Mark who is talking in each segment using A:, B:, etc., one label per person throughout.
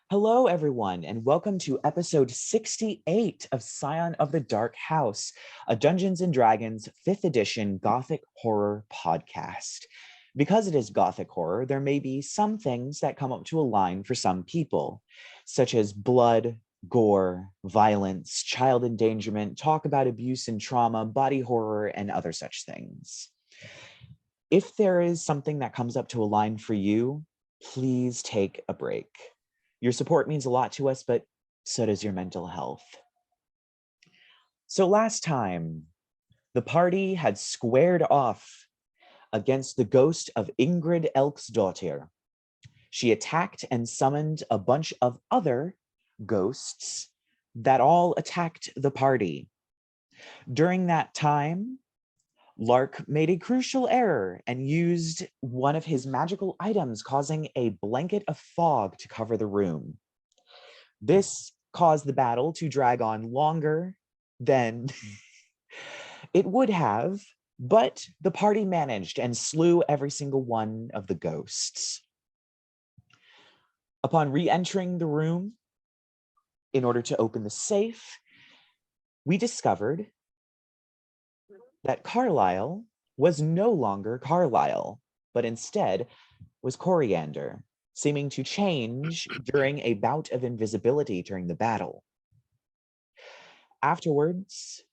A: Hello, everyone, and welcome to episode 68 of Scion of the Dark House, a Dungeons & Dragons 5th edition Gothic horror podcast. Because it is Gothic horror, there may be some things that come up to a line for some people, such as blood, gore, violence, child endangerment, talk about abuse and trauma, body horror, and other such things. If there is something that comes up to a line for you, please take a break. Your support means a lot to us, but so does your mental health. So last time, the party had squared off against the ghost of Ingrid Elksdottir. She attacked and summoned a bunch of other ghosts that all attacked the party. During that time, Lark made a crucial error and used one of his magical items, causing a blanket of fog to cover the room. This caused the battle to drag on longer than it would have, but the party managed and slew every single one of the ghosts. Upon re-entering the room, in order to open the safe, we discovered that Carlyle was no longer Carlyle, but instead was Coriander, seeming to change during a bout of invisibility during the battle. Afterwards,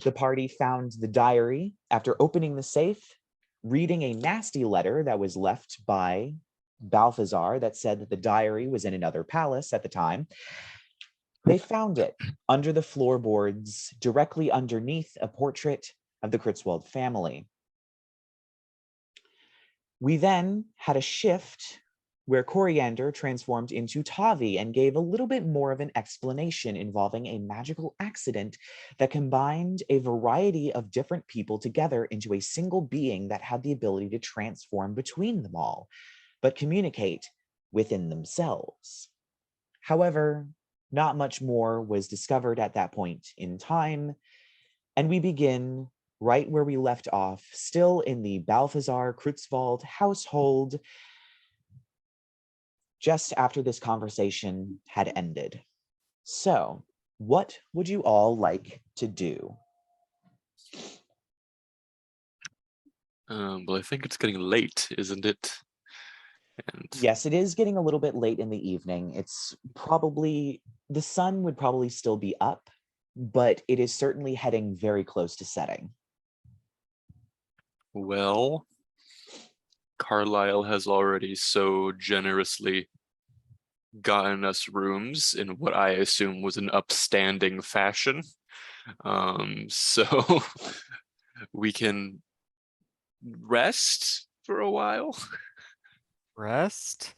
A: the party found the diary after opening the safe, reading a nasty letter that was left by Balthazar that said that the diary was in another palace at the time. They found it under the floorboards, directly underneath a portrait of the Kruetzwald family. We then had a shift where Coriander transformed into Tavi and gave a little bit more of an explanation involving a magical accident that combined a variety of different people together into a single being that had the ability to transform between them all, but communicate within themselves. However, not much more was discovered at that point in time, and we begin right where we left off, still in the Balthazar Kruetzwald household, just after this conversation had ended. So, what would you all like to do?
B: Well, I think it's getting late, isn't it? And
A: Yes, it is getting a little bit late in the evening. It's probably, the sun would probably still be up, but it is certainly heading very close to setting.
B: well, Carlyle has already so generously gotten us rooms in what I assume was an upstanding fashion. So we can rest for a while.
C: Rest?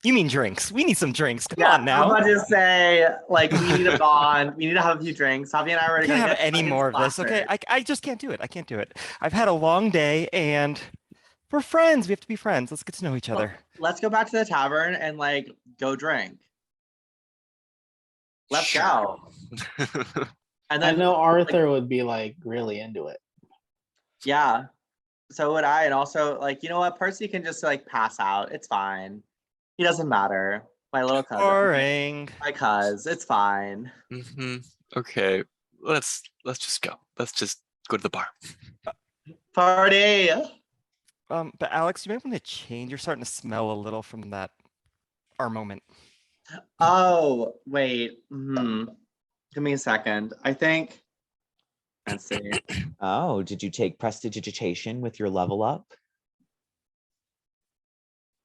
C: You mean drinks? We need some drinks. Come on
D: I
C: now.
D: was about to say, like, we need a bond. We need to have a few drinks. Javi and I are
C: I
D: already
C: can't
D: gonna
C: have
D: get
C: any more of this, okay? I just can't do it. I can't do it. I've had a long day, and we're friends. We have to be friends. Let's get to know each other.
D: Let's go back to the tavern and like go drink. Let's
B: Sure.
D: go. And
E: I
D: then
E: know Arthur would be like really into it.
D: yeah, so would I. And also, like, you know what? Percy can just like pass out. It's fine. He doesn't matter. My little cousin.
C: Boring.
D: My cuz. It's fine.
B: Okay, let's just go. Let's just go to the bar.
D: Party.
C: But Alex, you might want to change. You're starting to smell a little from our moment.
D: Oh, wait. Give me a second. I think. Let's see.
A: Oh, did you take prestidigitation with your level up?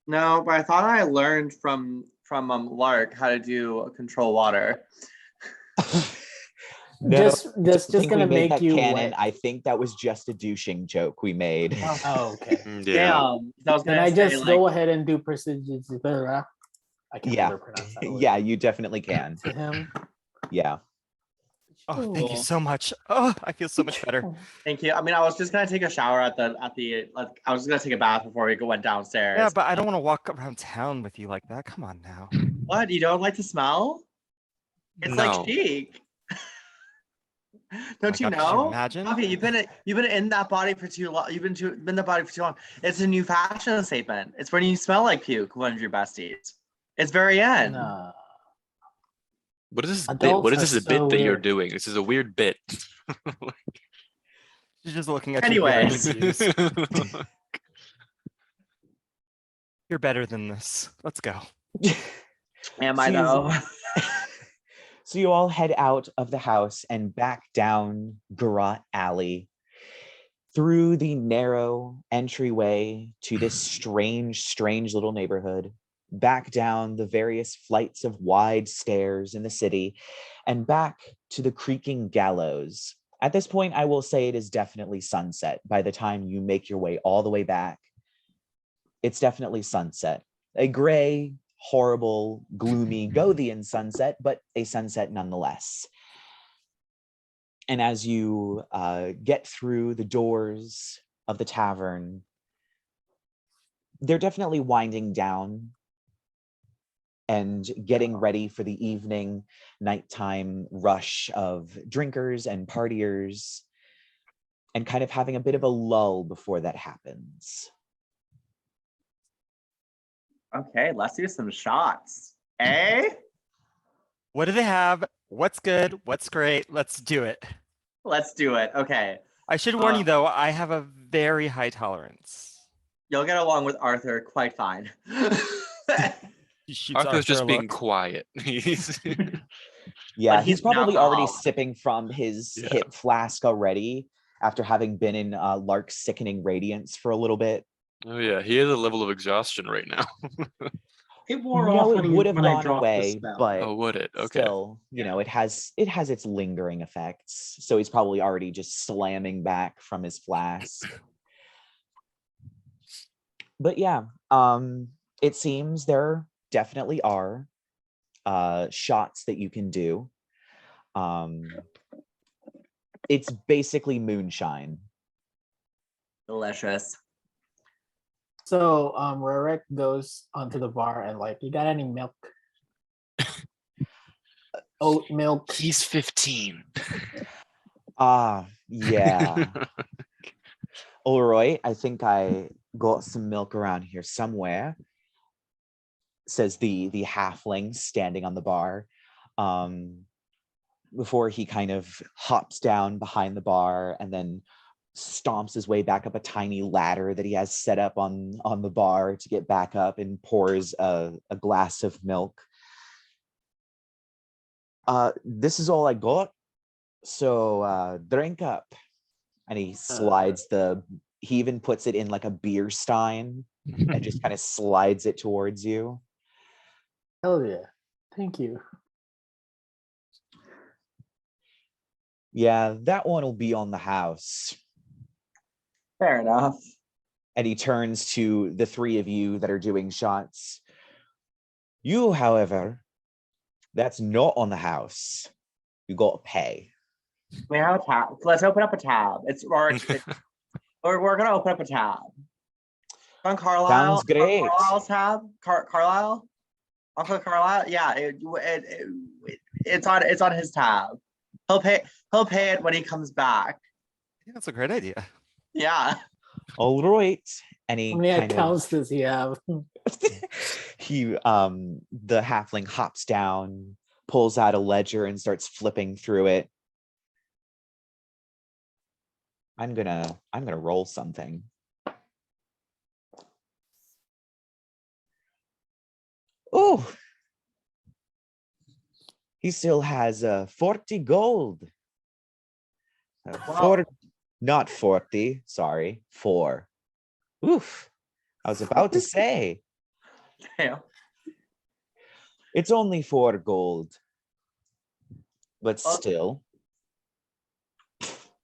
D: No, but I thought I learned from Lark how to do control water.
A: No,
E: Just gonna
A: we made
E: make
A: that
E: you
A: canon.
E: wet.
A: I think that was just a douching joke we made.
E: Oh, okay.
B: Yeah.
D: Damn. I was
E: Then
D: gonna
E: I
D: say,
E: just
D: like,
E: go ahead and do prestigious. I can
A: Yeah.
E: never pronounce that word.
A: Yeah, you definitely can.
E: To him.
A: Yeah.
C: Oh, thank you
D: Cool.
C: so much. Oh, I feel so much better.
D: Thank you. I mean, I was just gonna take a shower at the like I was gonna take a bath before we went downstairs.
C: Yeah, but I don't want to walk around town with you like that. Come on now.
D: What? You don't like the smell? It's
B: No.
D: like chic. Don't
C: my
D: you
C: God, could you
D: know?
C: imagine?
D: Javi, you've been in that body for too long. You've been in the body for too long. It's a new fashion statement. It's when you smell like puke, one of your besties. It's very end.
E: No.
B: What is this bit?
E: Adults
B: What is
E: are
B: this bit
E: so
B: that you're
E: weird.
B: doing? This is a weird bit.
C: She's just looking at you very
D: Anyways.
C: confused. You're better than this. Let's go.
D: Am I
A: So you-
D: though?
A: So you all head out of the house and back down Garrote Alley through the narrow entryway to this strange little neighborhood, back down the various flights of wide stairs in the city, and back to the creaking gallows. At this point, I will say it is definitely sunset. By the time you make your way all the way back, it's definitely sunset. A gray, horrible, gloomy Gothian sunset, but a sunset nonetheless. And as you get through the doors of the tavern, they're definitely winding down and getting ready for the evening, nighttime rush of drinkers and partiers, and kind of having a bit of a lull before that happens.
D: Okay, let's do some shots. Eh?
C: What do they have? What's good? What's great? Let's do it.
D: Let's do it. Okay.
C: I should warn you though, I have a very high tolerance.
D: You'll get along with Arthur quite fine.
C: She shoots
B: Arthur's
C: Arthur
B: just
C: a
B: being
C: look.
B: quiet.
A: Yeah,
D: But
A: he's
D: he's an
A: probably already
D: alcoholic.
A: sipping from his
B: Yeah.
A: hip flask already after having been in Lark's sickening radiance for a little bit.
B: Oh yeah, he has a level of exhaustion right now.
E: It wore
A: No,
E: off
A: it
E: when,
A: would have
E: when I
A: gone
E: dropped the
A: away,
E: spell.
A: but
B: Oh, would it? Okay.
A: still, you know, it has its lingering effects. So he's probably already just slamming back from his flask. But yeah, it seems there definitely are shots that you can do. It's basically moonshine.
D: Delicious.
E: So Rerek goes onto the bar and like, you got any milk? Oat milk.
B: He's 15.
A: Yeah. All right, I think I got some milk around here somewhere, says the halfling standing on the bar, before he kind of hops down behind the bar and then stomps his way back up a tiny ladder that he has set up on the bar to get back up and pours a glass of milk. This is all I got, so drink up. And he slides he even puts it in like a beer stein and just kind of slides it towards you.
E: Hell yeah. Thank you.
A: Yeah, that one will be on the house.
D: Fair enough.
A: And he turns to the three of you that are doing shots. You, however, that's not on the house. You got to pay.
D: We have a tab. Let's open up a tab. We're gonna open up a tab. On Carlyle.
A: Sounds great.
D: Carlyle's tab. Carlyle. Uncle Carlyle. Yeah, it's on his tab. He'll pay it when he comes back.
C: I think that's a great idea.
D: Yeah.
A: All right. And he
E: How many
A: kind of-
E: accounts does he have?
A: he the halfling hops down, pulls out a ledger and starts flipping through it. I'm gonna roll something. Oh, he still has 40 gold.
D: Wow.
A: Not 40, sorry, 4. Oof, I was about to say.
D: Damn.
A: It's only 4 gold, but
D: Oh.
A: still.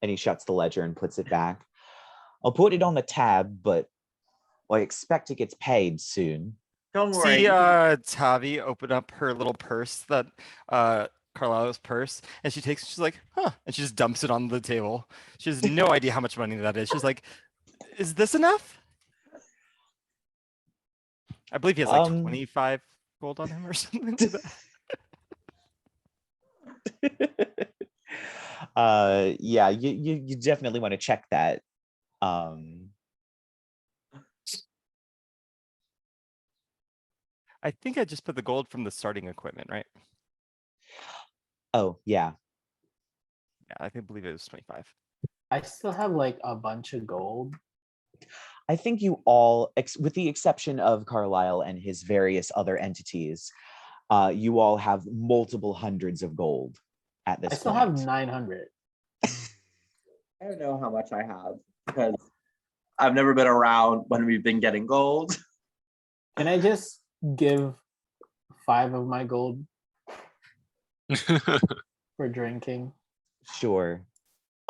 A: And he shuts the ledger and puts it back. I'll put it on the tab, but I expect it gets paid soon.
D: Don't worry.
C: See Tavi open up her little purse, that Carlisle's purse, and she's like, huh, and she just dumps it on the table. She has no idea how much money that is. She's like, is this enough? I believe he has like 25 gold on him or something like that.
A: Yeah, you definitely want to check that.
C: I think I just put the gold from the starting equipment, right?
A: Oh, yeah.
C: Yeah, I think believe it was 25.
E: I still have like a bunch of gold.
A: I think you all, with the exception of Carlyle and his various other entities, you all have multiple hundreds of gold at this
E: I still
A: point.
E: have 900.
D: I don't know how much I have because I've never been around when we've been getting gold.
E: Can I just give 5 of my gold for drinking?
A: Sure.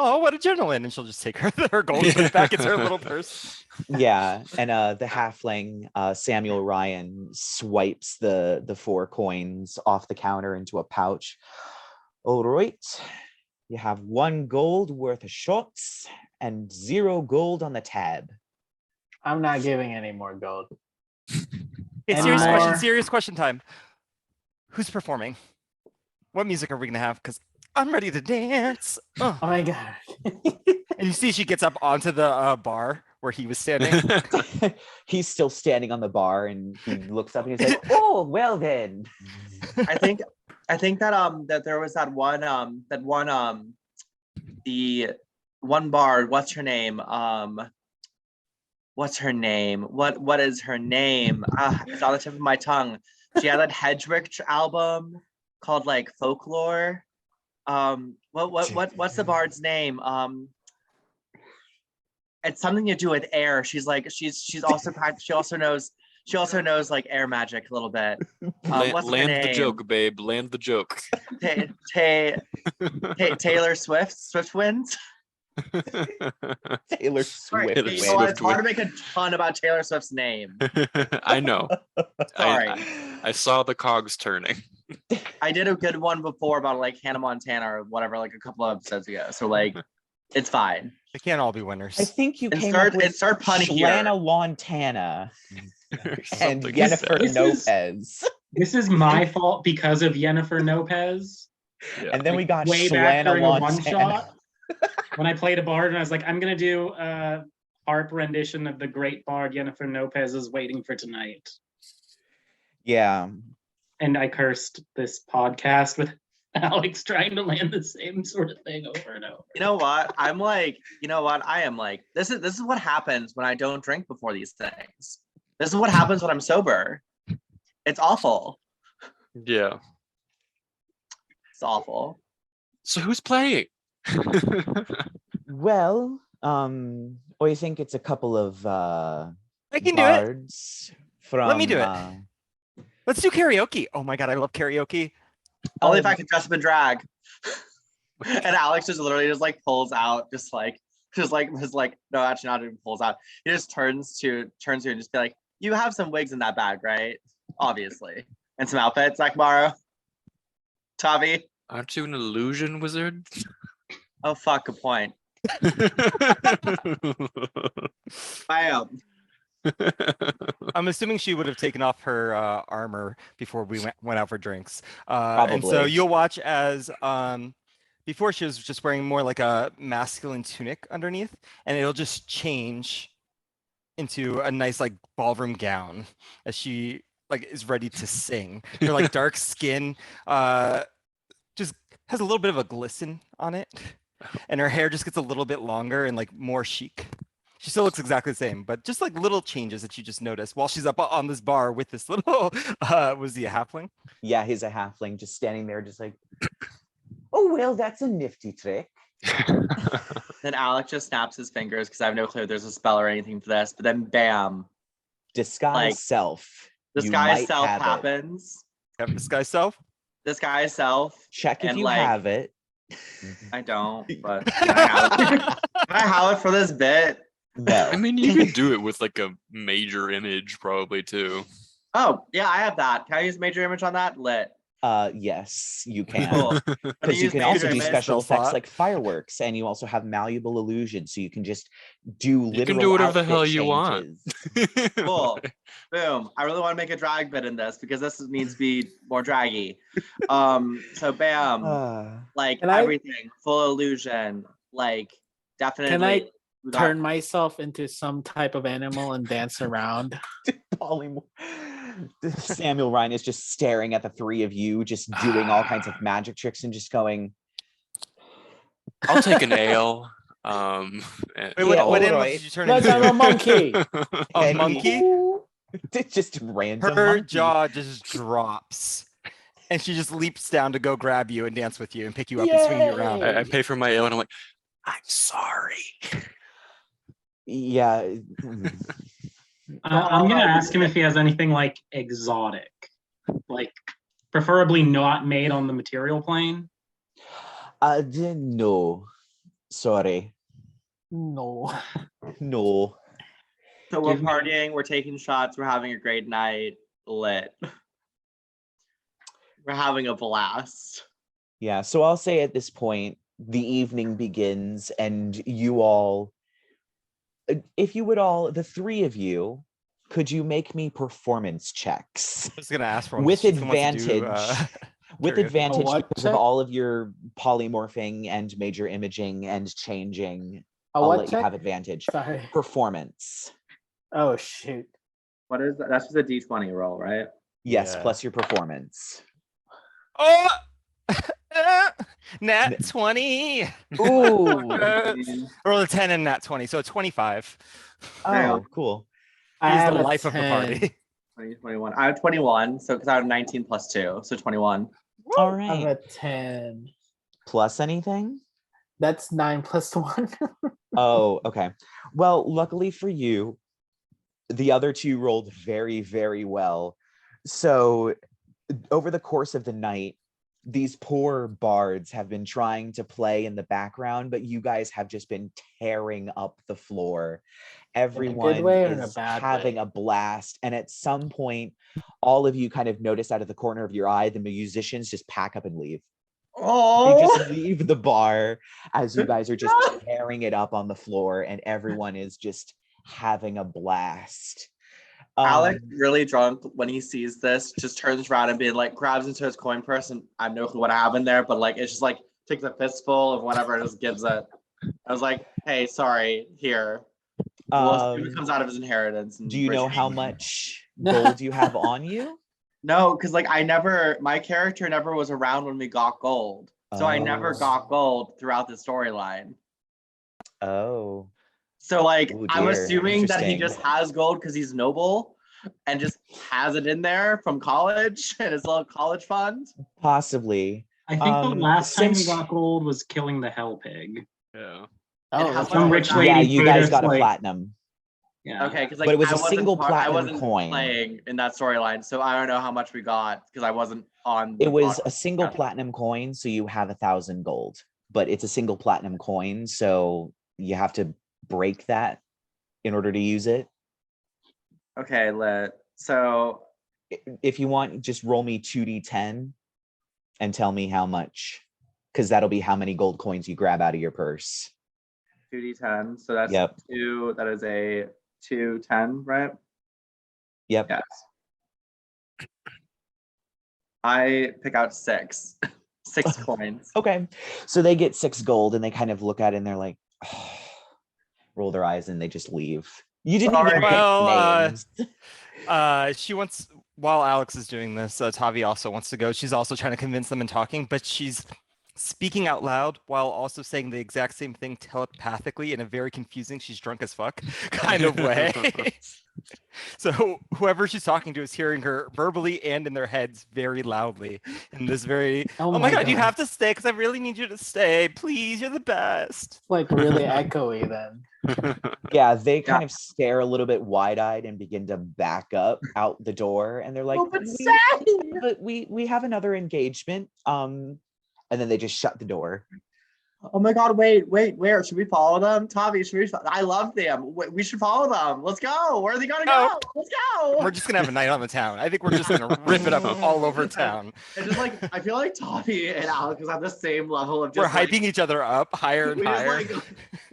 C: Oh, what a gentleman! And she'll just take her gold and put it back into her little purse.
A: Yeah, and the halfling Samuel Ryan swipes the 4 coins off the counter into a pouch. All right, you have 1 gold worth of shots and 0 gold on the tab.
E: I'm not giving any more gold.
C: It's
E: Anymore.
C: serious question time. Who's performing? What music are we gonna have? Because I'm ready to dance.
E: Oh my god.
C: And you see she gets up onto the bar where he was standing.
A: He's still standing on the bar and he looks up and he's like, oh, well then.
D: I think that there was the one bard, what's her name? What is her name? It's on the tip of my tongue. She had that Hedrick album called like Folklore. What's the bard's name? It's something to do with air. She's also knows like air magic a little bit. What's her
B: Land
D: name?
B: the joke, babe. Land the joke.
D: Taylor Swift wins.
A: Taylor
D: Sorry,
A: Swift.
D: you know what? It's hard to make a ton about Taylor Swift's name.
B: I know.
D: Sorry.
B: I saw the cogs turning.
D: I did a good one before about like Hannah Montana or whatever, like a couple of episodes ago. So like, it's fine.
C: They can't all be winners.
A: I think you
D: And
A: came
D: start
A: up with
D: punny here.
A: Shlana Lontana and
B: Something like
A: Yennefer
B: that.
A: Lopez.
F: This is my fault because of Yennefer Lopez.
B: Yeah.
A: And then we got
F: way back
A: Shlana
F: during a one
A: Lontana.
F: shot when I played a bard, and I was like, I'm gonna do a harp rendition of the great bard Yennefer Lopez's "Waiting for Tonight,"
A: Yeah.
F: and I cursed this podcast with Alex trying to land the same sort of thing over and over.
D: You know what? I am like, this is what happens when I don't drink before these things. This is what happens when I'm sober. It's awful.
B: Yeah.
D: It's awful.
B: So who's playing?
A: Well, I think it's a couple of
C: I can do it.
A: bards from
C: Let me do it. Let's do karaoke. Oh my god, I love karaoke.
D: Only if I can dress up in drag. And Alex just literally just like pulls out, no, actually not even pulls out. He just turns to you and just be like, you have some wigs in that bag, right? Obviously. And some outfits I can borrow. Tavi.
B: Aren't you an illusion wizard?
D: Oh fuck, good point. I am.
C: I'm assuming she would have taken off her armor before we went out for drinks. And so
A: Probably.
C: you'll watch as before she was just wearing more like a masculine tunic underneath, and it'll just change into a nice like ballroom gown as she like is ready to sing. Her like dark skin just has a little bit of a glisten on it, and her hair just gets a little bit longer and like more chic. She still looks exactly the same, but just like little changes that you just notice while she's up on this bar with this little was he a halfling?
A: Yeah, he's a halfling just standing there just like, oh well, that's a nifty trick.
D: Then Alex just snaps his fingers because I have no clue if there's a spell or anything for this, but then bam,
A: Disguise
D: Like,
A: self. You
D: disguise
A: might
D: self
A: have it.
D: happens.
C: Have this guy's self?
D: Disguise self.
A: Check if
D: And,
A: you
D: like,
A: have it.
D: I don't, but can I have it? Can I have it for this bit?
A: No.
B: I mean, you could do it with like a major image probably too.
D: Oh, yeah, I have that. Can I use major image on that? Lit.
A: Yes, you can.
D: Cool. Let me
A: Because you
D: use
A: can
D: major
A: also do
D: image.
A: special
C: Still
A: effects
C: thought.
A: like fireworks, and you also have malleable illusion, so you can just do literal
B: You can do whatever the hell
A: outfit
B: you want.
A: changes.
D: Cool. Boom. I really want to make a drag bit in this because this needs to be more draggy. So bam, like
E: Can I-
D: everything, full illusion, like definitely.
E: Can I
D: we got-
E: turn myself into some type of animal and dance around?
A: Polymorph. Samuel Ryan is just staring at the three of you, just doing all kinds of magic tricks and just going,
B: I'll take an ale.
C: Wait,
A: Yeah,
C: what animal
A: alright.
C: did you turn
E: Let's
C: into?
E: have a monkey.
C: A
A: And he-
C: monkey?
A: just random
C: Her
A: monkey.
C: jaw just drops. And she just leaps down to go grab you and dance with you and pick you up and swing you around.
E: Yay!
B: I pay for my ale and I'm like, I'm sorry.
A: Yeah.
F: I'm gonna ask him if he has anything like exotic, like preferably not made on the material plane.
A: No. Sorry.
E: No.
A: No.
D: So we're
F: Give me-
D: partying, we're taking shots, we're having a great night. Lit. We're having a blast.
A: Yeah, so I'll say at this point, the evening begins, and you all, if you would all, the three of you, could you make me performance checks?
C: I was gonna ask for one.
A: With
C: She wants to do,
A: advantage. With
C: period.
A: advantage
E: what
A: because of
E: check?
A: all of your polymorphing and major imaging and changing.
E: A
A: I'll
E: what
A: let you
E: check?
A: have advantage.
E: Sorry.
A: Performance.
E: Oh shoot.
D: What is that? That's just a D20 roll, right?
A: Yes,
C: Yeah.
A: plus your performance.
C: Oh! Nat 20.
A: Ooh.
C: I rolled a 10 and nat 20, so 25.
A: Oh, cool.
E: I
C: He's
E: have
C: the
E: a
C: life of the
E: 10.
C: party.
D: 20, 21. I have 21, so because I have 19 plus 2, so 21.
A: All
E: I have
A: right.
E: a 10.
A: Plus anything?
E: That's 9 plus 1.
A: Oh, okay. Well, luckily for you, the other two rolled very, very well. So over the course of the night, these poor bards have been trying to play in the background, but you guys have just been tearing up the floor. Everyone
E: way or in a
A: is
E: bad
A: having
E: way?
A: a blast. And at some point, all of you kind of notice out of the corner of your eye, the musicians just pack up and leave. They
D: Oh,
A: just leave the bar as you guys are just tearing it up on the floor, and everyone is just having a blast.
D: Alec, really drunk when he sees this, just turns around and being like, grabs into his coin purse, and I have no clue what I have in there, but like it's just like takes a fistful of whatever and just gives it. I was like, hey, sorry, here. Well, it comes out of his inheritance. and
A: Do you know
D: Bridget-
A: how much gold you have on you?
D: No, because like my character never was around when we got gold. So I never
A: Oh.
D: got gold throughout the storyline.
A: Oh,
D: So like
A: Oh,
D: I'm
A: dear.
D: assuming that he
A: Interesting.
D: just has gold because he's noble and just has it in there from college and his little college fund.
A: possibly.
F: I think the last time we
A: since-
F: got gold was killing the hell pig.
B: Yeah.
E: Oh,
D: how
E: that's
D: much
F: Some
E: right.
F: rich
D: Yeah,
F: lady
A: Yeah, you
F: paid
A: guys
F: us,
A: got a
F: like-
A: platinum.
F: Yeah.
D: Okay, because like
A: But it was
D: I
A: a single
D: wasn't I
A: platinum
D: wasn't
A: coin.
D: playing in that storyline, so I don't know how much we got because I wasn't on.
A: It was
D: on-
A: a single
D: Yeah.
A: platinum coin, so you have 1,000 gold. But it's a single platinum coin, so you have to break that in order to use it.
D: Okay, lit. So
A: If you want, just roll me 2d10 and tell me how much, because that'll be how many gold coins you grab out of your purse.
D: 2d10. So that's
A: Yep.
D: 2. That is a 210, right?
A: Yep.
D: Yes. I pick out 6. 6 coins.
A: Okay. So they get 6 gold and they kind of look at it and they're like, roll their eyes and they just leave. You didn't
D: Sorry.
A: even pick
C: Well,
A: names.
C: She wants, while Alex is doing this, Tavi also wants to go. She's also trying to convince them and talking, but she's speaking out loud while also saying the exact same thing telepathically in a very confusing, she's drunk as fuck kind of way. So whoever she's talking to is hearing her verbally and in their heads very loudly in this very,
E: Oh
C: oh my
E: my
C: god, you
E: God.
C: have to stay because I really need you to stay. Please, you're the best.
E: It's like really echoey then.
A: Yeah, they kind of stare a little bit wide-eyed and begin to back up out the door, and they're like,
D: Oh, but
A: but we have another engagement. And then they just shut the door.
D: Oh my god, wait, where? Should we follow them? Tavi, I love them. We should follow them. Let's go. Where are they gonna go?
C: No.
D: Let's go.
C: We're just gonna have a night on the town. I think we're just gonna rip it up all over town.
D: It's just like I feel like Tavi and Alex have the same level of just
C: We're hyping each other up higher and
D: we just
C: higher.
D: like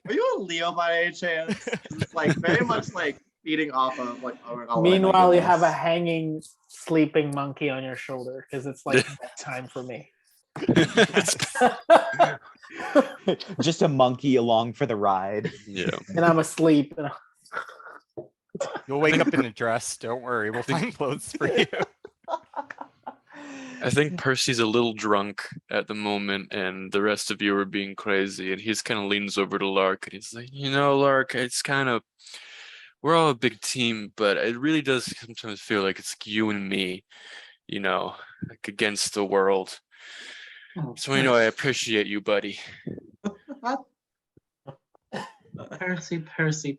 D: are you a Leo by any chance? 'Cause it's like very much like feeding off of like oh my God,
E: Meanwhile, you have a
D: goodness.
E: hanging sleeping monkey on your shoulder because it's like bedtime for me.
A: Just a monkey along for the ride.
B: Yeah.
E: And I'm asleep. And
C: You'll wake up in a dress. Don't worry, we'll find clothes for you.
B: I think Percy's a little drunk at the moment, and the rest of you are being crazy. And he's kind of leans over to Lark, and he's like, Lark, it's kind of, we're all a big team, but it really does sometimes feel like it's you and me, like against the world. So I appreciate you, buddy.
F: Percy.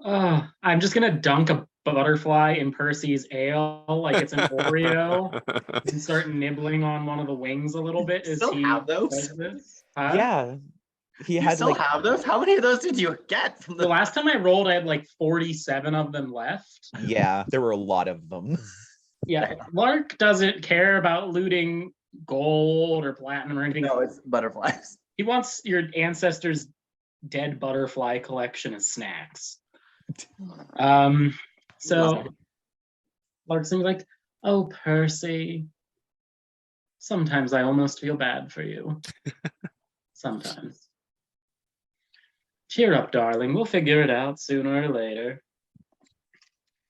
F: Oh, I'm just gonna dunk a butterfly in Percy's ale like it's an Oreo and start nibbling on one of the wings a little bit.
D: Still have those?
F: Does this. Huh?
A: Yeah. He
D: You
A: had
D: still have those? How many of those did you get from
F: The last time I rolled, I had like 47 of them left.
A: Yeah, there were a lot of them.
F: Yeah, Lark doesn't care about looting gold or platinum or anything.
D: No, it's butterflies.
F: He wants your ancestors' dead butterfly collection as snacks. So Lark's gonna be like, "Oh, Percy, sometimes I almost feel bad for you. Sometimes. Cheer up, darling. We'll figure it out sooner or later."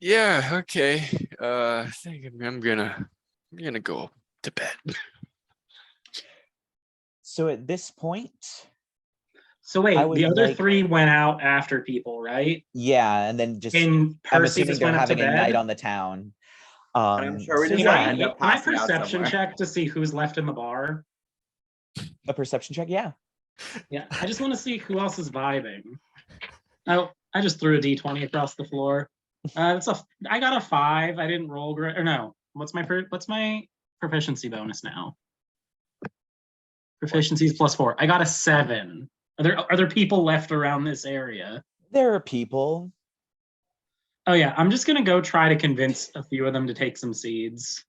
B: Yeah, okay. I think I'm gonna go to bed.
A: So at this point,
F: So wait,
A: I would
F: the other
A: like-
F: 3 went out after people, right?
A: yeah, and then just
F: And
A: I'm
F: Percy
A: assuming
F: just
A: they're
F: went up to
A: having a
F: bed.
A: night on the town.
D: I'm sure we
A: so
D: just
F: Can
A: yeah,
D: end up
F: I
D: passing out
F: perception
D: somewhere.
F: check to see who's left in the bar?
A: a perception check. Yeah.
F: Yeah, I just want to see who else is vibing. Oh, I just threw a d20 across the floor. I got a 5. I didn't roll great. Or no, what's my proficiency bonus now? Proficiency is +4. I got a 7. Are there people left around this area?
A: There are people.
F: Oh yeah, I'm just gonna go try to convince a few of them to take some seeds.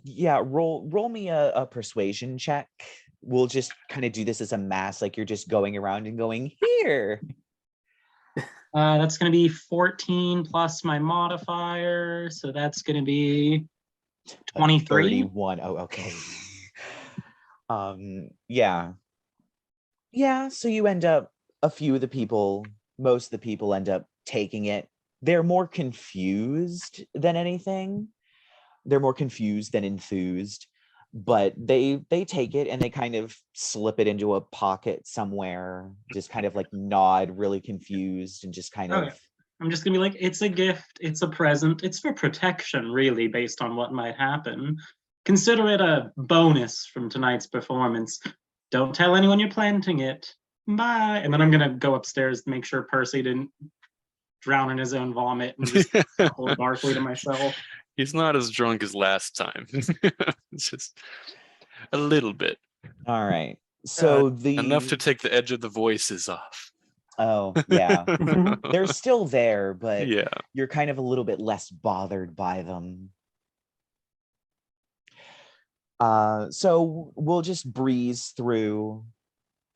A: Yeah, roll me a persuasion check. We'll just kind of do this as a mass, like you're just going around and going here.
F: That's gonna be 14 plus my modifier, so that's gonna be 23.
A: 31. Oh, okay. Yeah. Yeah, so you end up, most of the people end up taking it. They're more confused than anything. They're more confused than enthused, but they take it and they kind of slip it into a pocket somewhere, just kind of like nod, really confused, and just kind of
F: Okay. I'm just gonna be like, it's a gift, it's a present, it's for protection, really, based on what might happen. Consider it a bonus from tonight's performance. Don't tell anyone you're planting it. Bye. And then I'm gonna go upstairs to make sure Percy didn't drown in his own vomit and just hold Barkley to myself.
B: He's not as drunk as last time. It's just a little bit.
A: all right. So
B: Enough to take the edge of the voices off.
A: oh yeah, they're still there, but
B: Yeah.
A: you're kind of a little bit less bothered by them. So we'll just breeze through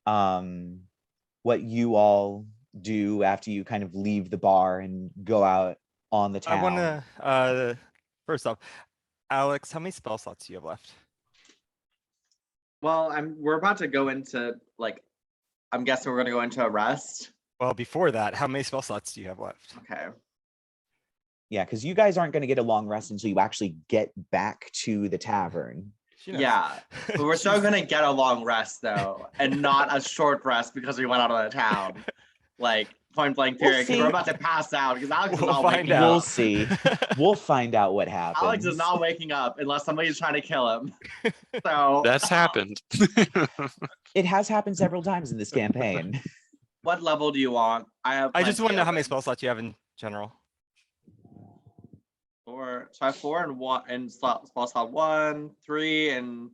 A: what you all do after you kind of leave the bar and go out on the town.
C: I want to, first off, Alex, how many spell slots do you have left?
D: Well, we're about to go into I'm guessing we're gonna go into a rest.
C: Well, before that, how many spell slots do you have left?
D: Okay.
A: Yeah, because you guys aren't going to get a long rest until you actually get back to the tavern.
C: She knows.
D: Yeah. But we're still gonna get a long rest though, and not a short rest because we went out of the town. Like point blank
A: We'll
D: period. Because
A: see.
D: we're about to pass out because Alex is
C: We'll
D: not
C: find
D: waking
C: out.
A: We'll
D: up.
A: see. We'll find out what happens.
D: Alex is not waking up unless somebody's trying to kill him. So
B: That's happened.
A: It has happened several times in this campaign.
D: what level do you want?
C: I just want to know how many
D: spells.
C: spell slots you have in general.
D: 4. So I have 4 and 1 and spell slot 1, 3, and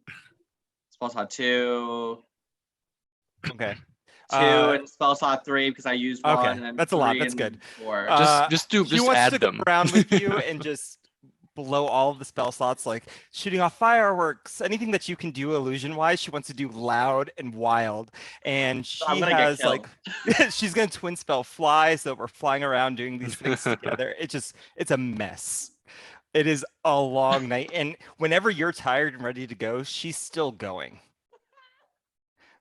D: spell slot 2.
C: Okay.
D: 2 and spell slot 3 because I used
C: Okay,
D: 1. And
C: that's a lot,
D: 3
C: that's
D: and
C: good.
D: 4.
B: Just
C: she wants
B: add
C: to
B: them.
C: go around with you and just blow all of the spell slots, like shooting off fireworks, anything that you can do illusion wise. She wants to do loud and wild, and she
D: I'm gonna get
C: has
D: killed.
C: like she's gonna twin spell fly, so we're flying around doing these things together. It's a mess. It is a long night, and whenever you're tired and ready to go, she's still going.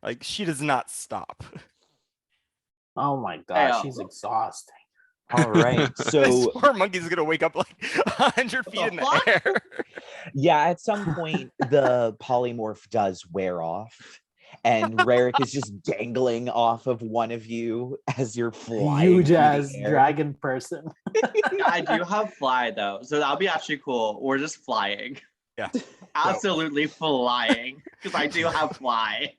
C: Like she does not stop.
E: Oh my god,
D: Hey,
E: she's exhausting.
A: All right.
C: This
A: So
C: poor monkey's gonna wake up like 100 feet in the
D: fuck?
C: air.
A: yeah, at some point the polymorph does wear off. And Rerek is just dangling off of one of you as you're flying
E: Huge
A: through the
E: ass
A: air.
E: dragon person.
D: Yeah, I do have fly though, so that'll be actually cool. We're just flying.
C: Yeah.
D: Absolutely flying. Because I do have fly.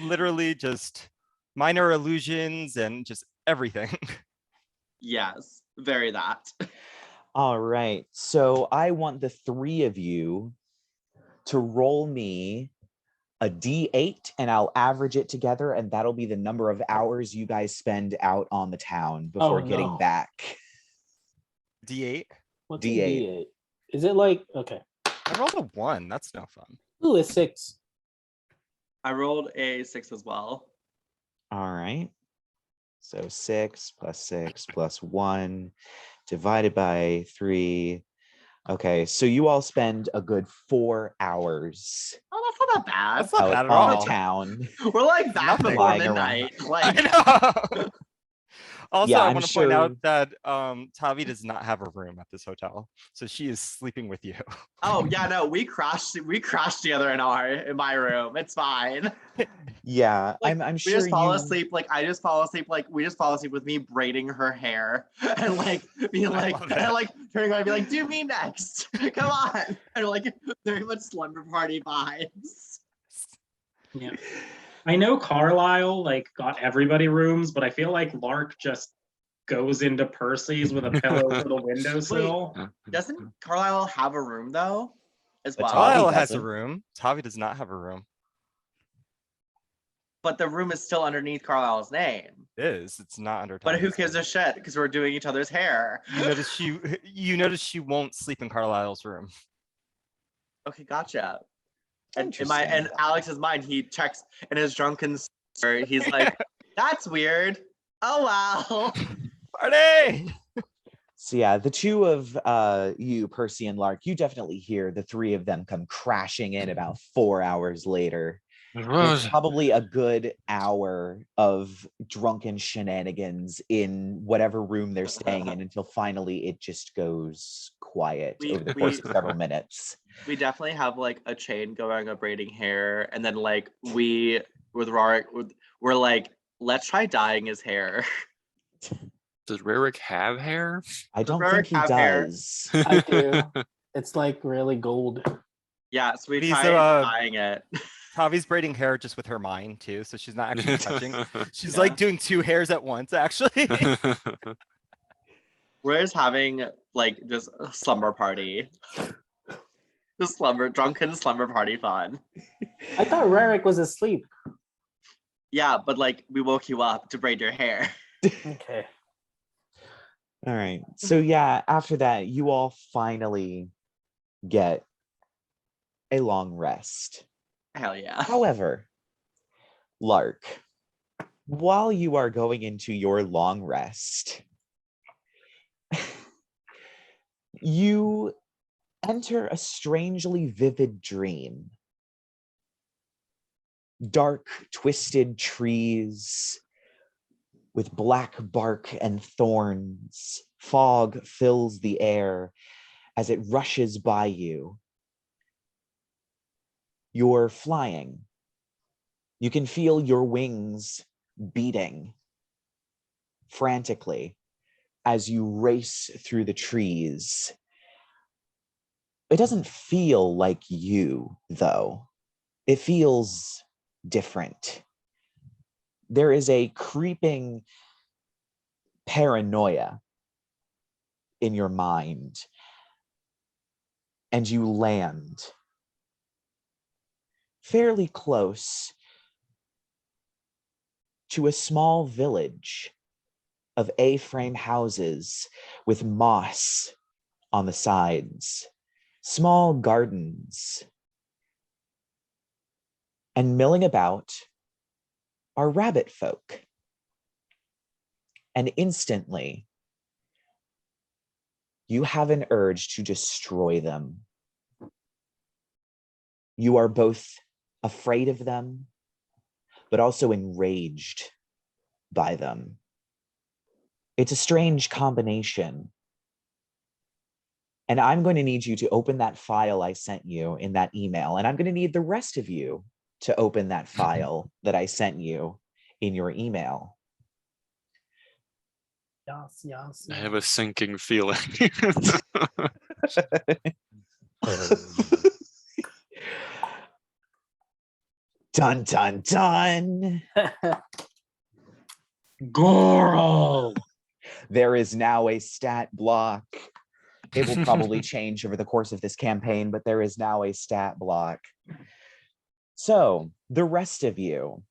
C: Literally just minor illusions and just everything.
D: Yes, very that.
A: All right. So I want the three of you to roll me a d8 and I'll average it together, and that'll be the number of hours you guys spend out on the town before getting
E: no.
A: back.
C: D8.
E: What's
A: D8.
E: a D8? Is it like okay?
C: I rolled a 1. That's no fun.
E: Ooh, it's 6.
D: I rolled a 6 as well.
A: All right. So 6 plus 1 divided by 3. Okay, so you all spend a good 4 hours
D: Oh, that's not that bad.
C: That's not
A: out
C: bad at
A: on
C: all.
A: the town.
D: We're like back
C: Nothing.
D: before
A: Flying around.
D: midnight.
C: I
D: Like,
C: know. Also,
A: Yeah,
C: I
A: I'm
C: want to point out
A: sure-
C: that Tavi does not have a room at this hotel, so she is sleeping with you.
D: oh yeah, no, we crashed together in my room. It's fine.
A: Yeah,
D: Like,
A: I'm
D: we
A: sure
D: just fall
A: you
D: asleep. Like I just fall asleep. Like we just fall asleep with me braiding her hair and like being like
C: love it.
D: and like turning around and be like, do me next. Come on. And like very much slumber party vibes.
F: Yeah. I know Carlyle like got everybody rooms, but I feel like Lark just goes into Percy's with a pillow for the windowsill.
D: Doesn't Carlyle have a room though? As
A: But
D: well.
A: Tavi
C: Carlyle has a
A: doesn't.
C: room. Tavi does not have a room.
D: But the room is still underneath Carlyle's name.
C: It is. It's not under.
D: But who
C: Tavi's
D: gives
C: name.
D: a shit? Because we're doing each other's hair.
C: You notice she won't sleep in Carlyle's room.
D: Okay, gotcha. And in
A: Interesting.
D: Alex's mind, he checks in his drunken stupor, he's like, that's weird. Oh wow.
C: Party!
A: So yeah, the two of you, Percy and Lark, you definitely hear the three of them come crashing in about 4 hours later. It's probably a good hour of drunken shenanigans in whatever room they're staying in until finally it just goes quiet over the course of several minutes.
D: We definitely have like a chain going of braiding hair, and then like we with Rerek, we're like, let's try dyeing his hair.
B: Does Rerek have hair?
A: I don't
D: Rerek
A: think he
D: have hair?
A: does.
E: I do. It's like really gold.
D: Yeah, so we
C: These
D: tried
C: are,
D: dyeing it.
C: Tavi's braiding hair just with her mind too, so she's not actually touching. She's
D: Yeah.
C: like doing 2 hairs at once, actually.
D: We're just having like just a slumber party. Just drunken slumber party fun.
E: I thought Rerek was asleep.
D: Yeah, but like we woke you up to braid your hair.
E: Okay.
A: All right. So yeah, after that, you all finally get a long rest.
D: Hell yeah.
A: However, Lark, while you are going into your long rest, you enter a strangely vivid dream. Dark, twisted trees with black bark and thorns. Fog fills the air as it rushes by you. You're flying. You can feel your wings beating frantically as you race through the trees. It doesn't feel like you, though. It feels different. There is a creeping paranoia in your mind, and you land fairly close to a small village of A-frame houses with moss on the sides, small gardens, and milling about are rabbit folk. And instantly, you have an urge to destroy them. You are both afraid of them but also enraged by them. It's a strange combination. And I'm going to need you to open that file I sent you in that email. And I'm going to need the rest of you to open that file that I sent you in your email.
E: Yes.
B: I have a sinking feeling.
A: Dun, dun, dun.
F: Goral.
A: There is now a stat block. It will probably change over the course of this campaign, but there is now a stat block. So, the rest of you,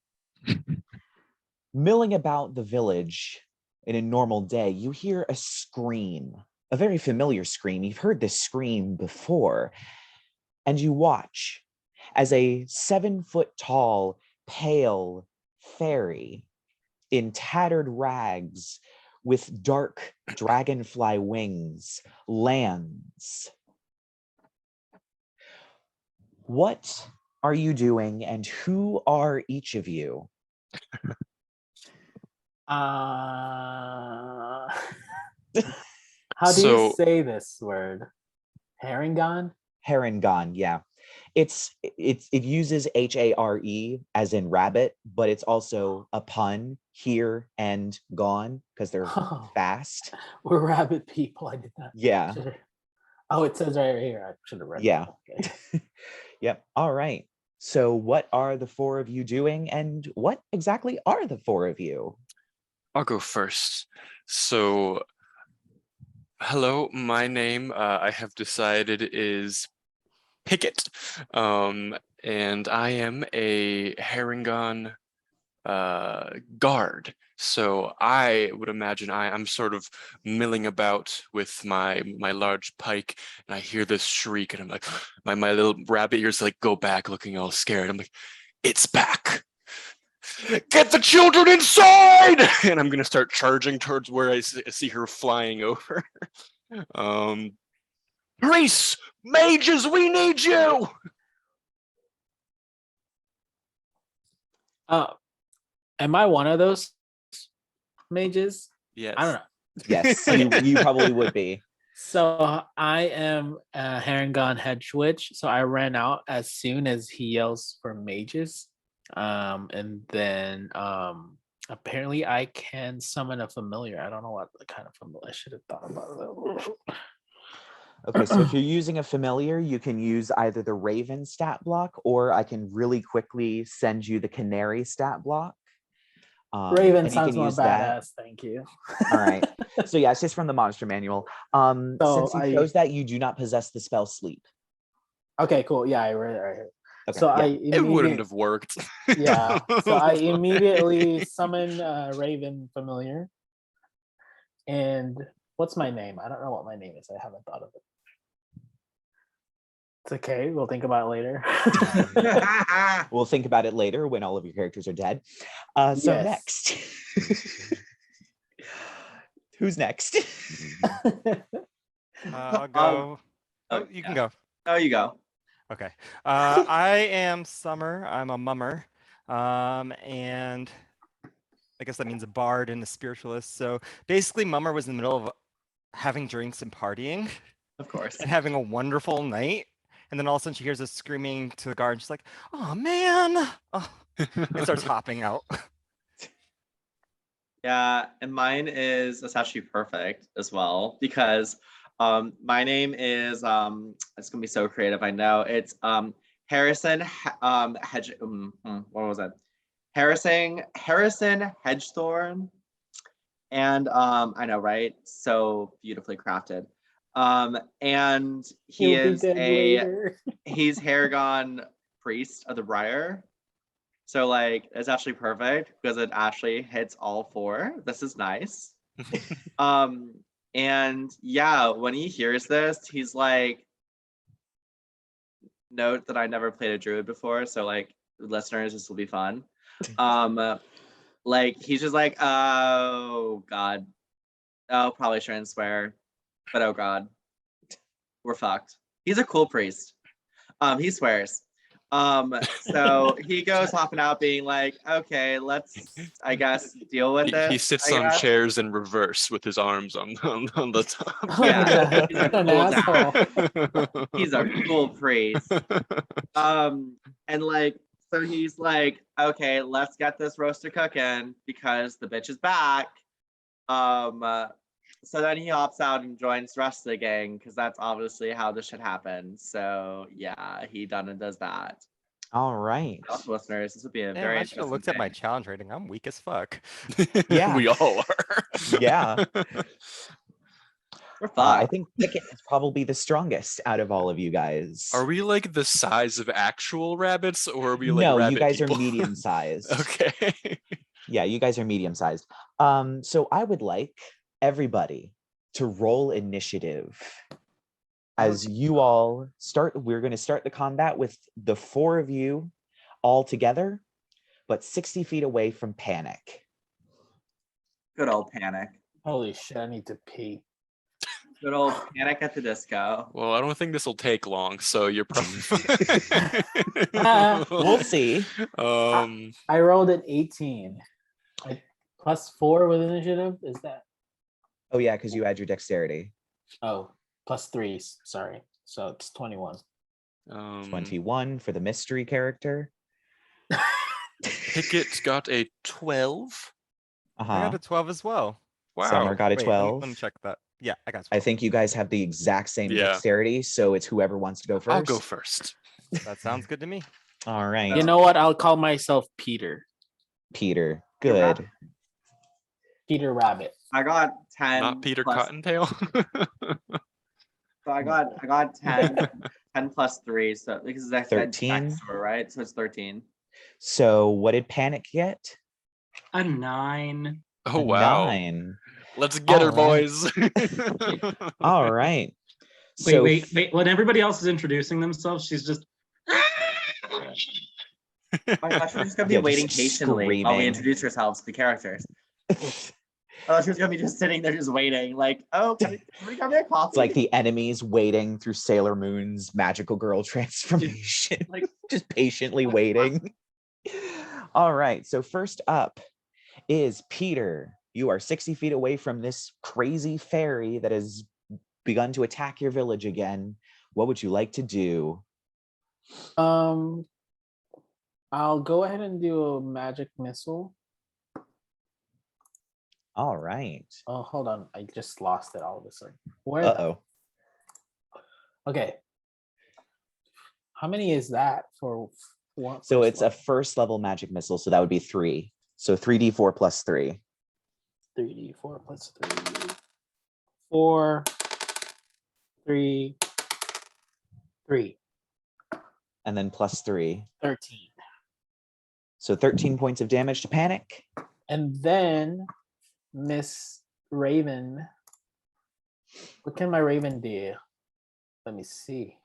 A: milling about the village in a normal day, you hear a scream, a very familiar scream. You've heard this scream before. And you watch as a 7-foot-tall, pale fairy in tattered rags with dark dragonfly wings lands. What are you doing, and who are each of you?
E: How do you
B: So-
E: say this word? Herringon?
A: Herringon, yeah. It uses H-A-R-E as in rabbit, but it's also a pun, here and gone, because they're
E: Oh,
A: fast.
E: we're rabbit people. I did not.
A: Yeah.
E: Should've- Oh, it says right here. I should have read.
A: Yeah.
E: That. Okay.
A: Yep. All right. So what are the four of you doing, and what exactly are the four of you?
B: I'll go first. So, hello, my name, I have decided, is Pickett. And I am a Herringon guard. So I would imagine I'm sort of milling about with my large pike, and I hear this shriek, and I'm like, my little rabbit ears like go back, looking all scared. I'm like, it's back. Get the children inside! And I'm gonna start charging towards where I see her flying over. Priests, mages, we need you!
E: Am I one of those mages?
B: Yes.
E: I don't know.
A: Yes, you probably would be.
E: So I am a Herringon hedge witch. So I ran out as soon as he yells for mages. And then apparently I can summon a familiar. I don't know what the kind of familiar. I should have thought about that.
A: Okay, so if you're using a familiar, you can use either the Raven stat block, or I can really quickly send you the Canary stat block.
E: Raven
A: and you
E: sounds
A: can
E: more
A: use that.
E: badass. Thank you.
A: All right. So yeah, it's just from the monster manual.
E: So
A: Since you chose that, you do not possess the spell sleep.
E: Okay, cool. Yeah, I read it right here.
A: Okay,
E: So
A: yeah.
B: It wouldn't have worked.
E: Yeah. So I immediately summon Raven familiar. And what's my name? I don't know what my name is. I haven't thought of it. It's okay. We'll think about it later.
A: We'll think about it later when all of your characters are dead. So
E: Yes.
A: next. Who's next?
C: I'll go. You can go.
D: Oh, you go.
C: Okay. I am Summer. I'm a mummer. And I guess that means a bard and a spiritualist. So basically, mummer was in the middle of having drinks and partying
D: Of course.
C: and having a wonderful night. And then all of a sudden she hears us screaming to the guard. And she's like, oh, man. Oh, and starts hopping out.
D: Yeah, and mine is it's actually perfect as well because my name is it's gonna be so creative. I know it's Harrison Hedge. What was it? Harrison Hedgethorn, and I know, right? So beautifully crafted. And he
E: He'll be
D: is
E: dead later.
D: he's Haragon priest of the Briar. So like it's actually perfect because it actually hits all four. This is nice. And yeah, when he hears this, he's like, note that I never played a druid before, so like listeners, this will be fun. Like he's just like, oh god. Oh, probably shouldn't swear, but oh god. We're fucked. He's a cool priest. He swears. So he goes hopping out being like, okay, let's, I guess, deal with
B: He
D: this.
B: sits
D: I
B: on
D: guess.
B: chairs in reverse with his arms on the top.
E: Oh,
D: Yeah,
E: he's
D: he's a
E: an
D: cool
E: asshole.
D: He's a cool priest. And like, so he's like, okay, let's get this roaster cooking because the bitch is back. So then he hops out and joins the rest of the gang because that's obviously how this should happen. So yeah, he done and does that.
A: All right.
D: Also, listeners, this would be a
C: Damn,
D: very
C: I should have
D: interesting
C: looked at my
D: thing.
C: challenge rating. I'm weak as fuck.
A: Yeah.
B: We all are.
A: Yeah.
D: We're
A: I
D: fucked.
A: think Pickett is probably the strongest out of all of you guys.
B: Are we like the size of actual rabbits, or are we like
A: No,
B: rabbit
A: you guys
B: people?
A: are medium sized.
B: Okay.
A: Yeah, you guys are medium sized. So I would like everybody to roll initiative. As you all start, we're going to start the combat with the 4 of you all together, but 60 feet away from Panic.
D: Good old Panic.
E: Holy shit, I need to pee.
D: Good old Panic at the Disco.
B: Well, I don't think this will take long, so you're probably
A: We'll see.
E: I rolled an 18. Plus 4 with initiative? Is that?
A: Oh yeah, because you add your dexterity.
E: Oh, plus 3. Sorry. So it's 21.
A: 21 for the mystery character.
B: Pickett got a 12.
C: I
A: Uh-huh.
C: got a 12 as well.
B: Wow.
A: Summer got a
C: Wait,
A: 12.
C: let me check that. Yeah, I got 12.
A: I think you guys have the exact same
B: Yeah.
A: dexterity, so it's whoever wants to go 1st.
B: I'll go first.
C: That sounds good to me.
A: All right.
E: You know what? I'll call myself Peter.
A: Peter.
D: You're
A: Good.
D: right.
E: Peter Rabbit.
D: I got 10.
B: Not Peter
D: plus-
B: Cottontail.
D: So I got 10. 10 plus 3. So because that's
A: 13.
D: Right? So it's 13.
A: So what did Panic get?
F: A 9.
B: Oh
A: A
B: wow.
A: 9.
B: Let's get her,
A: All right.
B: boys.
A: All right. So
F: Wait. When everybody else is introducing themselves, she's just.
D: I thought she was just gonna be
A: Yeah,
D: waiting
A: just
D: patiently while we
A: screaming.
D: introduce ourselves to the characters. I thought she was gonna be just sitting there, just waiting, like, oh, can we grab me a coffee?
A: It's like the enemies waiting through Sailor Moon's magical girl transformation,
D: Like-
A: just patiently waiting. All right, so first up is Peter. You are 60 feet away from this crazy fairy that has begun to attack your village again. What would you like to do?
E: I'll go ahead and do a magic missile.
A: All right.
E: Oh, hold on. I just lost it all of a sudden. Where? the-
A: Uh-oh.
E: Okay. How many is that for one?
A: So
E: first
A: it's a
E: one?
A: first level magic missile, so that would be 3. So 3d4 plus 3.
E: 3d4 plus 3. 4, 3, 3,
A: And then plus 3.
E: 13.
A: So 13 points of damage to Panic.
E: And then Miss Raven. What can my Raven do? Let me see.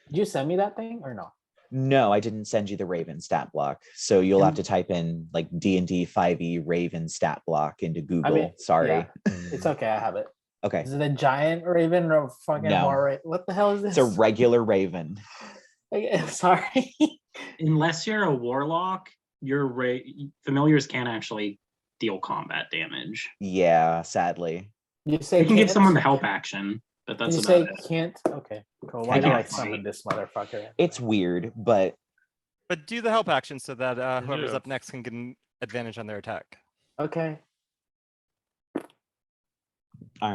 E: Did you send me that thing or no?
A: No, I didn't send you the Raven stat block. So you'll have
E: And-
A: to type in like D&D 5e Raven stat block into Google.
E: mean,
A: Sorry.
E: yeah. It's okay. I have it.
A: Okay.
E: Is it a giant Raven or fucking
A: No.
E: more? What the hell is this?
A: It's a regular Raven.
E: Sorry.
F: Unless you're a warlock, your familiars can't actually deal combat damage.
A: Yeah, sadly.
E: You say
F: You can give
E: can't?
F: someone the help action, but
E: Can
F: that's
E: you
F: about
E: say
F: it.
E: can't? Okay. Cool. Why
A: Cannot
E: do I
F: fight.
E: summon this motherfucker?
A: It's weird, but
C: But do the help action so that whoever's
B: Yeah.
C: up next can get an advantage on their attack.
E: Okay.
A: all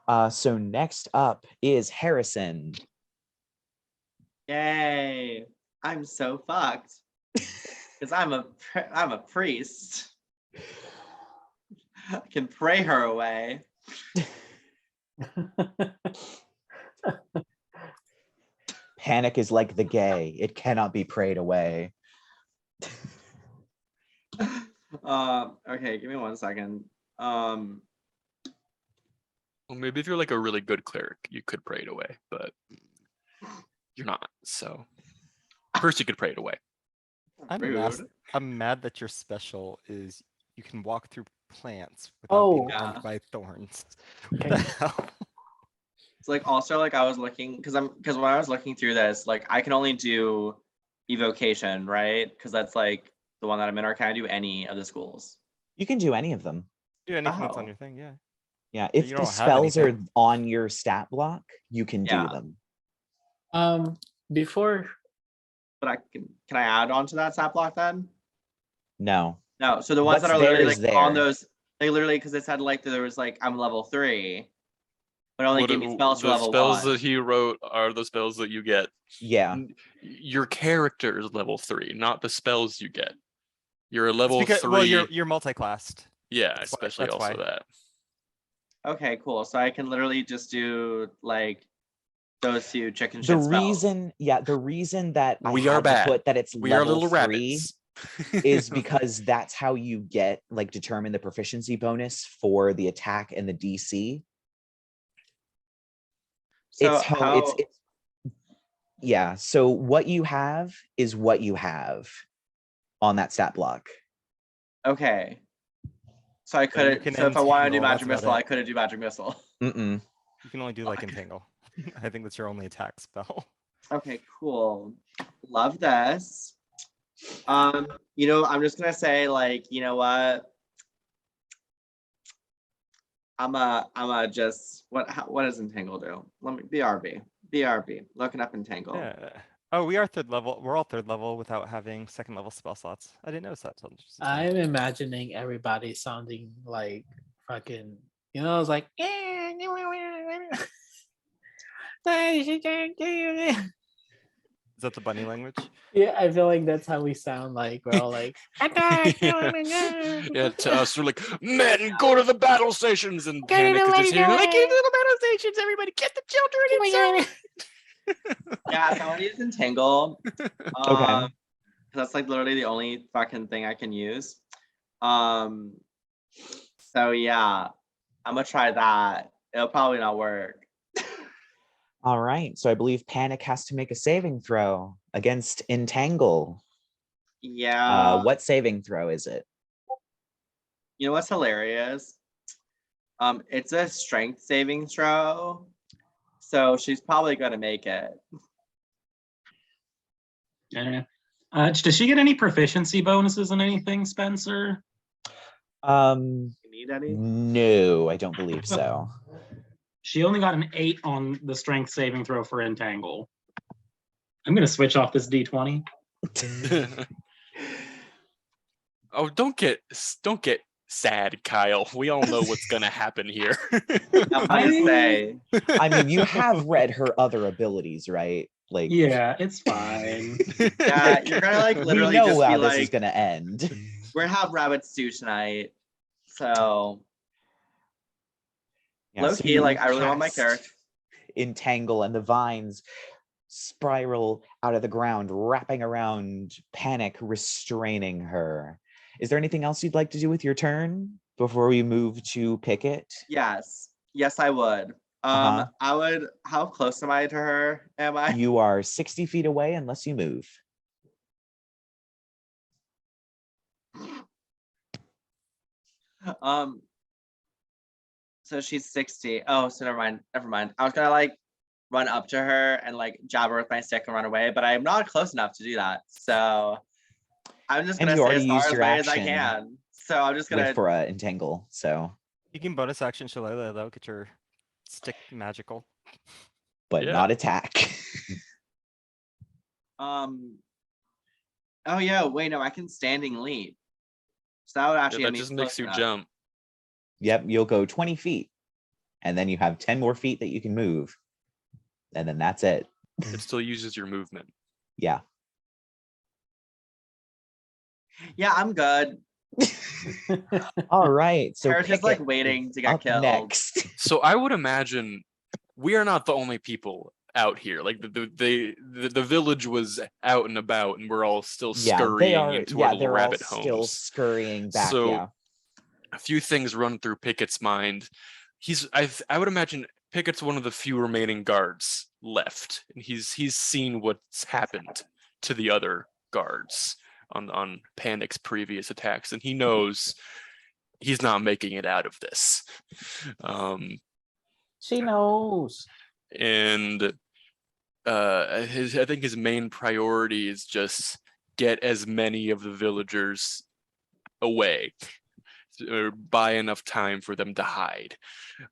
A: right. So next up is Harrison.
D: Yay! I'm so fucked because I'm a priest. I can pray her away.
A: Panic is like the gay. It cannot be prayed away.
D: Okay, give me 1 second.
B: Well, maybe if you're like a really good cleric, you could pray it away, but you're not. So Percy could pray it away.
D: Rude.
C: I'm mad that your special is you can walk through plants without
E: Oh.
C: being harmed
D: Yeah.
C: by thorns. What
E: Okay.
C: the hell?
D: It's like also like I was looking because when I was looking through this, like I can only do evocation, right? Because that's like the one that I'm in, or can I do any of the schools?
A: You can do any of them.
C: Do anything that's on
D: Oh.
C: your thing, yeah.
A: Yeah,
C: But
A: if
C: you
A: the
C: don't have
A: spells are
C: anything.
A: on your stat block, you can do
D: Yeah.
A: them.
E: Before
D: But I can I add on to that stat block then?
A: No.
D: No. So the ones
A: What's
D: that are
A: there
D: literally
A: is
D: like on
A: there.
D: those, they literally because it said like there was like I'm level 3, but it only
B: What
D: gave me spells for
B: the
D: level
B: spells
D: 1.
B: that he wrote are the spells that you get.
A: Yeah.
B: Your character is level 3, not the spells you get. You're a level 3.
C: Well, you're multi-classed.
B: Yeah,
C: That's why-
B: especially
C: that's
B: also
C: why.
B: that.
D: Okay, cool. So I can literally just do like those 2 chicken
A: The
D: shit spells.
A: reason that I
B: We are
A: had to
B: bad.
A: put that it's
B: We are
A: level
B: little
A: 3
B: rabbits.
A: is because that's how you get like determine the proficiency bonus for the attack and the DC.
D: So
A: It's how it's yeah. So what you have is what you have on that stat block.
D: okay. So I
C: you
D: couldn't.
C: can
D: So if I wanted to do
C: entangle,
D: magic
C: that's
D: missile,
C: about
D: I
C: it.
D: couldn't do magic missile.
A: Mm-mm.
C: You can only do like
D: Fuck.
C: entangle. I think that's your only attack spell.
D: Okay, cool. Love this. You know, I'm just gonna say, like, you know what? I'm a just what does entangle do? Let me BRB. Looking up entangle.
C: Yeah. Oh, we are 3rd level. We're all 3rd level without having 2nd level spell slots. I didn't notice that. Till just now.
E: I'm imagining everybody sounding like fucking, you know, it's like
C: Is that the bunny language?
E: yeah, I feel like that's how we sound like. We're all like, attack!
B: Yeah, to us, we're like, men, go to the battle stations, and
E: Get it
B: Panic is
E: away,
B: just here,
E: go
B: like, get
E: away.
B: to the battle stations, everybody, get the children inside.
D: Yeah, if I want to use entangle,
A: Okay.
D: that's like literally the only fucking thing I can use. So yeah, I'm gonna try that. It'll probably not work.
A: All right. So I believe Panic has to make a saving throw against Entangle.
D: Yeah.
A: What saving throw is it?
D: You know what's hilarious? It's a strength saving throw, so she's probably gonna make it.
F: I don't know. Does she get any proficiency bonuses in anything, Spencer?
D: You need any?
A: No, I don't believe so.
F: She only got an 8 on the strength saving throw for entangle. I'm gonna switch off this D20.
B: Oh, don't get sad, Kyle. We all know what's gonna happen here.
D: I'm gonna say.
A: I mean, you have read her other abilities, right? Like,
F: Yeah, it's fine.
D: Yeah, you're gonna like
A: we
D: literally
A: know
D: just be
A: how this is
D: like,
A: gonna end.
D: we're gonna have rabbit stew tonight. So
A: Yeah,
D: low
A: so
D: key,
A: you
D: like I really want my
A: cast
D: character.
A: Entangle, and the vines spiral out of the ground, wrapping around Panic, restraining her. Is there anything else you'd like to do with your turn before we move to Picket?
D: Yes, I would.
A: Uh-huh.
D: I would. How close am I to her? Am I?
A: You are 60 feet away unless you move.
D: So she's 60. Oh, so never mind. I was gonna like run up to her and like jab her with my stick and run away, but I'm not close enough to do that. So I'm just
A: And
D: gonna
A: you
D: stay
A: already
D: as far
A: used your
D: away as I
A: action
D: can. So I'm just gonna.
A: for Entangle, so,
C: You can bonus action Shalala though, get your stick magical.
A: but
B: Yeah.
A: not attack.
D: Oh yeah. Wait, no. I can standing leap. So that would
B: Yeah,
D: actually
B: that
D: get me
B: just makes
D: close
B: you
D: enough.
B: jump.
A: Yep, you'll go 20 feet. And then you have 10 more feet that you can move. And then that's it.
B: It still uses your movement.
A: Yeah.
D: Yeah, I'm good.
A: All right. So
D: Paris is like
A: Picket
D: waiting
A: is
D: to get
A: up
D: killed.
A: next.
B: So I would imagine we are not the only people out here. Like the village was out and about, and we're all still
A: Yeah, they
B: scurrying
A: are.
B: into
A: Yeah,
B: our little
A: they're all
B: rabbit
A: still
B: homes.
A: scurrying back.
B: So
A: Yeah.
B: a few things run through Pickett's mind. I would imagine Pickett's one of the few remaining guards left, and he's seen what's happened to the other guards on Panic's previous attacks, and he knows he's not making it out of this.
E: She knows.
B: and I think his main priority is just get as many of the villagers away, or buy enough time for them to hide.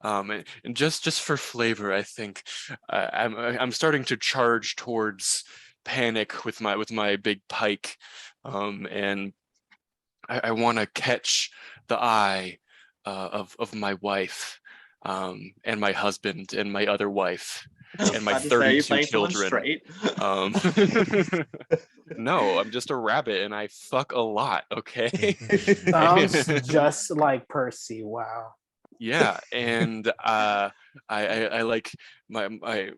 B: And just for flavor, I think I'm starting to charge towards Panic with my big pike, and I want to catch the eye of my wife, and my husband and my other wife and my
D: About to say, are you
B: 32
D: playing someone
B: children.
D: straight?
B: No, I'm just a rabbit and I fuck a lot, okay?
E: Sounds just like Percy. Wow.
B: Yeah, and I like I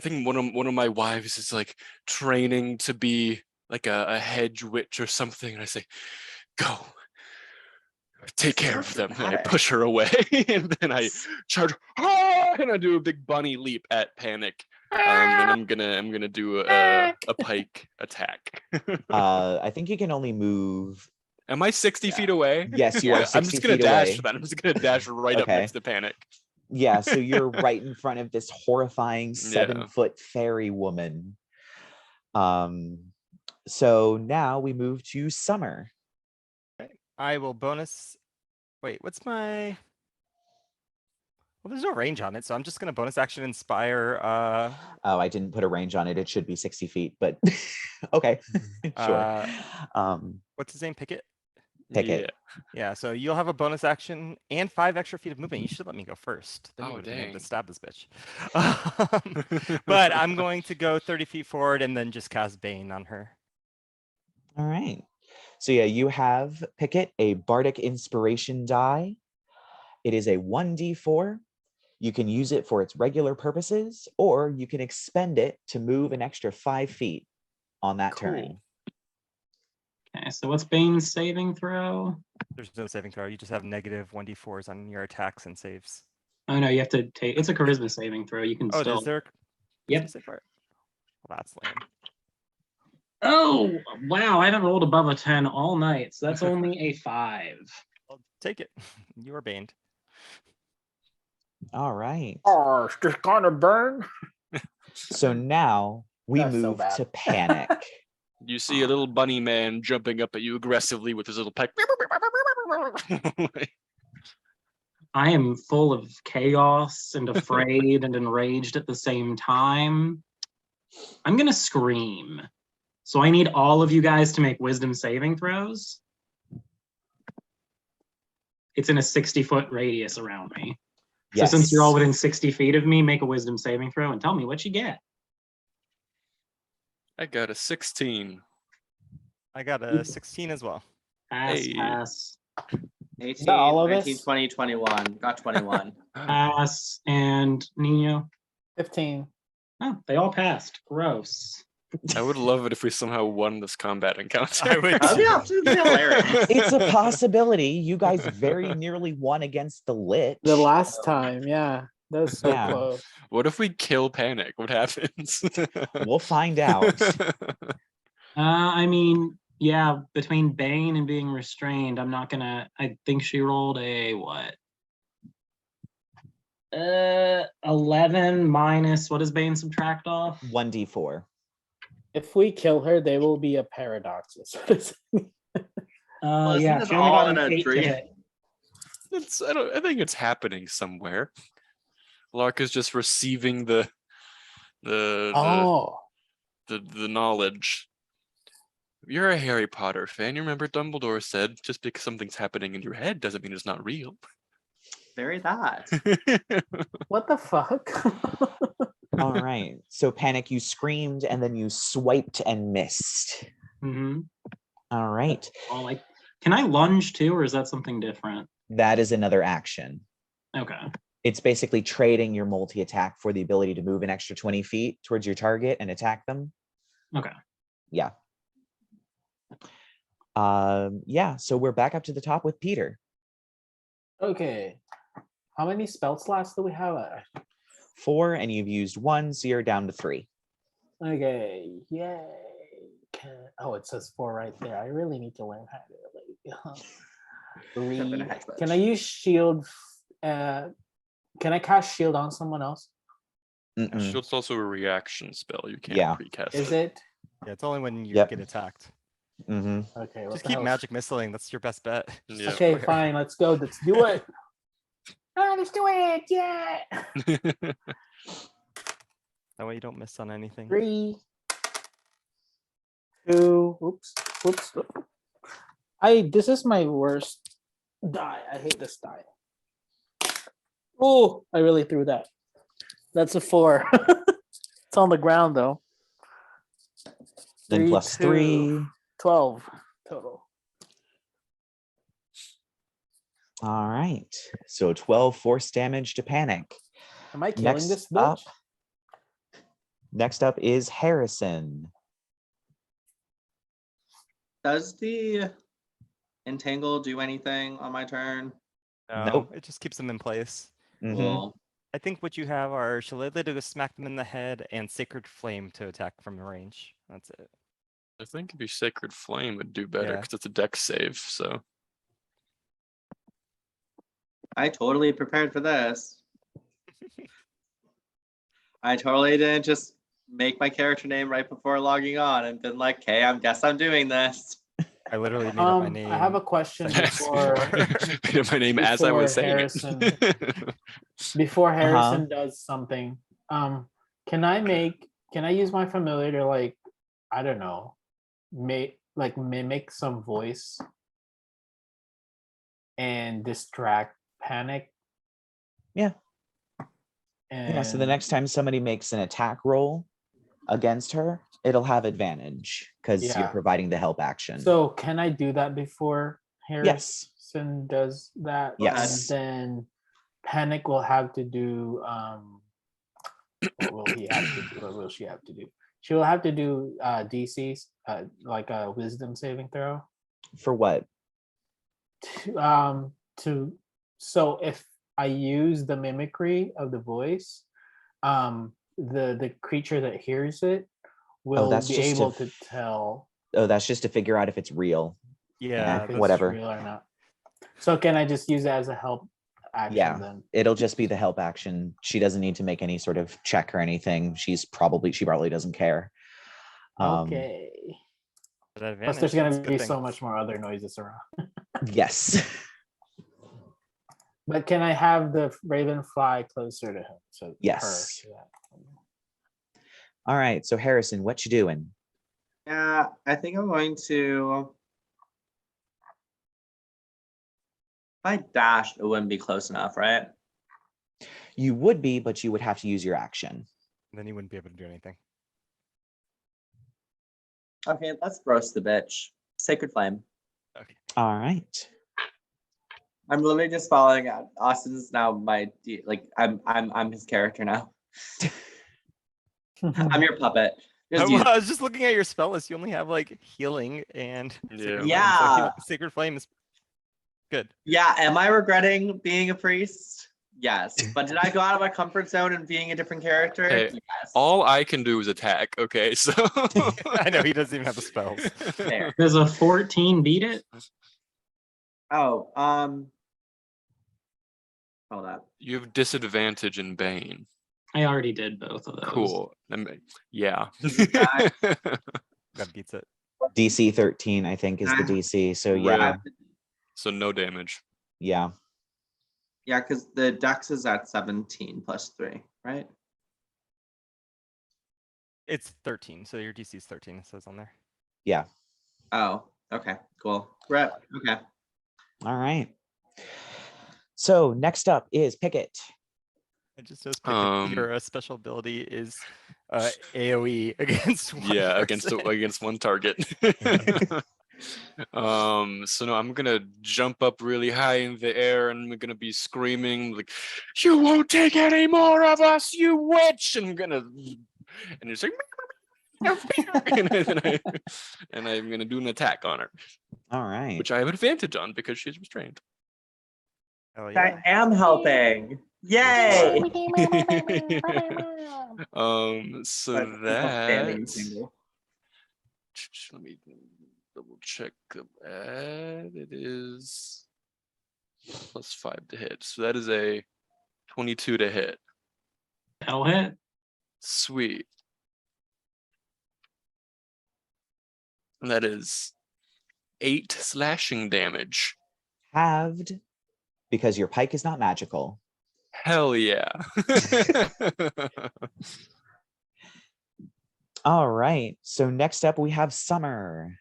B: think one of my wives is like training to be like a hedge witch or something, and I say, "Go, take care of them." And I push her away, and then I charge, and I do a big bunny leap at Panic. And I'm gonna do a pike attack.
A: I think you can only move.
B: Am I 60 feet away?
A: Yes, you are 60
B: I'm just gonna
A: feet
B: dash
A: away.
B: for that. I'm just gonna dash right up
A: Okay.
B: next to Panic.
A: Yeah, so you're right in front of this horrifying 7-foot fairy woman. So now we move to Summer.
C: I will bonus. Wait, what's my? Well, there's no range on it, so I'm just gonna bonus action inspire.
A: Oh, I didn't put a range on it. It should be 60 feet, but okay, sure.
C: What's his name? Pickett.
A: Pickett.
C: Yeah. So you'll have a bonus action and 5 extra feet of movement. You should let me go first. Then you
B: Oh,
C: would have been able
B: dang.
C: to stab this bitch. But I'm going to go 30 feet forward and then just cast Bane on her.
A: All right. So yeah, you have Pickett a Bardic Inspiration die. It is a 1d4. You can use it for its regular purposes, or you can expend it to move an extra 5 feet on that turn.
F: Okay, so what's Bane's saving throw?
C: There's no saving throw. You just have negative 1d4s on your attacks and saves.
F: Oh no, you have to take. It's a charisma saving throw. You can
C: Oh,
F: still.
C: is there?
F: Yep.
C: Save for it? Well, that's lame.
F: Oh wow! I haven't rolled above a 10 all night, so that's only a 5.
C: I'll take it. You are baned.
A: All right.
E: Oh, it's just gonna burn.
A: So now we
E: That's so
A: move
E: bad.
A: to Panic.
B: You see a little bunny man jumping up at you aggressively with his little pike.
F: I am full of chaos and afraid and enraged at the same time. I'm gonna scream. So I need all of you guys to make wisdom saving throws. It's in a 60-foot radius around me.
A: Yes.
F: So since you're all within 60 feet of me, make a wisdom saving throw and tell me what you get.
B: I got a 16.
C: I got a 16 as well.
F: Pass,
B: Hey.
F: pass,
D: 18,
E: all of
D: 19,
E: us?
D: 20, 21. Got 21.
F: pass, and Nino.
E: 15.
F: Oh, they all passed. Gross.
B: I would love it if we somehow won this combat encounter.
C: I would
D: That'd be absolutely hilarious.
A: It's a possibility. You guys very nearly won against the Lich.
E: The last time, yeah. That was so
A: Yeah.
E: close.
B: What if we kill Panic? What happens?
A: We'll find out.
F: I mean, yeah, between Bane and being restrained, I'm not gonna. I think she rolled a what? 11 minus. What does Bane subtract off?
A: 1d4.
E: If we kill her, they will be a paradox.
D: Well, isn't
F: Yeah,
D: this
F: she only
D: all
F: got
D: in
F: an
D: a
F: 8 to
D: dream?
F: hit.
B: I think it's happening somewhere. Lark is just receiving the knowledge. You're a Harry Potter fan. You remember Dumbledore said, just because something's happening in your head doesn't mean it's not real.
D: Very that.
E: What the fuck?
A: All right. So Panic, you screamed and then you swiped and missed.
F: Mm-hmm.
A: All right.
F: Well, like, can I lunge too, or is that something different?
A: That is another action.
F: Okay.
A: It's basically trading your multi-attack for the ability to move an extra 20 feet towards your target and attack them.
F: Okay.
A: Yeah. Yeah, so we're back up to the top with Peter.
E: Okay. How many spell slots do we have?
A: 4, and you've used 1, so you're down to 3.
E: Okay. Yay. Oh, it says 4 right there. I really need to learn how to read. Can I use shield? Can I cast shield on someone else?
A: Mm-mm.
B: Shield's also a reaction spell. You can't
A: Yeah.
B: precast
E: Is
B: it.
E: it?
C: Yeah, it's only when you
A: Yep.
C: get attacked.
A: Mm-hmm.
E: Okay. What
C: Just
E: the
C: keep
E: hell?
C: magic missiling. That's your best bet. Just
B: Yeah.
E: Okay,
C: swear.
E: fine. Let's go. Let's do it. Oh, let's do it. Yeah.
C: That way you don't miss on anything.
E: 3, 2. Oops. Oops. This is my worst die. I hate this die. Oh, I really threw that. That's a 4. It's on the ground though.
A: Then
E: 3,
A: plus
E: 2,
A: 3.
E: 12 total.
A: All right. So 12 force damage to Panic.
E: Am I killing
A: Next
E: this
A: up.
E: bitch?
A: Next up is Harrison.
D: Does the entangle do anything on my turn?
C: No,
A: Nope.
C: it just keeps them in place.
A: Mhm.
D: Cool.
C: I think what you have are Shillelagh to smack them in the head and Sacred Flame to attack from range. That's it.
B: I think it'd be Sacred Flame would do better
C: Yeah.
B: because it's a dex save. So
D: I totally prepared for this. I totally didn't just make my character name right before logging on and been like, "Okay, I guess I'm doing this."
C: I literally made up my name.
E: I have a question before
B: my name as I was
E: before
B: saying
E: Harrison.
B: it.
E: before Harrison does something. Can I use my familiar to, like, I don't know, mimic some voice and distract Panic?
A: Yeah.
E: And
A: Yeah, so the next time somebody makes an attack roll against her, it'll have advantage because you're
E: Yeah.
A: providing the help action.
E: So can I do that before
A: Yes.
E: Harrison does that?
A: Yes.
E: And then Panic will have to do what will he have to do? What will she have to do? She will have to do DCs, like a wisdom saving throw.
A: For what?
E: So if I use the mimicry of the voice, the creature that hears it will
A: that's
E: be
A: just
E: able
A: to
E: to tell
A: Oh, that's just to figure out if it's real.
C: Yeah,
E: if it's
A: whatever.
E: real or not. So can I just use it as a help action
A: Yeah.
E: then?
A: It'll just be the help action. She doesn't need to make any sort of check or anything. She probably doesn't care.
E: Okay.
C: that
E: Plus, there's
C: advantage,
E: gonna
C: that's a good
E: be
C: thing.
E: so much more other noises around.
A: Yes.
E: But can I have the raven fly closer to him? So
A: Yes.
E: her, yeah.
A: All right. So Harrison, what you doing?
D: Yeah, I think I'm going to. If I dashed, it wouldn't be close enough, right?
A: You would be, but you would have to use your action.
C: Then you wouldn't be able to do anything.
D: Okay, let's roast the bitch. Sacred Flame.
C: Okay.
A: All right.
D: I'm literally just following out. Austin's now I'm his character now. I'm your puppet. Just use-
C: I was just looking at your spell list. You only have like healing and Sacred
B: Yeah.
C: Flame. So
D: Yeah.
C: Sacred Flame is good.
D: Yeah, am I regretting being a priest? Yes. But did I go out of my comfort zone and being a different character?
B: Hey,
D: Yes.
B: all I can do is attack. Okay, so
C: I know he doesn't even have the spells.
D: Fair.
F: Does a 14 beat it?
D: Oh, hold up.
B: You have disadvantage in Bane.
F: I already did both of those.
B: Cool. Yeah.
C: That beats it.
A: DC 13, I think, is the DC. So yeah,
B: So no damage.
A: yeah.
D: Yeah, because the dex is at 17 plus 3, right?
C: It's 13, so your DC is 13. It says on there.
A: Yeah.
D: Oh, okay, cool. Right. Okay.
A: All right. So next up is Pickett.
C: It just says your special ability is AoE against one
B: against one target. So no, I'm gonna jump up really high in the air and we're gonna be screaming like, "You won't take any more of us, you witch!" And it's like and I'm gonna do an attack on her,
A: All right.
B: which I have advantage on because she's restrained.
C: Hell yeah.
D: I am helping. Yay!
B: So
D: But it's not standing single.
B: let me double check that. It is +5 to hit. So that is a 22 to hit.
F: That'll hit.
B: Sweet. And that is 8 slashing damage.
A: Halved because your pike is not magical.
B: Hell yeah.
A: All right. So next up we have Summer.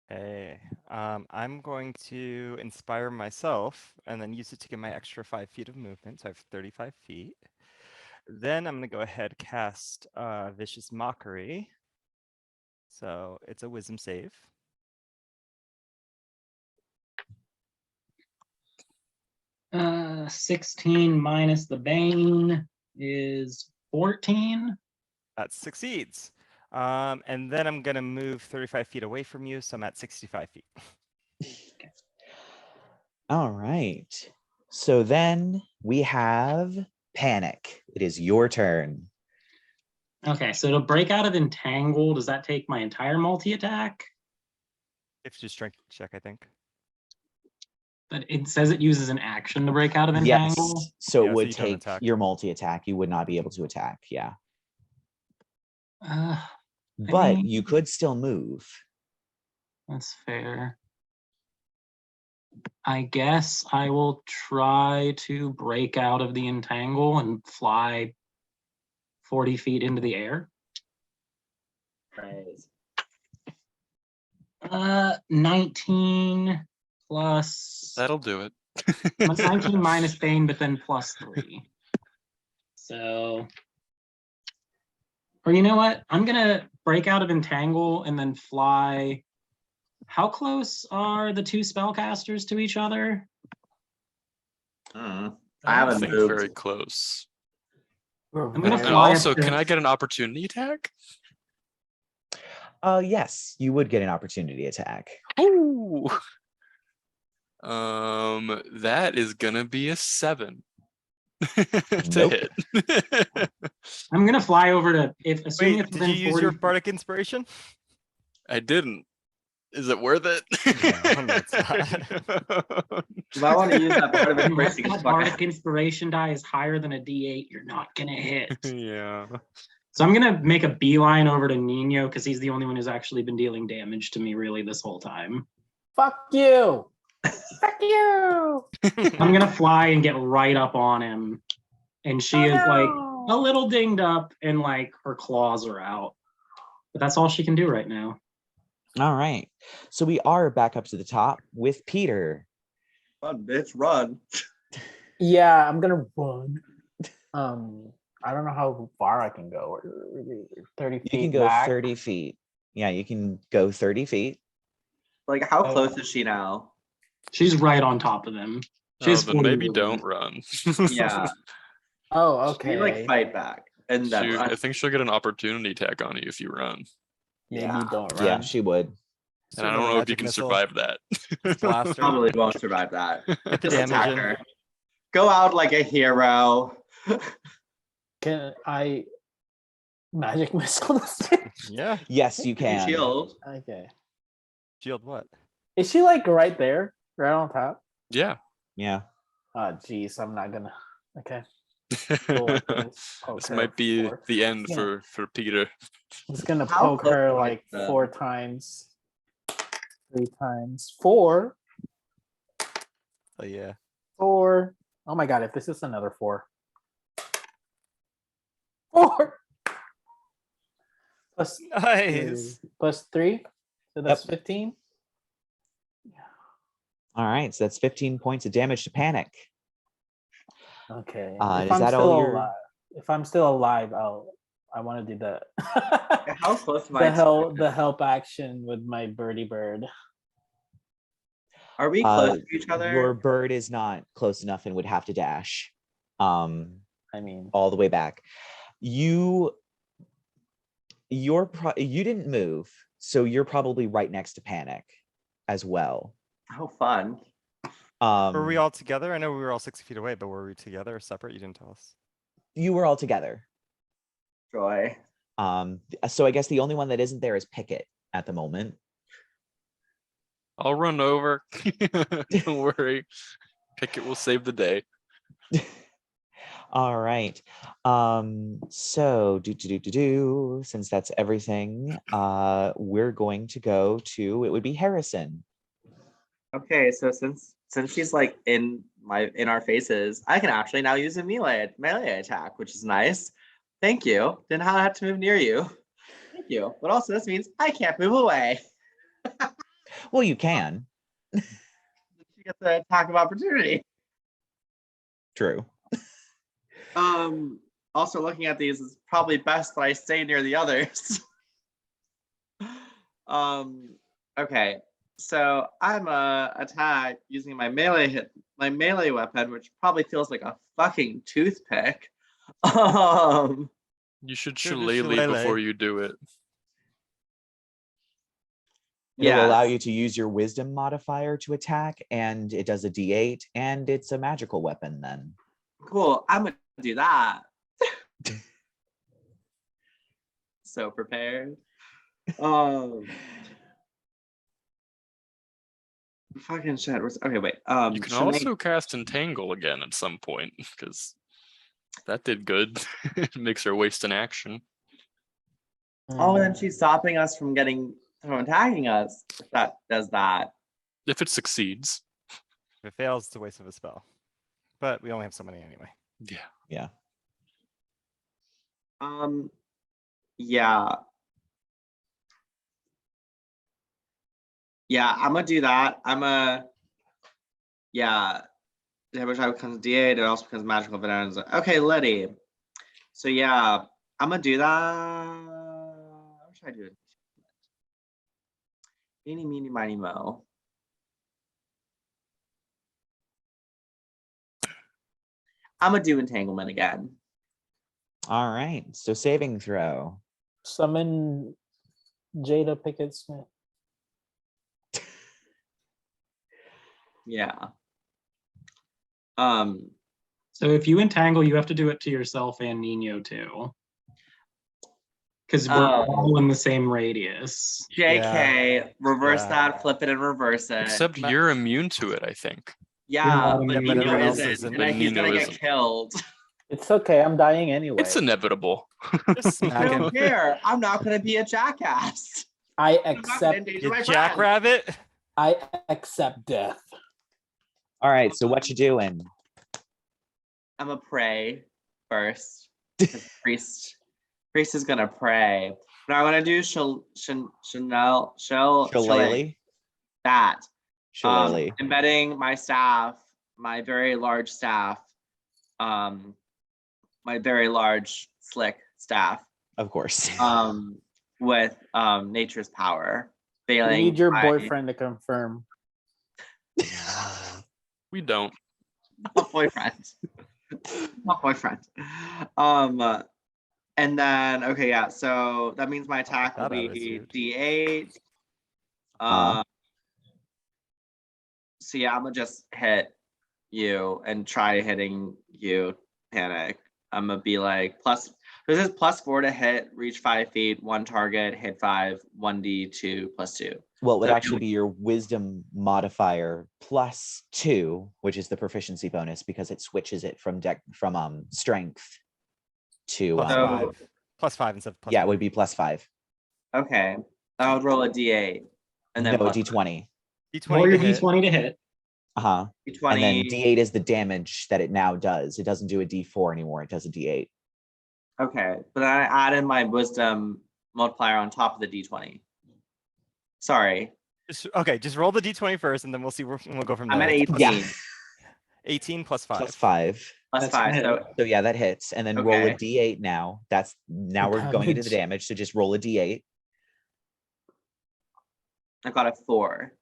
C: Hey, I'm going to inspire myself and then use it to get my extra 5 feet of movement. So I have 35 feet. Then I'm going to go ahead cast Vicious Mockery. So it's a wisdom save.
F: Uh, 16 minus the Bane is 14.
C: That succeeds. And then I'm going to move 35 feet away from you. So I'm at 65 feet.
A: All right. So then we have Panic. It is your turn.
F: Okay, so to break out of Entangle, does that take my entire multi-attack?
C: If you strength check, I think.
F: But it says it uses an action to break out of
A: Yes.
F: Entangle.
A: So
C: Yeah,
A: it
C: so
A: would
C: you don't
A: take
C: attack.
A: your multi-attack. You would not be able to attack. Yeah. But
F: mean-
A: you could still move.
F: That's fair. I guess I will try to break out of the Entangle and fly 40 feet into the air. 19 plus
B: That'll do it.
F: 19 minus Bane, but then plus 3. So, or you know what? I'm gonna break out of Entangle and then fly. How close are the two spellcasters to each other?
D: I
B: don't
D: haven't
B: think
D: moved.
B: very close.
F: I'm gonna
B: And
F: fly
B: also,
F: up to-
B: can I get an opportunity attack?
A: Yes, you would get an opportunity attack.
B: Ooh. That is gonna be a 7 to
A: Nope.
B: hit.
F: I'm gonna fly over to assuming
C: Wait,
F: it's
C: did
F: within
C: you use
F: 40
C: your bardic inspiration?
B: I didn't. Is it worth it?
C: No, it's not.
D: If I want to use that part of it,
F: Unless
D: Percy
F: that
D: gets fuck
F: bardic
D: out.
F: inspiration die is higher than a D8, you're not gonna hit.
B: Yeah.
F: So I'm gonna make a beeline over to Nino because he's the only one who's actually been dealing damage to me really this whole time.
E: Fuck you. Fuck you.
F: I'm gonna fly and get right up on him, and she is like a little dinged up and like her claws are out, but that's all she can do right now.
A: All right. So we are back up to the top with Peter.
D: Run, bitch, run.
E: Yeah, I'm gonna run. I don't know how far I can go. 30 feet
A: You can go
E: back.
A: 30 feet. Yeah, you can go 30 feet.
D: Like, how
E: Oh.
D: close is she now?
F: She's right on top of him.
B: Oh,
F: She's
B: then
F: 40
B: maybe
F: movement.
B: don't run.
D: Yeah.
E: Oh,
D: We
E: okay.
D: like fight back and then
B: Shoot,
D: run.
B: I think she'll get an opportunity attack on you if you run.
E: Maybe
F: Yeah.
E: don't run.
A: Yeah, she would.
B: And I don't know if you can survive that.
C: Blaster.
D: Probably won't survive that.
C: Get the
D: Just
C: damage
D: attack
C: in.
D: her. Go out like a hero.
E: Can I magic missile this thing?
C: Yeah.
A: Yes, you
D: You
A: can.
D: shield.
E: Okay.
C: Shield what?
E: Is she like right there? Right on top?
B: Yeah.
A: Yeah.
E: Oh geez, I'm not gonna okay. Go like this, poke
B: This
E: her
B: might be
E: four-
B: the end
E: Yeah.
B: for Peter.
E: I'm just gonna
D: How
E: poke
D: close
E: her
D: am I
E: like
D: to them?
E: 4 times. 3 times. 4.
C: Oh yeah.
E: 4. Oh my god, if this is another 4. 4 plus
C: Nice.
E: plus 3. So that's 15.
A: All right. So that's 15 points of damage to Panic.
E: Okay.
A: Is that all your-
E: alive, if I'm still alive, I want to do the
D: How close am I?
E: the help action with my birdie bird.
D: Are we close to each other?
A: Your bird is not close enough and would have to dash
E: I mean,
A: all the way back. You didn't move, so you're probably right next to Panic as well.
D: How fun.
C: Were we all together? I know we were all 60 feet away, but were we together or separate? You didn't tell us.
A: You were all together.
D: Joy.
A: So I guess the only one that isn't there is Pickett at the moment.
B: I'll run over. Don't worry. Pickett will save the day.
A: All right. So since that's everything, we're going to go to, it would be Harrison.
D: Okay, so since she's like in our faces, I can actually now use a melee attack, which is nice. Thank you. Didn't have to move near you. Thank you. But also this means I can't move away.
A: Well, you can.
D: She gets the attack of opportunity.
A: True.
D: Also looking at these, it's probably best that I stay near the others. Okay. So I'm attack using my melee weapon, which probably feels like a fucking toothpick.
B: You should
C: Shillelagh.
B: shillelagh before you do it.
A: It'll allow you to use your wisdom modifier to attack, and it does a D8, and it's a magical weapon then.
D: Cool. I'm gonna do that. So prepared. Fucking shit. Okay, wait.
B: You can also cast Entangle again at some point, because that did good. It makes her waste an action.
D: Oh, and then she's stopping us from attacking us. If that does that.
B: If it succeeds.
C: If it fails, it's a waste of a spell. But we only have so many anyway.
B: Yeah.
A: Yeah.
D: Yeah. Yeah, I'm gonna do that. Which becomes D8, it also becomes magical bananas. Okay, Letty. So yeah, I'm gonna do that. What should I do? Eeny, meeny, miny, mo. I'm gonna do entanglement again.
A: All right. So saving throw.
E: Summon Jada Pickett Smith.
D: Yeah.
F: So if you entangle, you have to do it to yourself and Nino too. Because we're all in the same radius.
D: JK, reverse
C: Yeah.
D: that, flip it and reverse it.
B: Except you're immune to it, I think.
D: Yeah,
F: Yeah,
D: but
F: but
D: Nino
C: everyone else
D: isn't.
C: isn't.
D: And
B: But
D: he's gonna
B: Nino
D: get
B: isn't.
D: killed.
E: It's okay. I'm dying anyway.
B: It's inevitable.
C: Just
D: I
C: smack him.
D: don't care. I'm not gonna be a jackass.
E: I
D: I'm not gonna
E: accept.
D: endanger
C: You
D: my
C: jackrabbit.
E: I accept death.
A: All right. So what you doing?
D: I'm gonna pray first. 'Cause priest is gonna pray. But I'm gonna do
A: Shillelagh.
D: that.
A: Shillelagh.
D: Embedding my staff, my very large staff, my very large slick staff,
A: Of course.
D: with nature's power.
E: I
D: Failing
E: need your
D: my-
E: boyfriend to confirm.
B: We don't.
D: Not boyfriend. Not boyfriend. And then okay, yeah. So that means my attack will
C: Thought I was
D: be
C: rude.
D: D8.
A: Uh-huh.
D: So yeah, I'm gonna just hit you and try hitting you. Panic. I'm gonna be like this is +4 to hit, reach 5 feet, 1 target, hit 5, 1d2 +2.
A: Well, it would
D: So-
A: actually be your wisdom modifier +2, which is the proficiency bonus because it switches it from strength to
C: Plus
D: So-
C: five. +5 instead of +5.
A: yeah, it would be +5.
D: Okay, I would roll a D8 and then
A: No,
D: plus
A: D20.
F: Roll your
C: D20 to hit.
F: D20 to hit.
A: Uh-huh.
D: D20.
A: And then D8 is the damage that it now does. It doesn't do a D4 anymore. It does a D8.
D: Okay, but I added my wisdom multiplier on top of the D20. Sorry,
C: Okay, just roll the D20 first, and then we'll see where we'll go from there.
D: I'm at 18.
A: Yeah.
C: 18 plus 5.
A: +5.
D: Plus
F: That's
D: 5.
F: right.
D: So
A: So yeah, that hits. And then roll a
D: Okay.
A: D8 now. Now
E: The
A: we're going into the
E: damage.
A: damage. So just roll a D8.
D: I got a 4.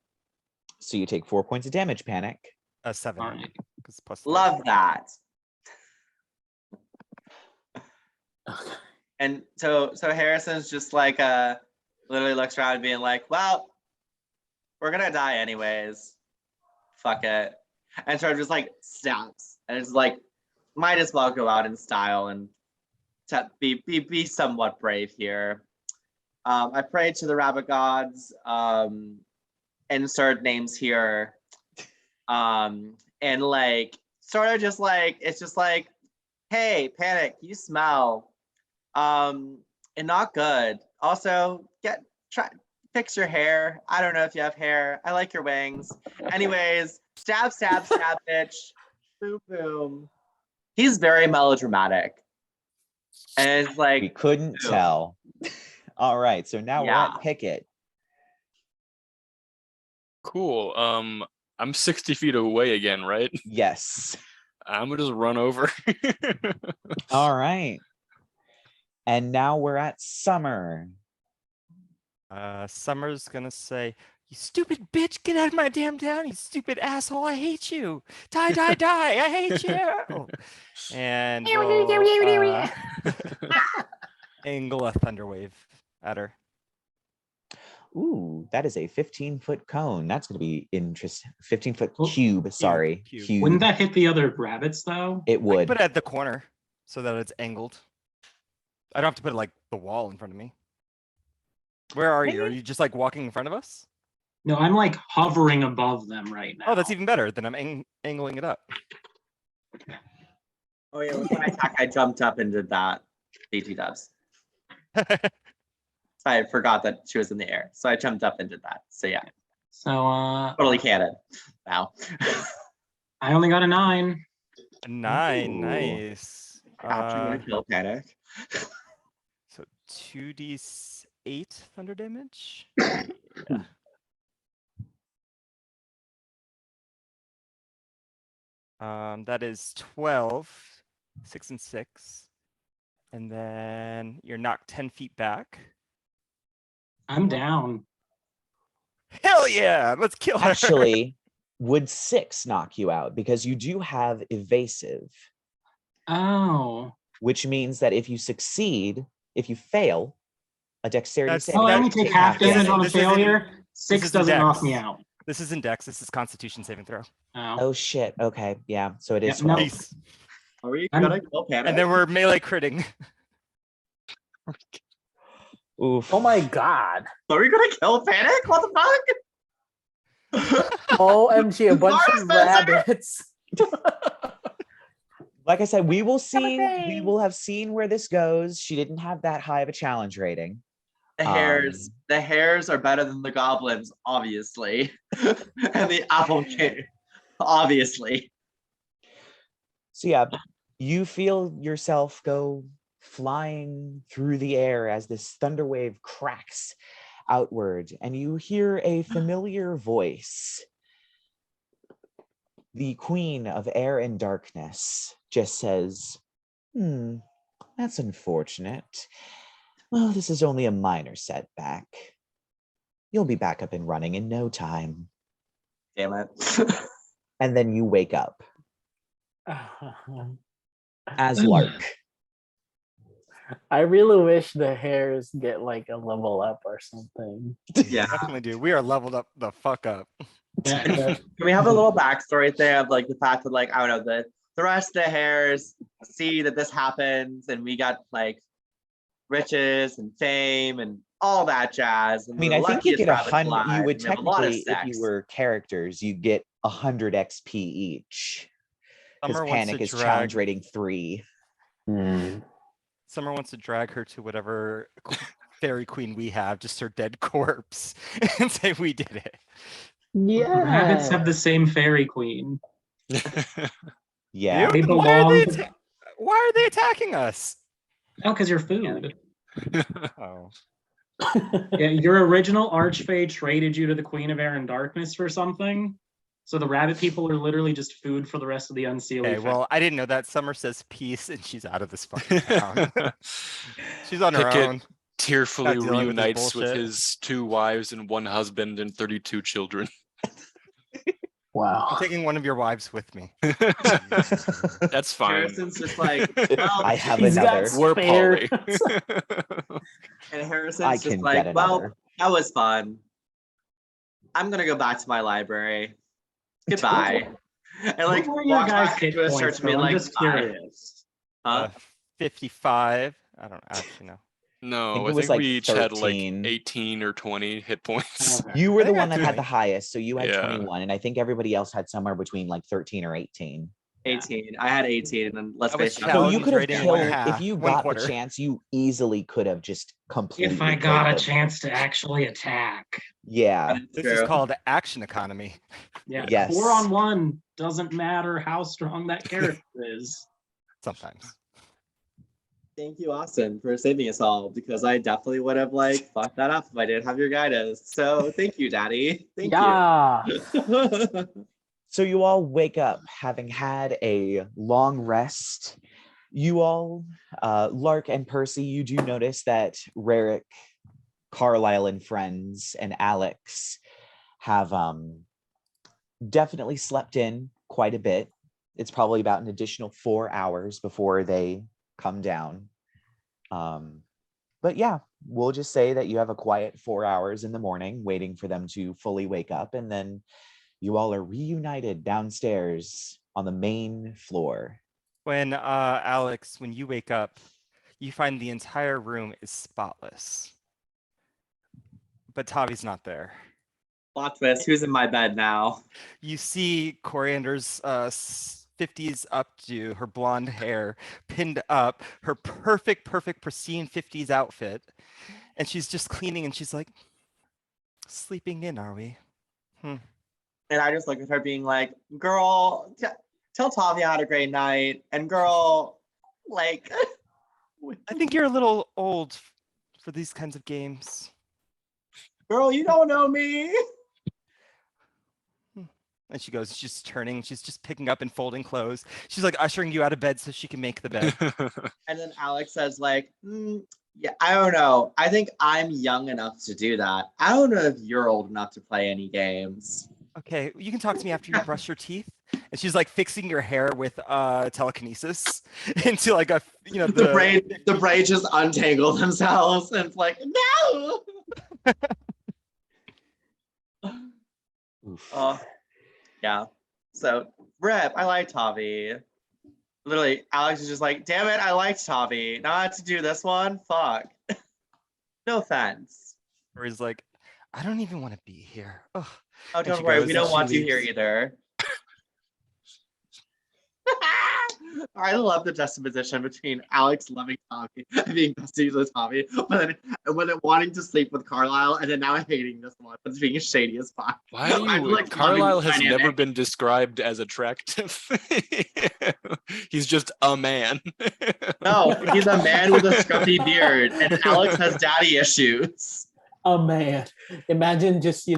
A: So you take 4 points of damage, Panic.
C: 7.
F: All right.
C: 'cause plus 3.
D: Love that.
E: Okay.
D: And so Harrison's just like literally looks around being like, well, we're gonna die anyways. Fuck it. And so just like snaps. And it's like, might as well go out in style and be somewhat brave here. I pray to the rabbit gods, insert names here. And like sort of just like it's just like, hey, Panic, you smell and not good. Also, fix your hair. I don't know if you have hair. I like your wings. Anyways, stab, bitch. Boom, boom. He's very melodramatic. And it's like
A: We couldn't
D: boom.
A: tell. All right, so now we're
D: Yeah.
A: at Pickett.
B: Cool. I'm 60 feet away again, right?
A: Yes.
B: I'm gonna just run over.
A: All right. And now we're at Summer.
C: Summer's gonna say, "You stupid bitch, get out of my damn town, you stupid asshole, I hate you. Die, die, die, I hate you." And we'll angle a thunder wave at her.
A: Ooh, that is a 15-foot cone. That's going to be interesting. 15-foot
F: Well,
A: cube, sorry.
C: cube.
F: Wouldn't that hit the other rabbits though?
A: It
C: I can
A: would.
C: put it at the corner so that it's angled. I don't have to put it like the wall in front of me. Where are you? Are you just like walking in front of us?
F: No, I'm like hovering above them right now.
C: Oh, that's even better. Then I'm angling it up.
D: Oh yeah, with my attack, I jumped up and did that. DT dubs. I forgot that she was in the air, so I jumped up and did that. So yeah,
F: So
D: totally canon now.
F: I only got a 9.
C: 9,
A: Ooh.
C: nice.
D: After you kill Panic.
C: So 2d8 thunder damage. That is 12, 6 and 6. And then you're knocked 10 feet back.
F: I'm down.
C: Hell yeah! Let's kill her.
A: Actually, would 6 knock you out? Because you do have evasive,
F: Oh.
A: which means that if you succeed, if you fail, a dexterity
C: That's-
A: saving
F: Oh, I
C: that-
F: only
A: throw,
F: take half
C: damage.
F: damage on a
C: This isn't-
F: failure.
C: this
F: 6
C: isn't
F: doesn't knock
C: dex.
F: me out.
C: This isn't Dex. This is Constitution saving throw.
F: Oh.
A: Oh shit. Okay. Yeah. So it is
F: Yep, no.
A: 12.
C: Peace.
D: Are we
F: I'm-
D: gonna kill Panic?
C: And then we're melee critting.
A: Oof.
E: Oh my god.
D: Are we gonna kill Panic? What the fuck?
E: OMG, a bunch of rabbits.
A: Like I said, we will see. We
E: Everything.
A: will have seen where this goes. She didn't have that high of a challenge rating.
D: The hares are better than the goblins, obviously. And the apple king, obviously.
A: So yeah, you feel yourself go flying through the air as this thunder wave cracks outward, and you hear a familiar voice. The Queen of Air and Darkness just says, that's unfortunate. Well, this is only a minor setback. You'll be back up and running in no time.
D: Damn it.
A: And then you wake up as Lark.
E: I really wish the hairs get like a level up or something.
D: Yeah.
C: Definitely do. We are leveled up the fuck up.
F: Yeah,
D: Can we have a little backstory thing of like the fact that like I don't know the rest of the hares see that this happens and we got like riches and fame and all that jazz. And
A: I mean,
D: the
A: I think you
D: luckiest
A: get
D: rabbits
A: 100.
D: alive,
A: You would
D: and we have a lot of
A: technically, if you
D: sex.
A: were characters, you get 100 XP each. Because
C: Summer wants
A: Panic
C: to
A: is challenge
C: drag.
A: rating 3.
C: Summer wants to drag her to whatever fairy queen we have, just her dead corpse, and say we did it.
E: Yeah.
F: rabbits have the same fairy queen.
A: Yeah.
F: They
C: Why
F: belong.
C: why are they attacking us?
F: Oh, because you're food.
C: Oh.
F: Yeah, your original Archfey traded you to the Queen of Air and Darkness for something. So the rabbit people are literally just food for the rest of the unseelie.
C: Okay, well, I didn't know that. Summer says peace, and she's out of this fucking town. She's on her
B: Pickett
C: own.
B: tearfully
C: Not dealing with this
B: reunites with
C: bullshit.
B: his 2 wives and 1 husband and 32 children.
E: Wow.
C: I'm taking one of your wives with me.
B: That's fine.
D: Harrison's just like, well,
A: I have
E: He's got
A: another.
B: We're
E: spare.
B: poly.
D: and Harrison's
A: I
D: just
A: can
D: like,
A: get
D: well,
A: another.
D: that was fun. I'm gonna go back to my library. Goodbye. And like
F: What were your
D: walks
F: guys'
D: back
F: hit
D: into his
F: points,
D: church and be
F: though? I'm
D: like,
F: just
D: "Bye."
F: curious.
D: Huh?
C: 55. I don't actually know.
B: No,
A: think
B: I
A: it was
B: think
A: like
B: we each had like
A: 13.
B: 18 or 20 hit points.
F: Okay.
A: You were
C: I
A: the
C: think I
A: one that
C: had
A: had the highest, so you had
B: Yeah.
A: 21, and I think everybody else had somewhere between like 13 or 18.
D: 18. I had 18, and let's
C: I was
D: face it.
A: So you
C: challenged
A: could have
C: rating one
A: killed if
C: half,
A: you
C: one
A: got the
C: quarter.
A: chance. You easily could have just completely.
F: If I
A: killed
F: got a
A: them.
F: chance to actually attack.
A: Yeah.
C: This is called action economy.
F: Yeah,
A: Yes.
F: 4-on-1 doesn't matter how strong that character is.
C: Sometimes.
D: Thank you, Austin, for saving us all, because I definitely would have like fucked that up if I didn't have your guidance. So thank you, Daddy. Thank
E: Yeah.
D: you.
A: So you all wake up having had a long rest. You all, Lark and Percy, you do notice that Rerek, Carlyle and friends, and Alex have definitely slept in quite a bit. It's probably about an additional 4 hours before they come down. But yeah, we'll just say that you have a quiet 4 hours in the morning waiting for them to fully wake up, and then you all are reunited downstairs on the main floor.
C: When Alex, when you wake up, you find the entire room is spotless. But Tavi's not there.
D: Plot twist, who's in my bed now?
C: You see Coriander's 50s updo, her blonde hair pinned up, her perfect pristine 50s outfit. And she's just cleaning and she's like, sleeping in, are we?
D: And I just look at her being like, girl, tell Tavi I had a great night. And girl, like...
C: I think you're a little old for these kinds of games.
D: Girl, you don't know me.
C: And she goes, she's turning, she's just picking up and folding clothes. She's like ushering you out of bed so she can make the bed.
D: And then Alex says like, yeah, I don't know. I think I'm young enough to do that. I don't know if you're old enough to play any games.
C: Okay, you can talk to me after you brush your teeth. And she's like fixing your hair with telekinesis into like a, you know,
D: the braids just untangle themselves and it's like, no. Yeah. So Rep, I like Tavi. Literally, Alex is just like, damn it, I liked Tavi. Now I have to do this one. Fuck. No offense.
C: Or he's like, I don't even want to be here. Ugh.
D: Oh,
C: And
D: don't
C: she
D: worry,
C: goes
D: we
C: and
D: don't
C: she
D: want you here
C: leaves.
D: either. I love the juxtaposition between Alex loving Tommy and being besties with Tommy, but then wanting to sleep with Carlyle, and then now hating this one, but being shady as fuck.
B: Why do
D: I'm,
B: you?
D: like,
B: Carlyle
D: loving the
B: has never
D: dynamic.
B: been described as attractive. He's just a man.
D: No, he's a man with a scruffy beard, and Alex has daddy issues.
E: Oh man, imagine just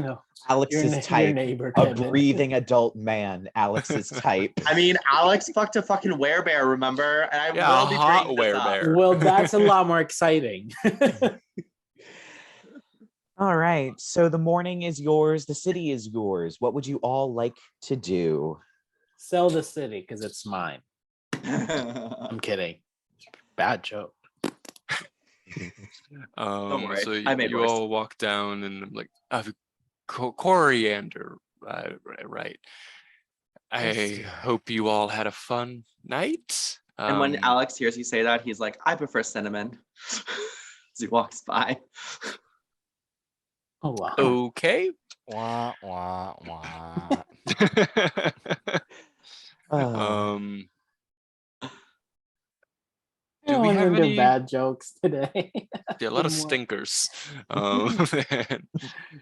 A: Alex's
E: your
A: type,
E: neighbor,
A: a
E: Kevin.
A: breathing adult man. Alex's type.
D: I mean, Alex fucked a fucking werebear, remember? And I
B: Yeah,
D: will be
B: a hot
D: bringing this up.
B: werebear.
E: Well, that's a lot more exciting.
A: All right, so the morning is yours, the city is yours. What would you all like to do?
E: Sell the city because it's mine. I'm kidding. Bad joke.
D: worry,
B: So
D: I made
B: you
D: worse.
B: all walk down and I'm like, Coriander, right. I hope you all had a fun night.
D: And when Alex hears you say that, he's like, I prefer cinnamon. As he walks by.
E: Oh wow.
B: Okay.
C: Wah, wah, wah.
B: Um,
E: I don't
B: we
E: want
B: have
E: to do
B: any-
E: bad jokes today.
B: yeah, a lot of
E: More.
B: stinkers.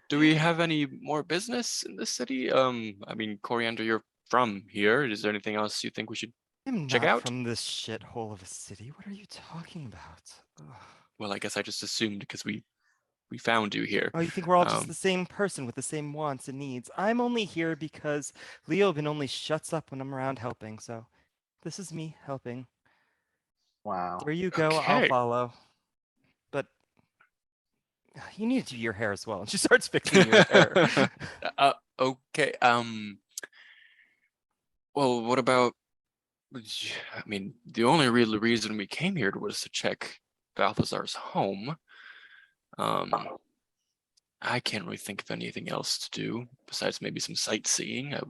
B: Do we have any more business in this city? I mean, Coriander, you're from here. Is there anything else you think we should?
C: I'm
B: Check
C: not
B: out.
C: from this shithole of a city. What are you talking about? Ugh.
B: Well, I guess I just assumed because we found you here.
C: Oh, you think we're all just
B: Um,
C: the same person with the same wants and needs? I'm only here because Leoben only shuts up when I'm around helping, so this is me helping.
E: Wow.
C: Where you go, I'll
B: Okay.
C: follow. But you need to do your hair as well. And she starts fixing your hair.
B: Okay. Well, what about? I mean, the only real reason we came here was to check Balthazar's home. I can't really think of anything else to do besides maybe some sightseeing. I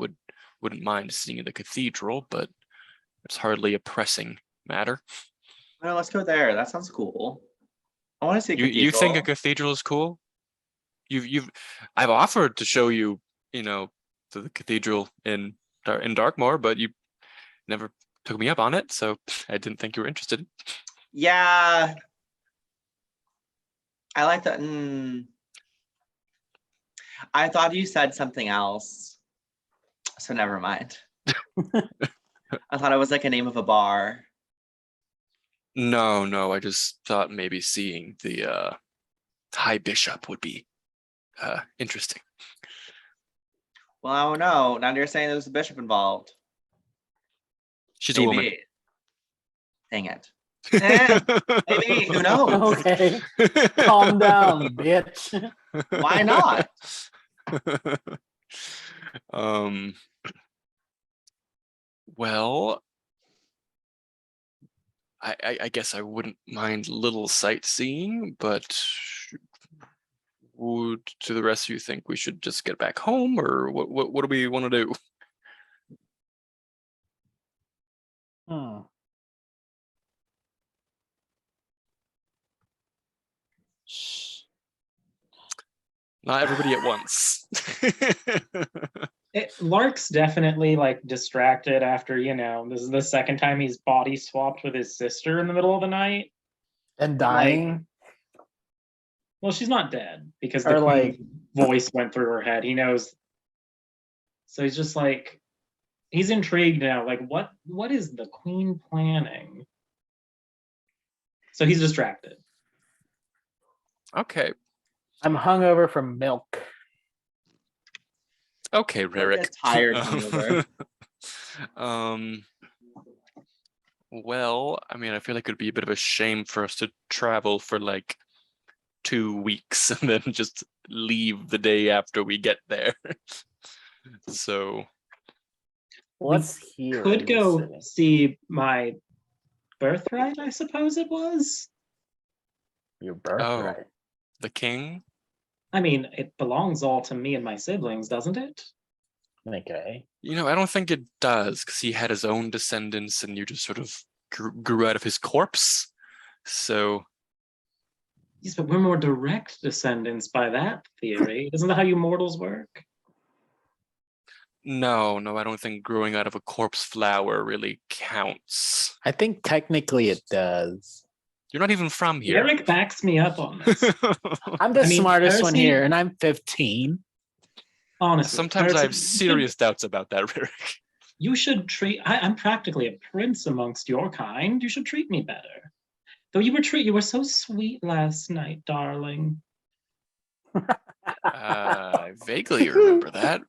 B: wouldn't mind seeing the cathedral, but it's hardly a pressing matter.
D: No, let's go there. That sounds cool. I want to see a
B: You think a
D: cathedral.
B: cathedral is cool? I've offered to show you, to the cathedral in Darkmoor, but you never took me up on it, so I didn't think you were interested.
D: Yeah. I like that. I thought you said something else. So never mind. I thought it was like a name of a bar.
B: No, I just thought maybe seeing the High Bishop would be interesting.
D: Well, I don't know. Now you're saying there's a bishop involved.
B: She's a woman.
D: Dang it. Maybe, who knows?
E: Okay, calm down, bitch.
D: Why not?
B: Well, I guess I wouldn't mind little sightseeing, but would do the rest of you think we should just get back home, or what do we want to do? Not everybody at once.
F: Lark's definitely like distracted after, this is the second time he's body swapped with his sister in the middle of the night.
E: And dying.
F: Well, she's not dead because the
E: Or like
F: queen's voice went through her head. He knows. So he's just like, he's intrigued now. Like, what is the queen planning? So he's distracted.
B: Okay.
E: I'm hungover from milk.
B: Okay, Rerek.
D: Tired hungover.
B: Well, I mean, I feel like it'd be a bit of a shame for us to travel for like 2 weeks and then just leave the day after we get there. So
E: What's here?
F: Could
E: in the
F: go
E: city?
F: see my birthright, I suppose it was.
E: Your birthright.
B: the king?
F: I mean, it belongs all to me and my siblings, doesn't it?
E: Okay.
B: I don't think it does, because he had his own descendants and you just sort of grew out of his corpse. So
F: Yes, but we're more direct descendants by that theory. Isn't that how you mortals work?
B: no, I don't think growing out of a corpse flower really counts.
E: I think technically it does.
B: You're not even from here.
F: Rerek backs me up on this.
E: I'm the
F: I mean,
E: smartest one
F: Percy-
E: here, and I'm 15.
F: Honestly,
B: Sometimes I have
F: Percy,
B: serious doubts about that, Rerek.
F: You should treat. I'm practically a prince amongst your kind. You should treat me better. Though you were so sweet last night, darling.
B: I vaguely remember that.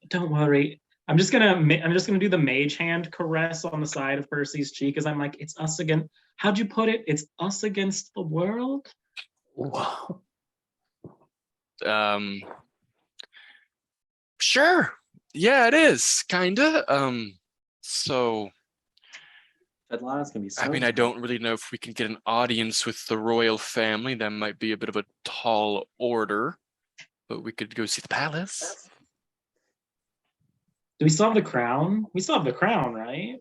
F: Don't worry. I'm just gonna do the mage hand caress on the side of Percy's cheek as I'm like, it's us again. How'd you put it? It's us against the world.
E: Wow.
B: Sure. Yeah, it is kinda. So
D: Svetlana's gonna be so
B: I mean, I don't really know if we can get an audience with the royal family. That might be a bit of a tall order, but we could go see the palace.
F: Do we still have the crown? We still have the crown, right?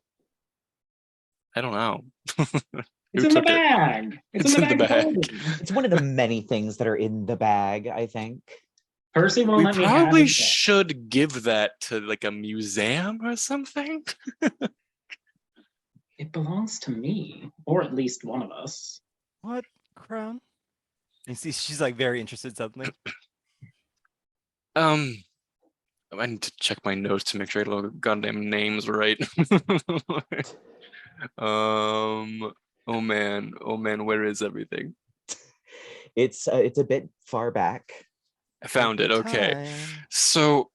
B: I don't know.
F: It's
B: Who
F: in the
B: took it?
F: bag.
B: It's in the bag.
F: holding.
A: It's one of the many things that are in the bag, I think.
F: Percy won't
B: We
F: let me have
B: probably
F: it.
B: should give that to like a museum or something.
F: It belongs to me, or at least one of us.
C: What crown? You see, she's like very interested suddenly.
B: I need to check my notes to make sure I get all the goddamn names right. Oh man, where is everything?
A: It's a bit far back.
B: I found it. Okay.
C: Time.
B: So,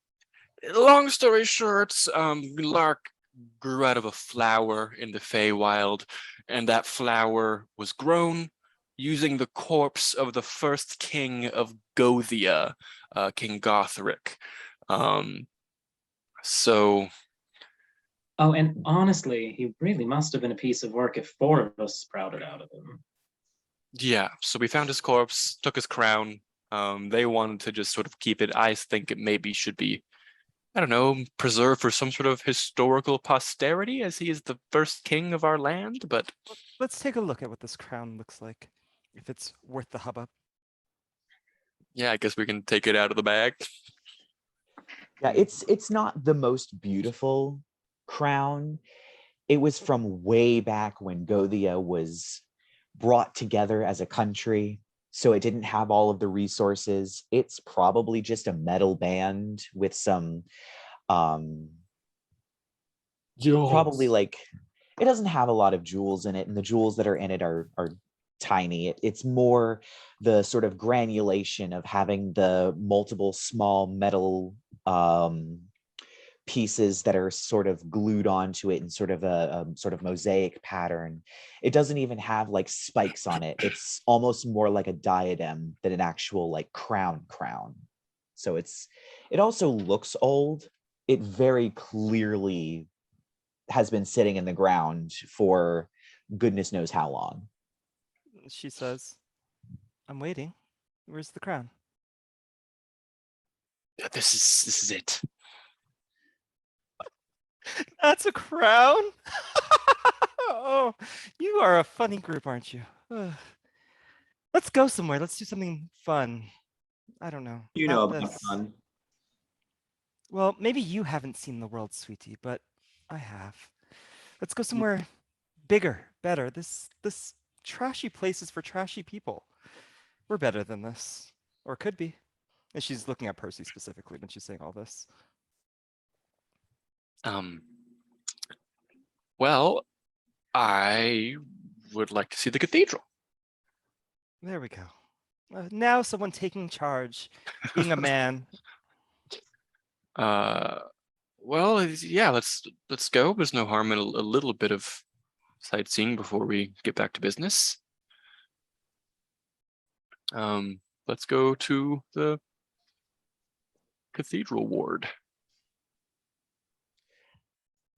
B: long story short, Lark grew out of a flower in the Feywild, and that flower was grown using the corpse of the first king of Gothia, King Gothric. So
F: Oh, and honestly, he really must have been a piece of work if 4 of us sprouted out of him.
B: yeah, so we found his corpse, took his crown. They wanted to just sort of keep it. I think it maybe should be, I don't know, preserved for some sort of historical posterity, as he is the first king of our land. But
C: Let's take a look at what this crown looks like. If it's worth the hubbub.
B: yeah, I guess we can take it out of the bag.
A: Yeah, it's not the most beautiful crown, it was from way back when Gothia was brought together as a country, so it didn't have all of the resources. It's probably just a metal band with some probably
E: Jewels.
A: like, it doesn't have a lot of jewels in it, and the jewels that are in it are tiny. It's more the sort of granulation of having the multiple small metal pieces that are sort of glued onto it in sort of a sort of mosaic pattern. It doesn't even have like spikes on it. It's almost more like a diadem than an actual like crown. So it also looks old. It very clearly has been sitting in the ground for goodness knows how long.
C: She says, I'm waiting. Where's the crown?
B: Yeah, this is it.
C: That's a crown? Oh, you are a funny group, aren't you? Ugh. Let's go somewhere. Let's do something fun. I don't know.
D: You
C: not
D: know about
C: this.
D: fun.
C: Well, maybe you haven't seen the world, sweetie, but I have. Let's go somewhere bigger, better. This trashy place is for trashy people. We're better than this, or could be. And she's looking at Percy specifically when she's saying all this.
B: Well, I would like to see the cathedral.
C: There we go. Now someone taking charge, being a man.
B: Well, yeah, let's go. There's no harm in a little bit of sightseeing before we get back to business. Let's go to the cathedral ward.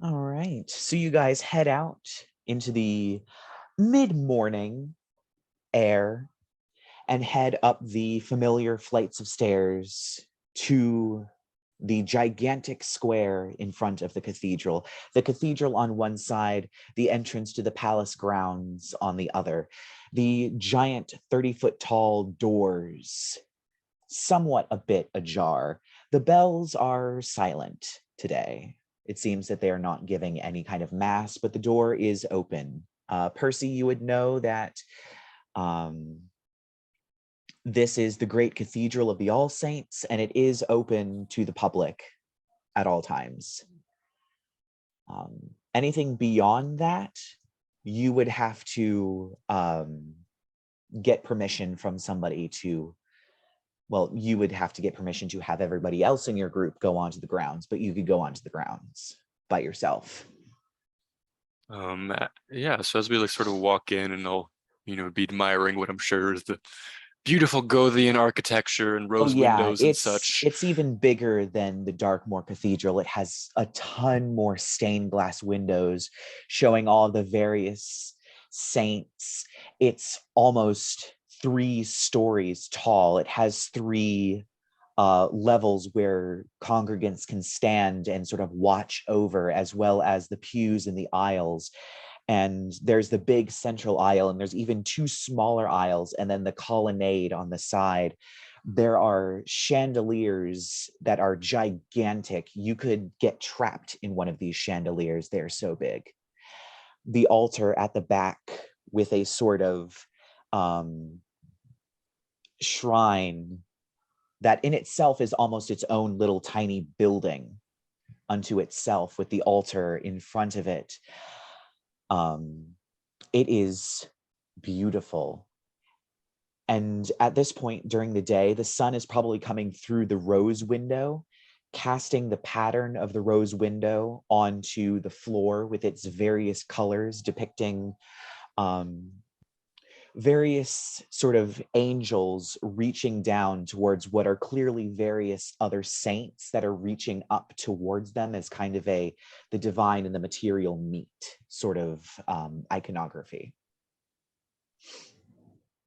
A: All right. So you guys head out into the mid-morning air and head up the familiar flights of stairs to the gigantic square in front of the cathedral. The cathedral on one side, the entrance to the palace grounds on the other. The giant 30-foot tall doors, somewhat a bit ajar. The bells are silent today. It seems that they are not giving any kind of mass, but the door is open. Percy, you would know that this is the great cathedral of the All Saints, and it is open to the public at all times. Anything beyond that, you would have to get permission from somebody to, well, you would have to get permission to have everybody else in your group go onto the grounds, but you could go onto the grounds by yourself.
B: Yeah, so as we like sort of walk in, and I'll, be admiring what I'm sure is the beautiful Gothian architecture and rose windows and such.
A: It's even bigger than the Darkmoor Cathedral. It has a ton more stained glass windows showing all the various saints. It's almost 3 stories tall. It has 3 levels where congregants can stand and sort of watch over, as well as the pews and the aisles. And there's the big central aisle, and there's even 2 smaller aisles, and then the colonnade on the side. There are chandeliers that are gigantic. You could get trapped in one of these chandeliers. They're so big. The altar at the back with a sort of shrine that in itself is almost its own little tiny building unto itself, with the altar in front of it. It is beautiful. And at this point during the day, the sun is probably coming through the rose window, casting the pattern of the rose window onto the floor with its various colors, depicting various sort of angels reaching down towards what are clearly various other saints that are reaching up towards them as kind of the divine and the material meet sort of iconography.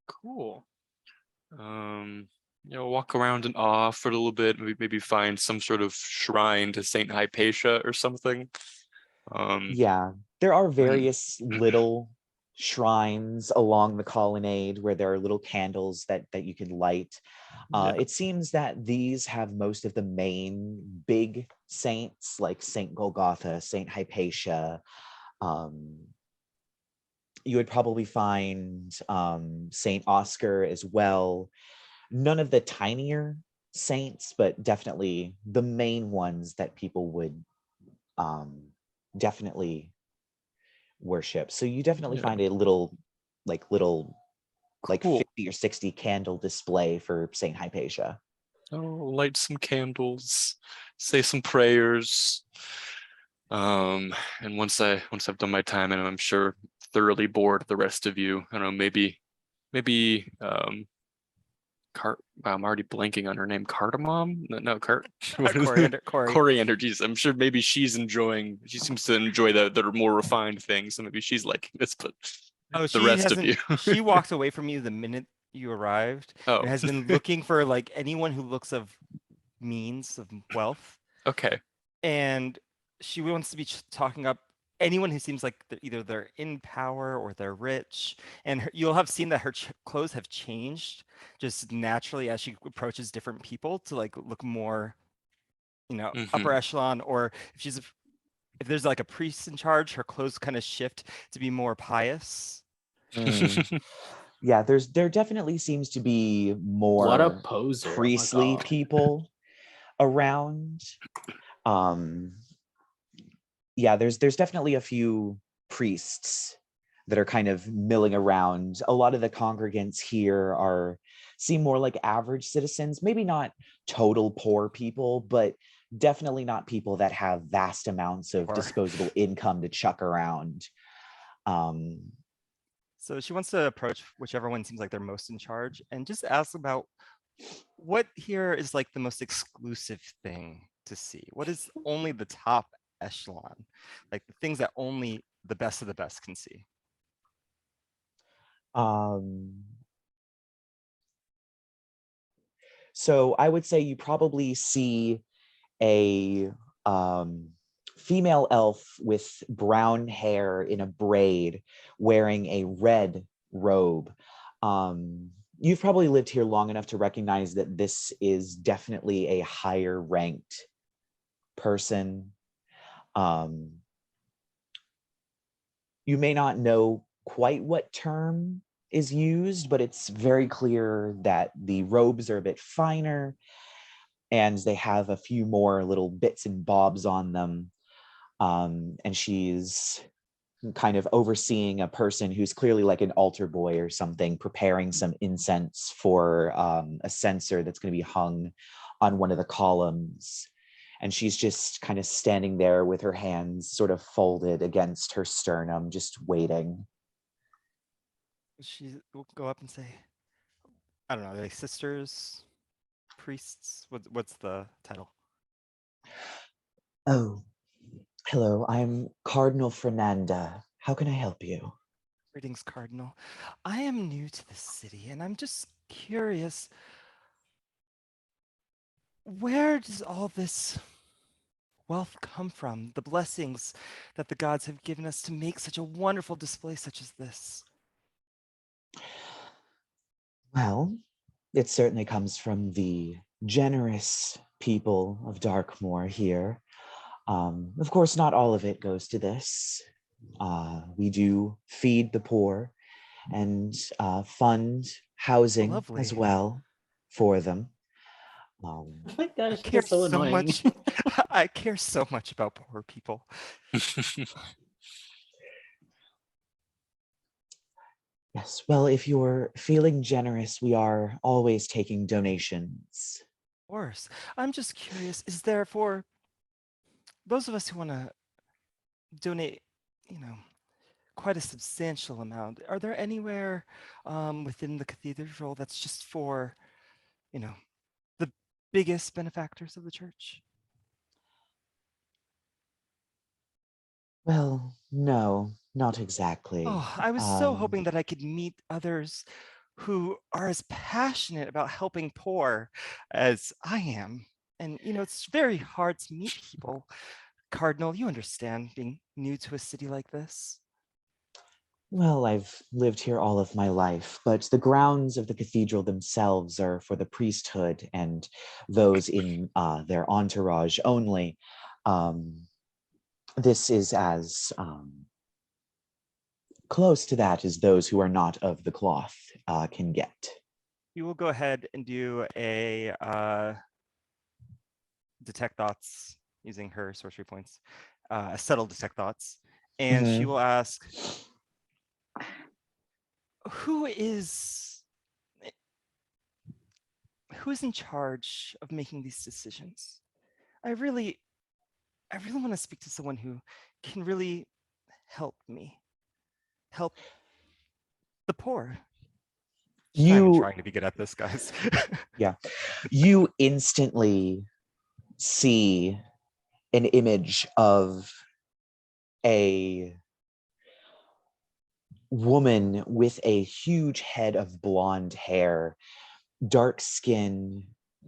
B: Cool. Walk around in awe for a little bit, maybe find some sort of shrine to Saint Hypatia or something.
A: Yeah, there are various little shrines along the colonnade where there are little candles that you can light. It seems that these have most of the main big saints, like Saint Golgotha, Saint Hypatia. You would probably find Saint Oscar as well. None of the tinier saints, but definitely the main ones that people would definitely worship. So you definitely find a little
B: Cool.
A: 50 or 60 candle display for Saint Hypatia.
B: Oh, light some candles, say some prayers. And once I've done my time, and I'm sure thoroughly bored the rest of you, I don't know, maybe I'm already blanking on her name. Cardamom? No,
C: Coriander.
B: Coriander. Geez, I'm sure maybe she's enjoying. She seems to enjoy the more refined things, so maybe she's liking this. But the rest of you,
C: she walked away from you the minute you arrived,
B: oh,
C: and has been looking for like anyone who looks of means of wealth,
B: okay.
C: and she wants to be talking up anyone who seems like either they're in power or they're rich. And you'll have seen that her clothes have changed just naturally as she approaches different people to like look more, upper echelon. Or if there's like a priest in charge, her clothes kind of shift to be more pious.
A: Yeah, there definitely seems to be more
E: What a poser.
A: priestly people around. Yeah, there's definitely a few priests that are kind of milling around. A lot of the congregants here seem more like average citizens, maybe not total poor people, but definitely not people that have vast amounts of disposable income to chuck around.
C: So she wants to approach whichever one seems like they're most in charge and just ask about what here is like the most exclusive thing to see. What is only the top echelon, like the things that only the best of the best can see.
A: So I would say you probably see a female elf with brown hair in a braid wearing a red robe. You've probably lived here long enough to recognize that this is definitely a higher ranked person. You may not know quite what term is used, but it's very clear that the robes are a bit finer and they have a few more little bits and bobs on them. And she's kind of overseeing a person who's clearly like an altar boy or something, preparing some incense for a censer that's going to be hung on one of the columns. And she's just kind of standing there with her hands sort of folded against her sternum, just waiting.
C: She will go up and say, I don't know, are they sisters, priests? What's the title?
A: Oh, hello, I'm Cardinal Fernanda. How can I help you?
C: Greetings, Cardinal. I am new to the city and I'm just curious, where does all this wealth come from? The blessings that the gods have given us to make such a wonderful display such as this?
A: Well, it certainly comes from the generous people of Darkmoor here. Of course, not all of it goes to this. We do feed the poor and fund housing as well for them.
E: Oh my gosh,
C: I care
E: so annoying.
C: much. I care so much about poor people.
A: Yes, well, if you're feeling generous, we are always taking donations.
C: Of course. I'm just curious, is there for those of us who want to donate, quite a substantial amount, are there anywhere within the cathedral that's just for, the biggest benefactors of the church?
A: Well, no, not exactly.
C: Oh, I was so hoping that I could meet others who are as passionate about helping poor as I am. And, it's very hard to meet people. Cardinal, you understand being new to a city like this.
A: Well, I've lived here all of my life, but the grounds of the cathedral themselves are for the priesthood and those in their entourage only. This is as close to that as those who are not of the cloth can get.
C: You will go ahead and do a detect thoughts using her sorcery points, a subtle detect thoughts, and she will ask, who is in charge of making these decisions? I really want to speak to someone who can really help me, help the poor. I'm not even trying to be good at this, guys.
A: Yeah, you instantly see an image of a woman with a huge head of blonde hair, dark skin,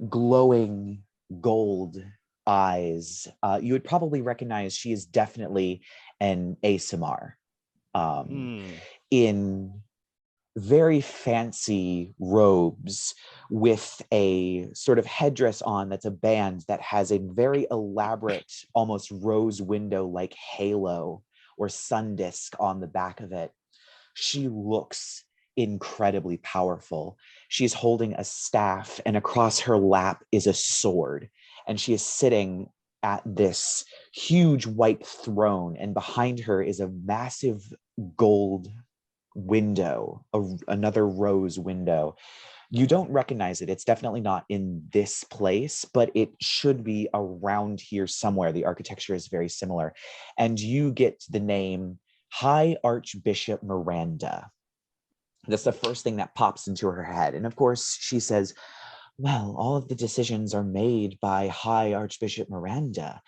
A: glowing gold eyes. You would probably recognize she is definitely an ASMR in very fancy robes with a sort of headdress on that's a band that has a very elaborate, almost rose window like halo or sun disk on the back of it. She looks incredibly powerful. She's holding a staff, and across her lap is a sword, and she is sitting at this huge white throne, and behind her is a massive gold window, another rose window. You don't recognize it. It's definitely not in this place, but it should be around here somewhere. The architecture is very similar. And you get the name High Archbishop Miranda. That's the first thing that pops into her head. And of course, she says, well, all of the decisions are made by High Archbishop Miranda.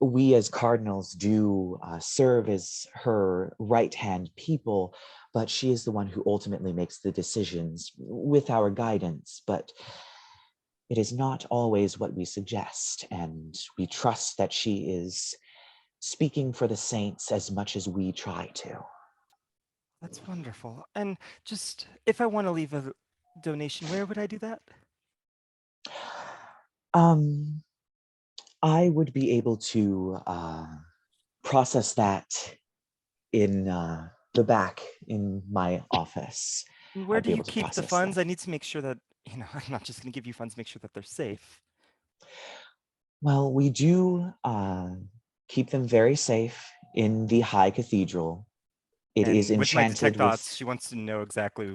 A: We as cardinals do serve as her right-hand people, but she is the one who ultimately makes the decisions with our guidance. But it is not always what we suggest, and we trust that she is speaking for the saints as much as we try to.
C: That's wonderful. And just, if I want to leave a donation, where would I do that?
A: I would be able to process that in the back in my office.
C: And where
A: I'd
C: do
A: be
C: you
A: able to
C: keep the
A: process
C: funds?
A: that.
C: I need to make sure that, I'm not just going to give you funds, make sure that they're safe.
A: Well, we do keep them very safe in the High Cathedral. It is
C: And with my
A: enchanted
C: detect
A: with...
C: thoughts, she wants to know exactly,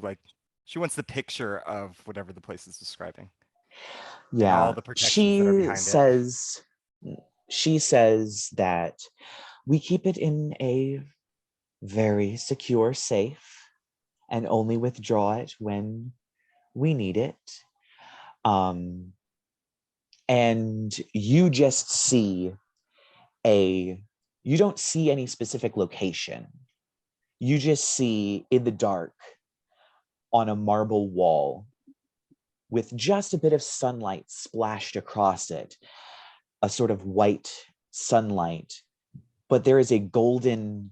C: she wants the picture of whatever the place is describing. And all
A: Yeah,
C: the protections that are behind it.
A: She says that we keep it in a very secure safe and only withdraw it when we need it. And you just see you don't see any specific location. You just see in the dark on a marble wall with just a bit of sunlight splashed across it, a sort of white sunlight, but there is a golden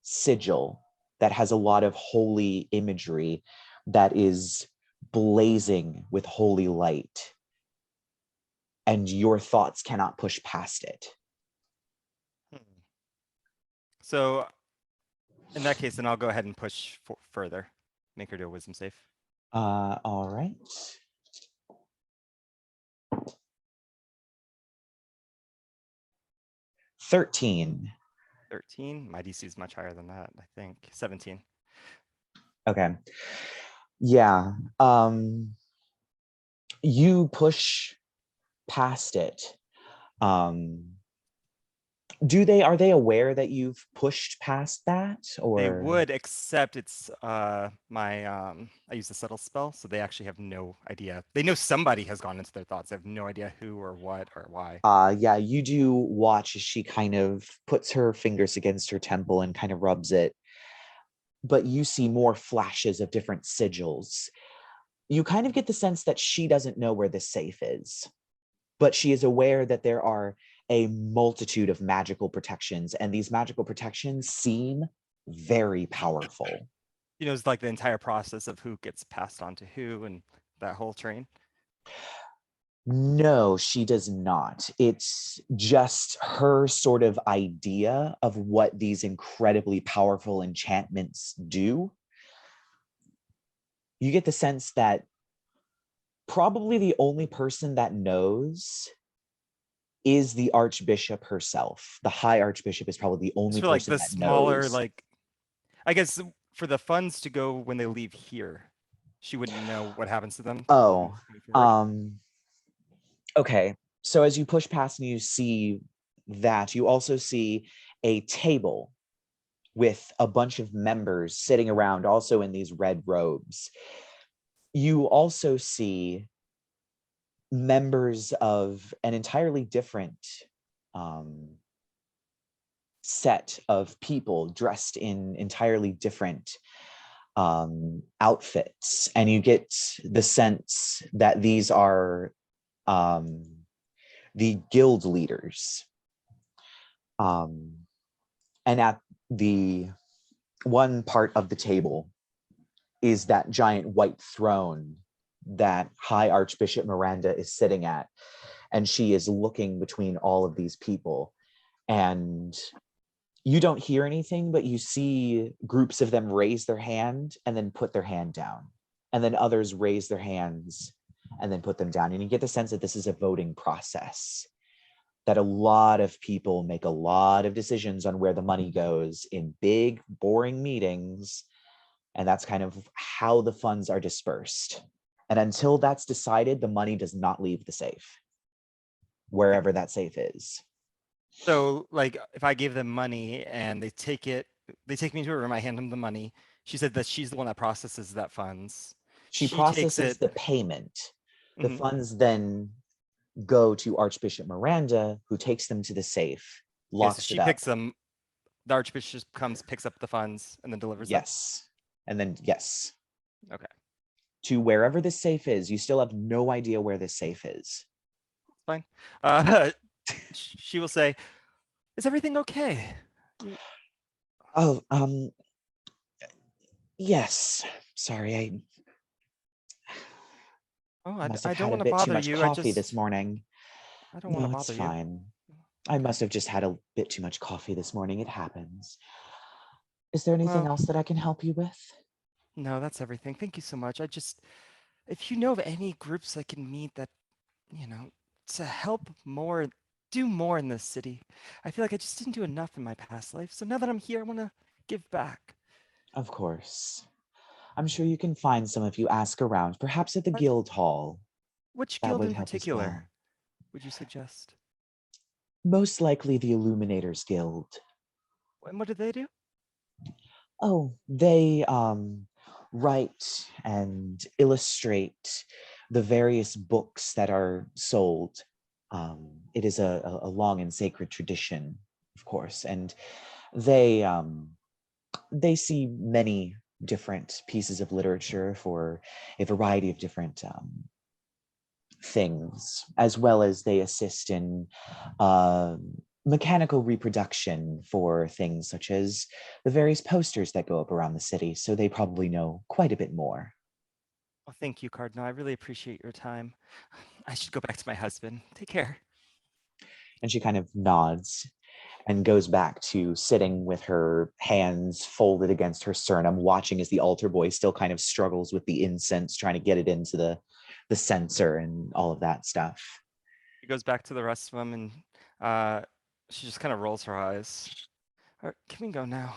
A: sigil that has a lot of holy imagery that is blazing with holy light, and your thoughts cannot push past it.
C: So in that case, then I'll go ahead and push further. Make her do a wisdom save.
A: All right. 13.
C: 13. My DC is much higher than that, I think. 17.
A: Okay. Yeah. You push past it. Are they aware that you've pushed past that, or?
C: They would, except it's I use the subtle spell, so they actually have no idea. They know somebody has gone into their thoughts. They have no idea who or what or why.
A: Yeah, you do watch as she kind of puts her fingers against her temple and kind of rubs it. But you see more flashes of different sigils. You kind of get the sense that she doesn't know where the safe is, but she is aware that there are a multitude of magical protections, and these magical protections seem very powerful.
C: You know, it's like the entire process of who gets passed on to who and that whole train.
A: No, she does not. It's just her sort of idea of what these incredibly powerful enchantments do. You get the sense that probably the only person that knows is the Archbishop herself. The High Archbishop is probably the only
C: For like
A: person
C: the
A: that
C: smaller,
A: knows.
C: like, I guess for the funds to go when they leave here, she wouldn't know what happens to them.
A: Oh,
C: moving forward.
A: okay. So as you push past and you see that, you also see a table with a bunch of members sitting around, also in these red robes. You also see members of an entirely different set of people dressed in entirely different outfits, and you get the sense that these are the guild leaders. And at the one part of the table is that giant white throne that High Archbishop Miranda is sitting at, and she is looking between all of these people. And you don't hear anything, but you see groups of them raise their hand and then put their hand down, and then others raise their hands and then put them down. And you get the sense that this is a voting process, that a lot of people make a lot of decisions on where the money goes in big, boring meetings. And that's kind of how the funds are dispersed. And until that's decided, the money does not leave the safe, wherever that safe is.
C: So like if I give them money and they take me to a room, I hand them the money. She said that she's the one that processes that funds.
A: She
C: takes
A: processes
C: it.
A: the payment. The
C: Mhm.
A: funds then go to Archbishop Miranda, who takes them to the safe,
C: Okay, so
A: locks
C: she
A: it up.
C: picks them. The Archbishop comes, picks up the funds, and then delivers them.
A: Yes. And then, yes.
C: Okay.
A: To wherever the safe is. You still have no idea where this safe is.
C: Fine. She will say, "Is everything okay?"
A: Oh, yes. Sorry,
C: Oh,
A: I must
C: I
A: have
C: don't
A: had a
C: want to
A: bit too
C: bother
A: much
C: you.
A: coffee this morning.
C: I don't want to
A: No, it's
C: bother you.
A: fine. I
C: Okay.
A: must have just had a bit too much coffee this morning. It happens. Is there anything
C: Well,
A: else that I can help you with?
C: no, that's everything. Thank you so much. If you know of any groups I can meet that, to help more, do more in this city. I feel like I just didn't do enough in my past life. So now that I'm here, I want to give back.
A: Of course. I'm sure you can find some if you ask around, perhaps at the
C: What-
A: guild hall.
C: Which
A: That
C: guild
A: would
C: in
A: help as
C: particular
A: well.
C: would you suggest?
A: Most likely the Illuminators Guild.
C: And what do they do?
A: Oh, they write and illustrate the various books that are sold. It is a long and sacred tradition, of course, and they see many different pieces of literature for a variety of different things, as well as they assist in mechanical reproduction for things such as the various posters that go up around the city. So they probably know quite a bit more.
C: Well, thank you, Cardinal. I really appreciate your time. I should go back to my husband. Take care.
A: And she kind of nods and goes back to sitting with her hands folded against her sternum, watching as the altar boy still kind of struggles with the incense, trying to get it into the censer and all of that stuff.
C: She goes back to the rest of them and she just kind of rolls her eyes. All right, can we go now?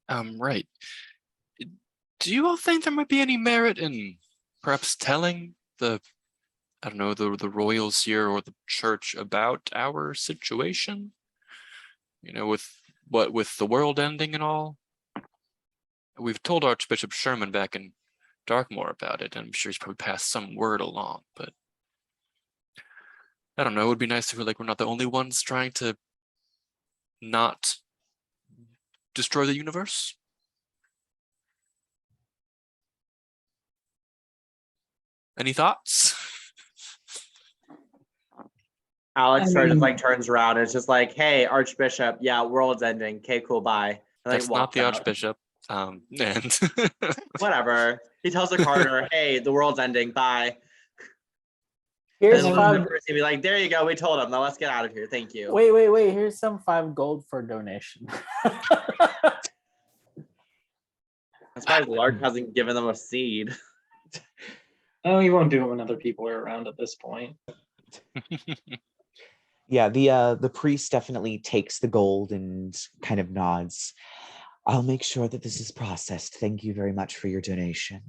B: Right. Do you all think there might be any merit in perhaps telling the royals here or the church about our situation? With the world ending and all? We've told Archbishop Sherman back in Darkmoor about it, and I'm sure he's probably passed some word along, but I don't know, it would be nice to feel like we're not the only ones trying to not destroy the universe. Any thoughts?
D: Alex
F: I
D: sort of
F: mean-
D: like turns around and it's just like, hey, Archbishop, yeah, world's ending. Okay, cool, bye. And,
B: That's not
D: walks
B: the
D: out.
B: Archbishop. And
D: Whatever. He tells the Carter, "Hey, the world's ending. Bye."
E: Here's
D: And
E: five.
D: Percy be like, "There you go. We told him. Now let's get out of here. Thank you."
E: Wait. Here's some 5 gold for donation.
D: I'm surprised Lark hasn't given them a seed.
F: Oh, you won't do it when other people are around at this point.
A: Yeah, the priest definitely takes the gold and kind of nods. I'll make sure that this is processed. Thank you very much for your donation.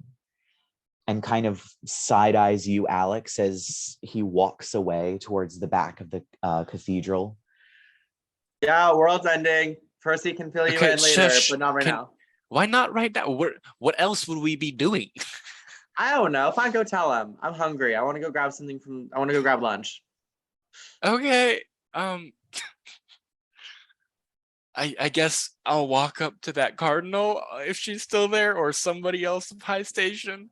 A: And kind of side eyes you, Alex, as he walks away towards the back of the cathedral.
D: Yeah, world's ending. Percy can fill you
B: Okay,
D: in later,
B: shush.
D: but not right now.
B: Why not right now? What else would we be doing?
D: I don't know. Fine, go tell him. I'm hungry. I want to go grab something from. I want to go grab lunch.
B: Okay. I guess I'll walk up to that cardinal if she's still there, or somebody else of high station.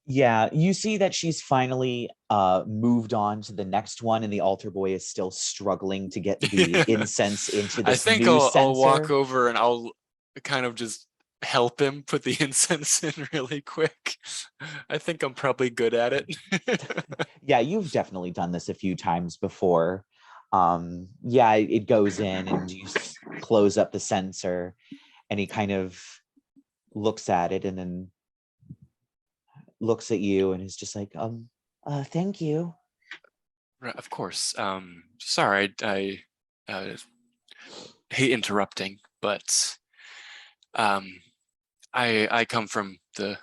A: Yeah, you see that she's finally moved on to the next one, and the altar boy is still struggling to get the incense into
B: I
A: this
B: think
A: new
B: I'll walk
A: censer.
B: over and I'll kind of just help him put the incense in really quick. I think I'm probably good at it.
A: Yeah, you've definitely done this a few times before. Yeah, it goes in and you close up the censer, and he kind of looks at it and then looks at you and is just like, thank you.
B: Right, of course. Sorry, I hate interrupting, but I come from the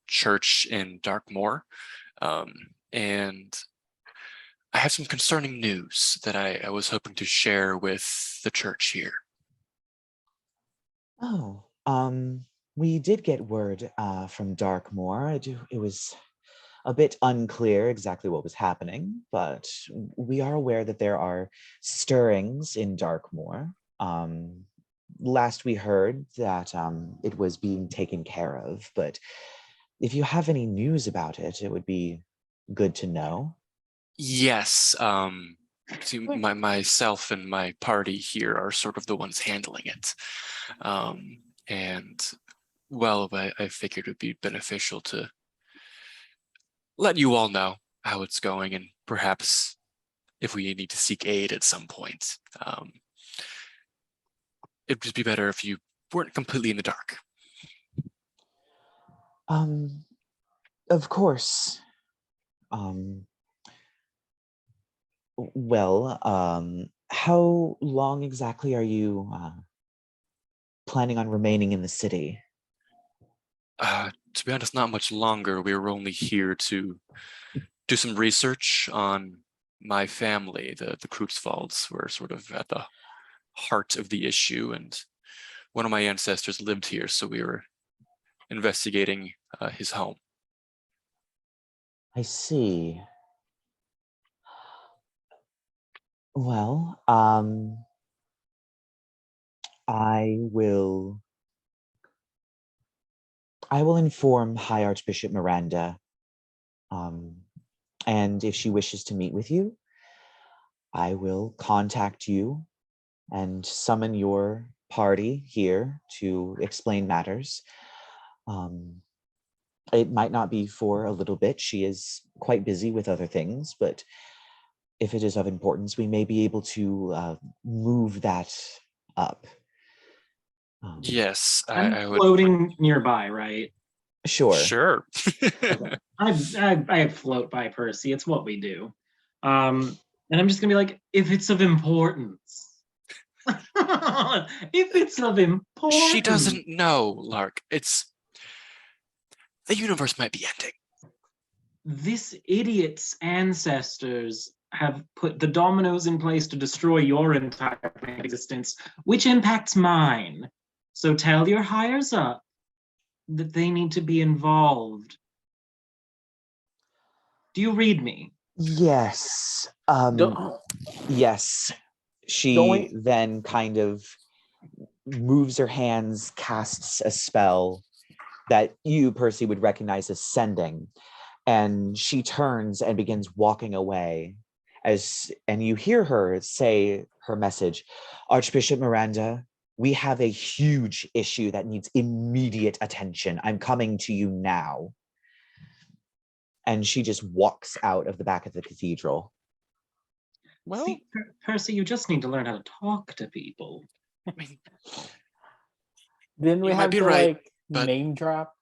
B: church in Darkmoor, and I have some concerning news that I was hoping to share with the church here.
A: Oh, we did get word from Darkmoor. It was a bit unclear exactly what was happening, but we are aware that there are stirrings in Darkmoor. Last we heard that it was being taken care of, but if you have any news about it, it would be good to know.
B: Yes, see, myself and my party here are sort of the ones handling it. And well, I figured it would be beneficial to let you all know how it's going, and perhaps if we need to seek aid at some point. It'd just be better if you weren't completely in the dark.
A: Of course. Well, how long exactly are you planning on remaining in the city?
B: To be honest, not much longer. We were only here to do some research on my family. The Kruetzwalds were sort of at the heart of the issue, and one of my ancestors lived here, so we were investigating his home.
A: I see. Well, I will inform High Archbishop Miranda, and if she wishes to meet with you, I will contact you and summon your party here to explain matters. It might not be for a little bit. She is quite busy with other things, but if it is of importance, we may be able to move that up.
B: Yes,
F: I'm
B: I would.
F: floating nearby, right?
A: Sure.
B: Sure.
F: Okay. I float by Percy. It's what we do. And I'm just gonna be like, if it's of importance. If it's of importance.
B: She doesn't know, Lark. The universe might be ending.
F: This idiot's ancestors have put the dominoes in place to destroy your entire existence, which impacts mine. So tell your higher up that they need to be involved. Do you read me?
A: Yes. Yes. She then kind of moves her hands, casts a spell that you, Percy, would recognize as sending. And she turns and begins walking away. And you hear her say her message, Archbishop Miranda, We have a huge issue that needs immediate attention. I'm coming to you now. And she just walks out of the back of the cathedral.
B: Well,
F: See, Percy, you just need to learn how to talk to people.
B: I mean,
E: Didn't we
B: You might
E: have
B: be
E: to
B: right,
E: like
B: but-
E: name drop?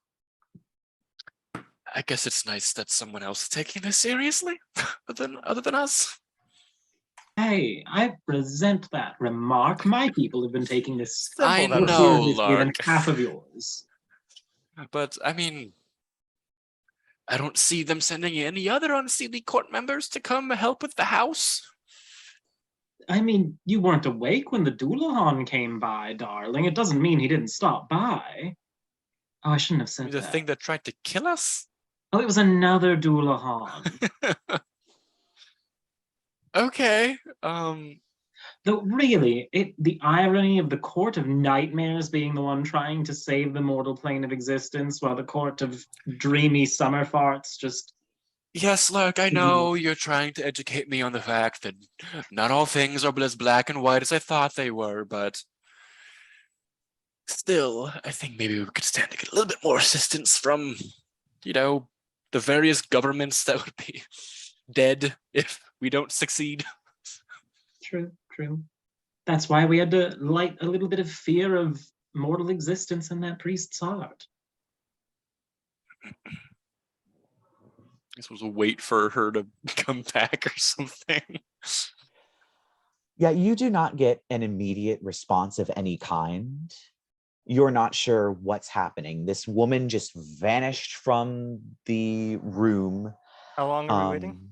B: I guess it's nice that someone else is taking this seriously, other than us.
F: Hey, I resent that remark. My people have been taking this
B: I
F: more
B: know,
F: seriously than
B: Lark.
F: half of yours.
B: But I mean, I don't see them sending any other unseelie court members to come help with the house.
F: I mean, you weren't awake when the Doulahan came by, darling. It doesn't mean he didn't stop by. Oh, I shouldn't have said
B: The
F: that.
B: thing that tried to kill us?
F: Oh, it was another Doulahan.
B: Okay.
F: Though really, the irony of the Court of Nightmares being the one trying to save the mortal plane of existence, while the Court of Dreamy Summer Farts just...
B: Yes, Lark, I know you're trying to educate me on the fact that not all things are as black and white as I thought they were, but still, I think maybe we could stand to get a little bit more assistance from, the various governments that would be dead if we don't succeed.
F: True, true. That's why we had to light a little bit of fear of mortal existence in that priest's heart.
B: This was a wait for her to come back or something.
A: Yeah, you do not get an immediate response of any kind. You're not sure what's happening. This woman just vanished from the room.
C: How long are we waiting?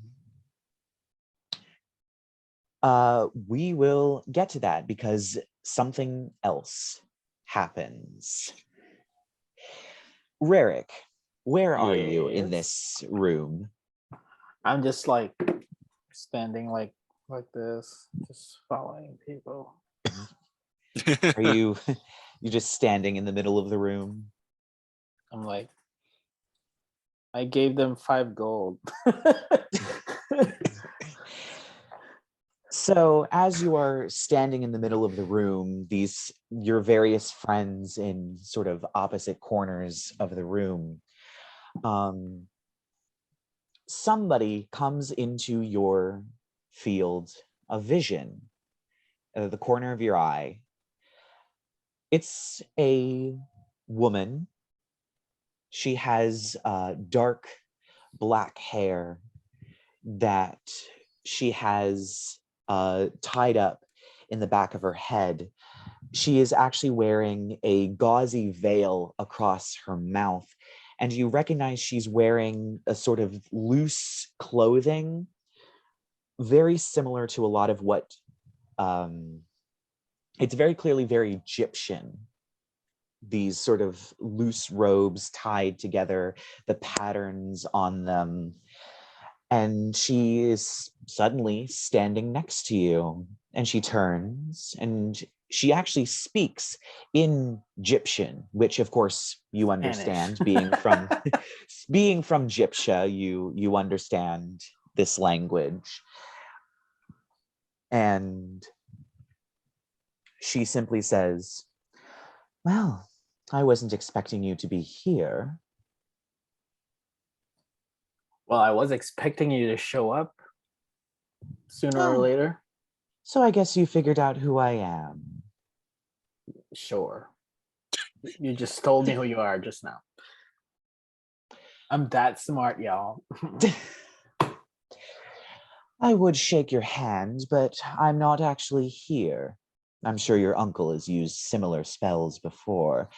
A: We will get to that because something else happens. Rerek, where are you in this room?
E: I'm just like standing like this, just following people.
A: Are you just standing in the middle of the room?
E: I'm like, I gave them 5 gold.
A: So as you are standing in the middle of the room, your various friends in sort of opposite corners of the room, somebody comes into your field of vision, the corner of your eye. It's a woman. She has dark black hair that she has tied up in the back of her head. She is actually wearing a gauzy veil across her mouth, and you recognize she's wearing a sort of loose clothing, very similar to a lot of what it's very clearly very Egyptian. These sort of loose robes tied together, the patterns on them. And she is suddenly standing next to you, and she turns and she actually speaks in Egyptian, which of course you understand. being from Gyptia, you understand this language. And she simply says, "Well, I wasn't expecting you to be here."
E: Well, I was expecting you to show up sooner or later.
A: So I guess you figured out who I am.
E: Sure. You just told me who you are just now. I'm that smart, y'all.
A: I would shake your hand, but I'm not actually here. I'm sure your uncle has used similar spells before.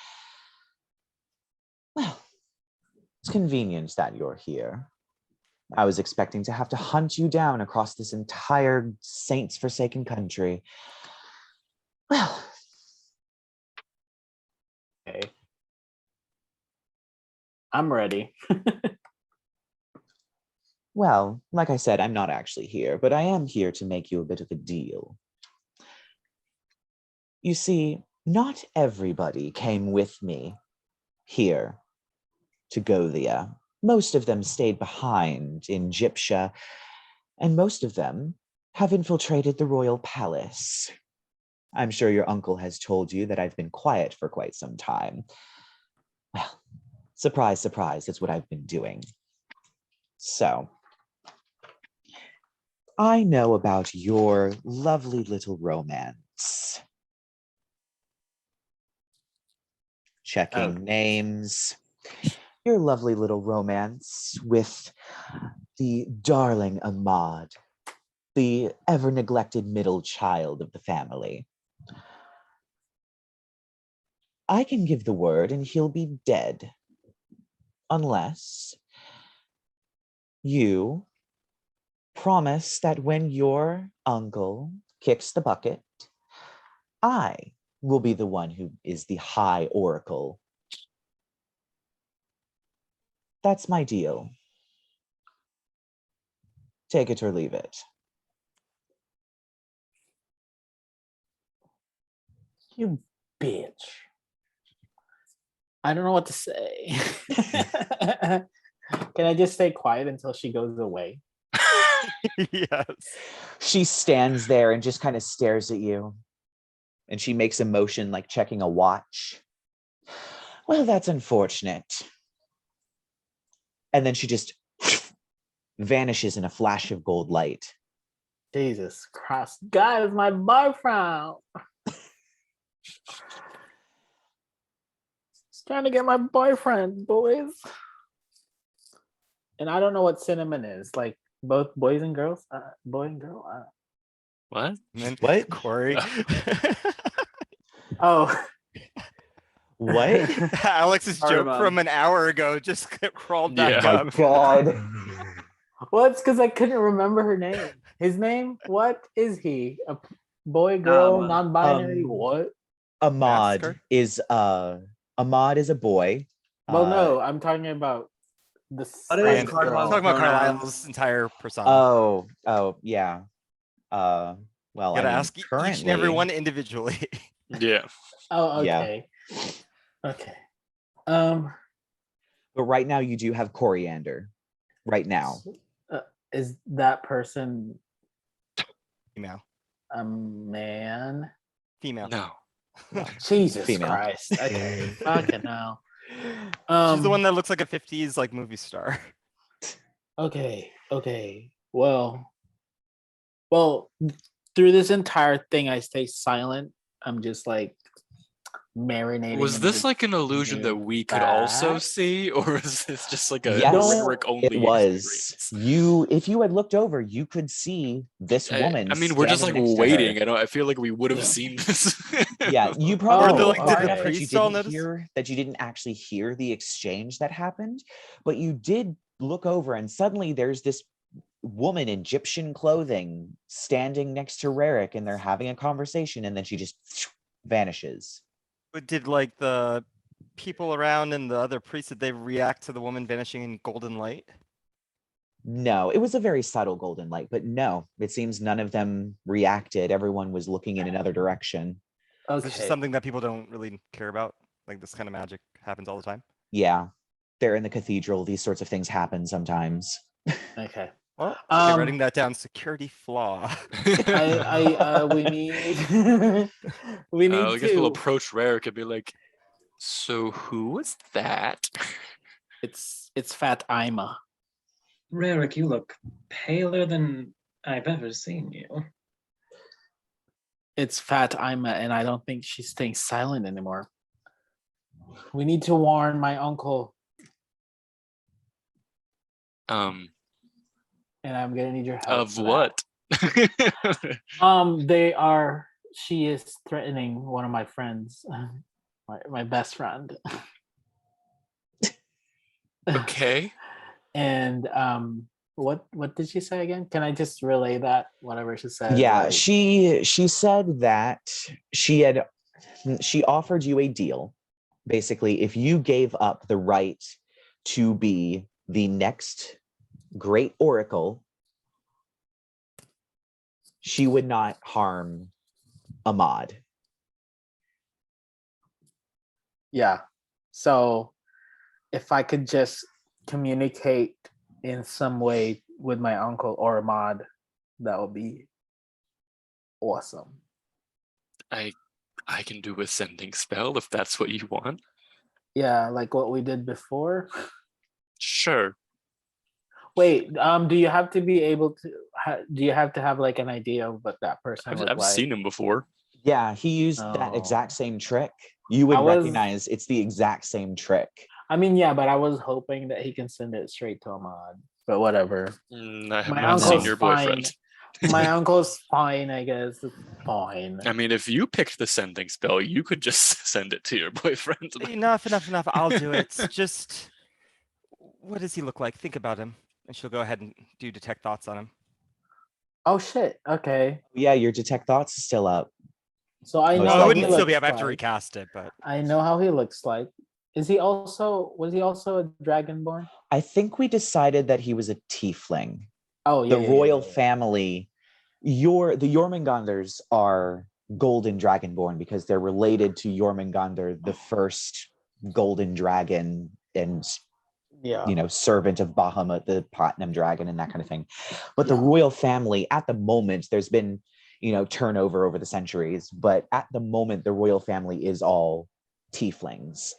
A: Well, it's convenient that you're here. I was expecting to have to hunt you down across this entire saints' forsaken country. Well.
E: Okay. I'm ready.
A: Well, like I said, I'm not actually here, but I am here to make you a bit of a deal. You see, not everybody came with me here to Gothia. Most of them stayed behind in Gyptia, and most of them have infiltrated the royal palace. I'm sure your uncle has told you that I've been quiet for quite some time. Well, surprise, surprise, that's what I've been doing. So, I know about your lovely little romance. Checking names. Your lovely little romance with the darling Ahmad, the ever-neglected middle child of the family. I can give the word and he'll be dead. Unless you promise that when your uncle kicks the bucket, I will be the one who is the High Oracle. That's my deal. Take it or leave it.
E: You bitch. I don't know what to say. Can I just stay quiet until she goes away?
C: Yes.
A: She stands there and just kind of stares at you. And she makes a motion like checking a watch. Well, that's unfortunate. And then she just vanishes in a flash of gold light.
E: Jesus Christ. Guys, my boyfriend. He's trying to get my boyfriend, boys. And I don't know what cinnamon is. Like both boys and girls? Boy and girl?
B: What?
C: And then
A: What?
C: Corey.
E: Oh.
A: What?
C: Alex's joke
D: Armand.
C: from an hour ago just crawled back
B: Yeah.
C: up.
A: God.
E: Well, it's because I couldn't remember her name. His name? What is he? A boy, girl, non-binary? What?
A: Ahmad
C: Masker?
A: is Ahmad is a boy.
E: Well, no, I'm talking about the
D: What is
C: And
E: girl.
D: Carlyle's
C: talking about
D: pronouns?
C: Carlyle's entire persona.
A: Oh, yeah. Well,
C: You
A: I
C: gotta
A: mean,
C: ask each
A: currently,
C: and every one individually.
B: Yeah.
E: Oh,
A: Yeah.
E: okay. Okay.
A: but right now you do have coriander. Right now.
E: Is that person
C: Female.
E: a man?
C: Female.
B: No.
E: Jesus
A: Female.
E: Christ. Okay. Fucking hell.
C: She's the one that looks like a 50s like movie star.
E: Okay. Well, through this entire thing, I stay silent. I'm just like marinating.
B: Was
E: in
B: this
E: the
B: like an illusion that
E: new
B: we could also
E: facts.
B: see, or is this just like a
A: Yes,
B: Rerek only
A: it was.
B: experience?
A: If you had looked over, you could see this woman.
B: I mean, we're just like
A: standing next to
B: waiting.
A: her.
B: I feel like we would have seen this.
A: Yeah, you probably
E: Oh,
A: looked hard
E: did the
A: enough that you
C: priest all
A: didn't
C: notice?
A: hear that you didn't actually hear the exchange that happened, but you did look over, and suddenly there's this woman in Egyptian clothing standing next to Rerek, and they're having a conversation, and then she just vanishes.
C: But did like the people around and the other priests, did they react to the woman vanishing in golden light?
A: No, it was a very subtle golden light, but no, it seems none of them reacted. Everyone was looking in another direction.
C: It's just
E: Okay.
C: something that people don't really care about. Like this kind of magic happens all the time.
A: Yeah, they're in the cathedral. These sorts of things happen sometimes.
E: Okay.
C: Well, okay, writing that down. Security flaw.
E: We need we need
B: I guess we'll
E: to.
B: approach Rerek and be like, "So who was that?"
E: It's Fat Ima.
F: Rerek, you look paler than I've ever seen you.
E: It's Fat Ima, and I don't think she's staying silent anymore. We need to warn my uncle,
B: Um,
E: and I'm gonna need your help.
B: of
E: for
B: what?
E: that. She is threatening one of my friends, my best friend.
B: Okay.
E: And what did she say again? Can I just relay that? Whatever she said.
A: Yeah,
E: like-
A: she said that she offered you a deal. Basically, if you gave up the right to be the next great oracle, she would not harm Ahmad.
E: Yeah. So if I could just communicate in some way with my uncle or Ahmad, that would be awesome.
B: I can do a sending spell if that's what you want.
E: Yeah, like what we did before.
B: Sure.
E: Wait, do you have to be able to? Do you have to have like an idea of what that person looked
B: I've
E: like?
B: seen him before.
A: Yeah, he used that
E: Oh.
A: exact same trick. You would
E: I was-
A: recognize it's the exact same trick.
E: I mean, yeah, but I was hoping that he can send it straight to Ahmad. But whatever.
B: I have
E: My
B: not seen
E: uncle's
B: your
E: fine.
B: boyfriend.
E: My uncle's fine, I guess. It's fine.
B: I mean, if you picked the sending spell, you could just send it to your boyfriend.
C: Enough. I'll do it. Just, what does he look like? Think about him. And she'll go ahead and do detect thoughts on him.
E: Oh shit. Okay.
A: Yeah, your detect thoughts is still up.
E: So I
A: Oh,
E: know
A: so
C: Oh,
E: how
C: it
A: it
C: wouldn't
E: he
C: still be
E: looks
C: up. I have to
E: like.
C: recast it, but
E: I know how he looks like. Was he also a Dragonborn?
A: I think we decided that he was a tiefling.
E: Oh yeah.
A: The
E: yeah,
A: royal
E: yeah, yeah.
A: family, the Jomungandrs are golden dragonborn because they're related to Jomungandr, the first golden dragon and
E: Yeah.
A: servant of Bahamut, the platinum dragon, and that kind of thing. But the
E: Yeah.
A: royal family, at the moment, there's been turnover over the centuries, but at the moment, the royal family is all tieflings.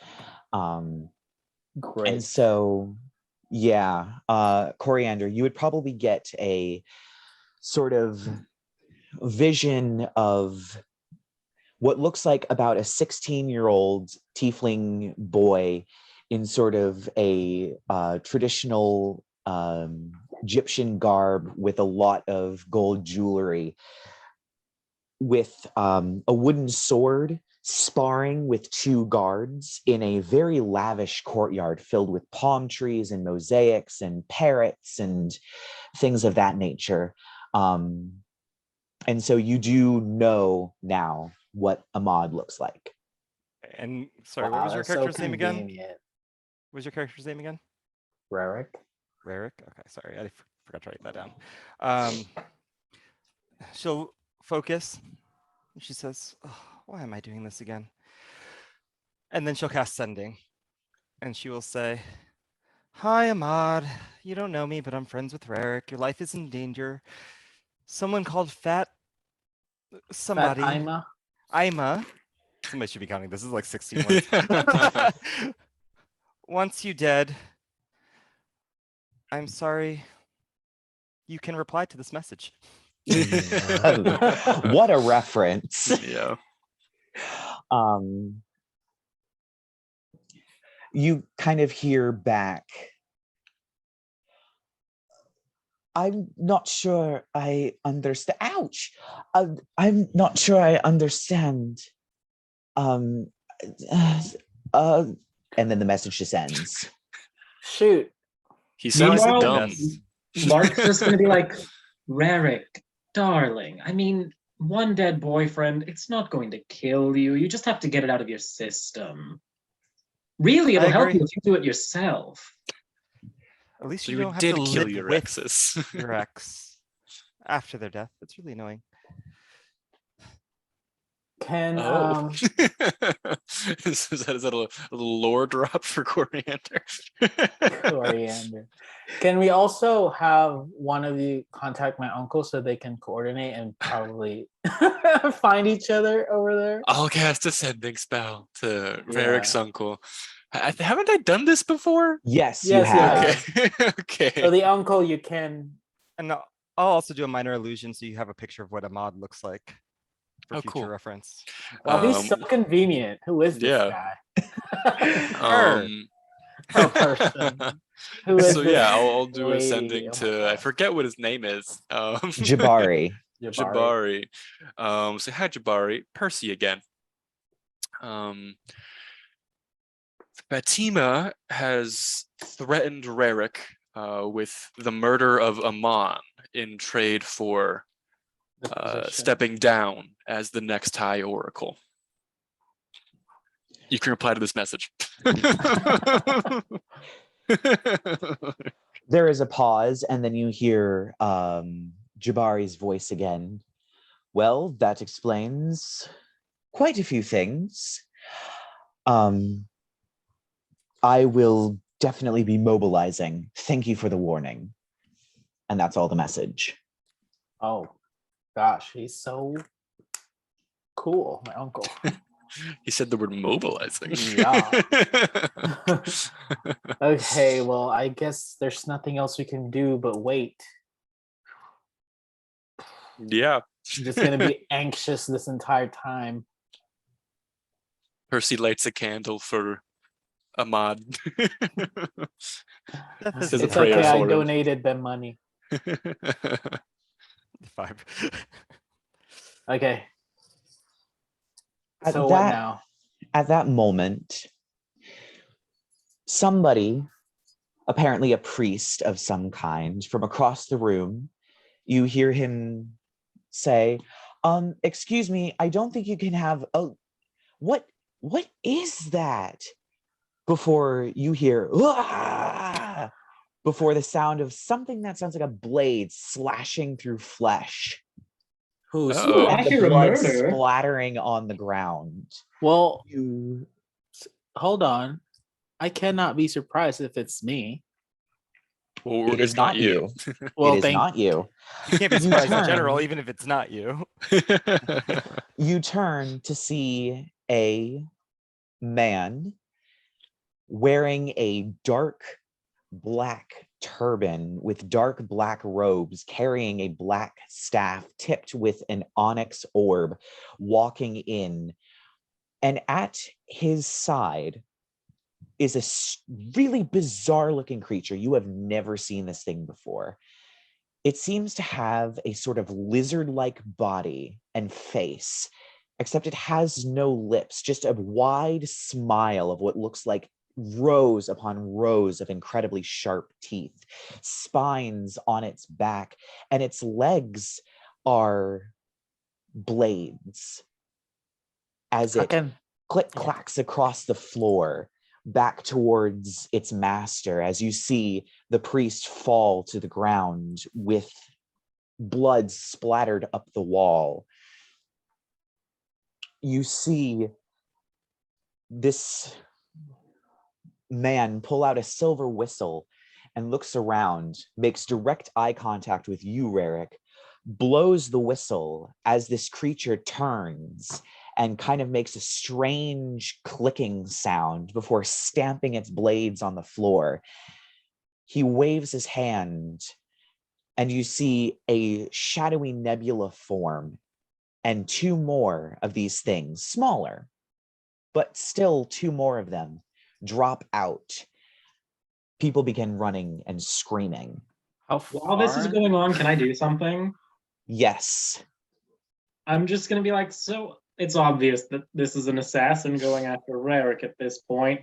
E: Great.
A: And so, yeah, Coriander, you would probably get a sort of vision of what looks like about a 16-year-old tiefling boy in sort of a traditional Egyptian garb with a lot of gold jewelry, with a wooden sword, sparring with two guards in a very lavish courtyard filled with palm trees and mosaics and parrots and things of that nature. And so you do know now what Ahmad looks like.
C: and sorry, what
E: Wow,
C: was your
E: that's so
C: character's name again?
E: convenient.
C: What was your character's name again?
E: Rerek.
C: Rerek. Okay, sorry, I forgot to write that down. She'll focus. She says, oh, "Why am I doing this again?" And then she'll cast Sending, and she will say, "Hi, Ahmad. You don't know me, but I'm friends with Rerek. Your life is in danger. Someone called Fat somebody.
E: Fat
C: Ima. Somebody should be counting. This is like 16 words. Wants you dead. I'm sorry. You can reply to this message."
A: What a reference.
B: Yeah.
A: You kind of hear back, I'm not sure I understand. Ouch! I'm not sure I understand. And then the message just ends.
E: Shoot.
B: He sounds
F: Meanwhile,
B: dumb.
F: Lark's just gonna be like, Rerek, darling, I mean, one dead boyfriend, it's not going to kill you. You just have to get it out of your system. Really,
C: I
F: it'll help
C: agree.
F: you if you do it yourself.
C: At least
B: So
C: you
B: you
C: don't have
B: did
C: to
B: kill
C: live
B: your
C: with
B: exes.
C: your ex after their death. It's really annoying.
E: Can
B: Oh. is that a little lore drop for Coriander?
E: Coriander. Can we also have one of you contact my uncle so they can coordinate and probably find each other over there?
B: I'll cast a sending spell to
E: Yeah.
B: Rerek's uncle. Haven't I done this before?
A: Yes, you
E: Yes, you
A: have.
E: have.
B: Okay. Okay.
E: So the uncle, you can.
C: And I'll also do a minor illusion so you have a picture of what Ahmad looks like for
B: Oh,
C: future
B: cool.
C: reference.
E: Wow, he's so convenient. Who is this
B: yeah.
E: guy? A person. Who is
B: So
E: this
B: yeah, I'll do
E: lady?
B: a sending
E: Oh my
B: to I
E: God.
B: forget what his name is.
A: Jabari.
B: Jabari. So hi Jabari. Percy again. Fatima has threatened Rerek with the murder of Aman in trade for
E: The position.
B: stepping down as the next High Oracle. You can reply to this message.
A: There is a pause, and then you hear Jabari's voice again. Well, that explains quite a few things. I will definitely be mobilizing. Thank you for the warning. And that's all the message.
E: Oh, gosh, he's so Cool, my uncle.
B: He said the word mobilizing.
E: Yeah. Okay, well, I guess there's nothing else we can do but wait.
B: Yeah.
E: I'm just gonna be anxious this entire time.
B: Percy lights a candle for Ahmad.
C: Death is
B: There's a
E: It's
B: prayer
E: okay, I
B: for him.
E: donated them money.
C: 5.
E: Okay.
A: At
E: So what
A: that-
E: now?
A: At that moment, somebody, apparently a priest of some kind, from across the room, you hear him say, excuse me, I don't think you can have what is that? Before you hear "Ah!" before the sound of something that sounds like a blade slashing through flesh.
E: Who's
B: Uh-oh.
A: And
F: I
A: the
F: hear a
A: blood
F: murder.
A: splattering on the ground.
E: Well,
A: You
E: hold on. I cannot be surprised if it's me.
B: Well,
A: it
B: it's
A: is not you.
E: Well,
A: It is not you.
C: You can't be
A: You
C: surprised in
A: turn.
C: general, even if it's not you.
A: You turn to see a man wearing a dark black turban with dark black robes, carrying a black staff tipped with an onyx orb, walking in. And at his side is a really bizarre looking creature. You have never seen this thing before. It seems to have a sort of lizard-like body and face, except it has no lips, just a wide smile of what looks like rows upon rows of incredibly sharp teeth, spines on its back, and its legs are blades as it click clacks across the floor back towards its master, as you see the priest fall to the ground with blood splattered up the wall. You see this man pull out a silver whistle and looks around, makes direct eye contact with you, Rerek, blows the whistle as this creature turns and kind of makes a strange clicking sound before stamping its blades on the floor. He waves his hand, and you see a shadowy nebula form and 2 more of these things, smaller, but still 2 more of them drop out. People begin running and screaming.
E: How far?
F: While this is going on, can I do something?
A: Yes.
F: I'm just gonna be like, so it's obvious that this is an assassin going after Rerek at this point.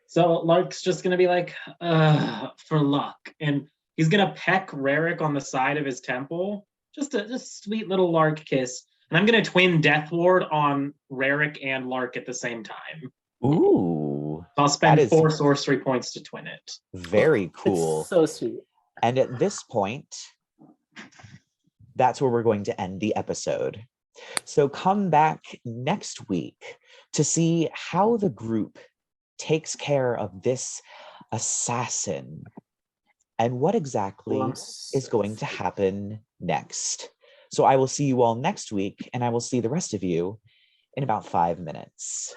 F: So Lark's just gonna be like, for luck. And he's gonna peck Rerek on the side of his temple. Just a sweet little Lark kiss. And I'm gonna twin Death Ward on Rerek and Lark at the same time.
A: Ooh,
F: I'll spend
A: That is-
F: 4 sorcery points to twin it.
A: very cool.
E: It's so sweet.
A: And at this point, that's where we're going to end the episode. So come back next week to see how the group takes care of this assassin and what exactly is going to happen next. So I will see you all next week, and I will see the rest of you in about 5 minutes.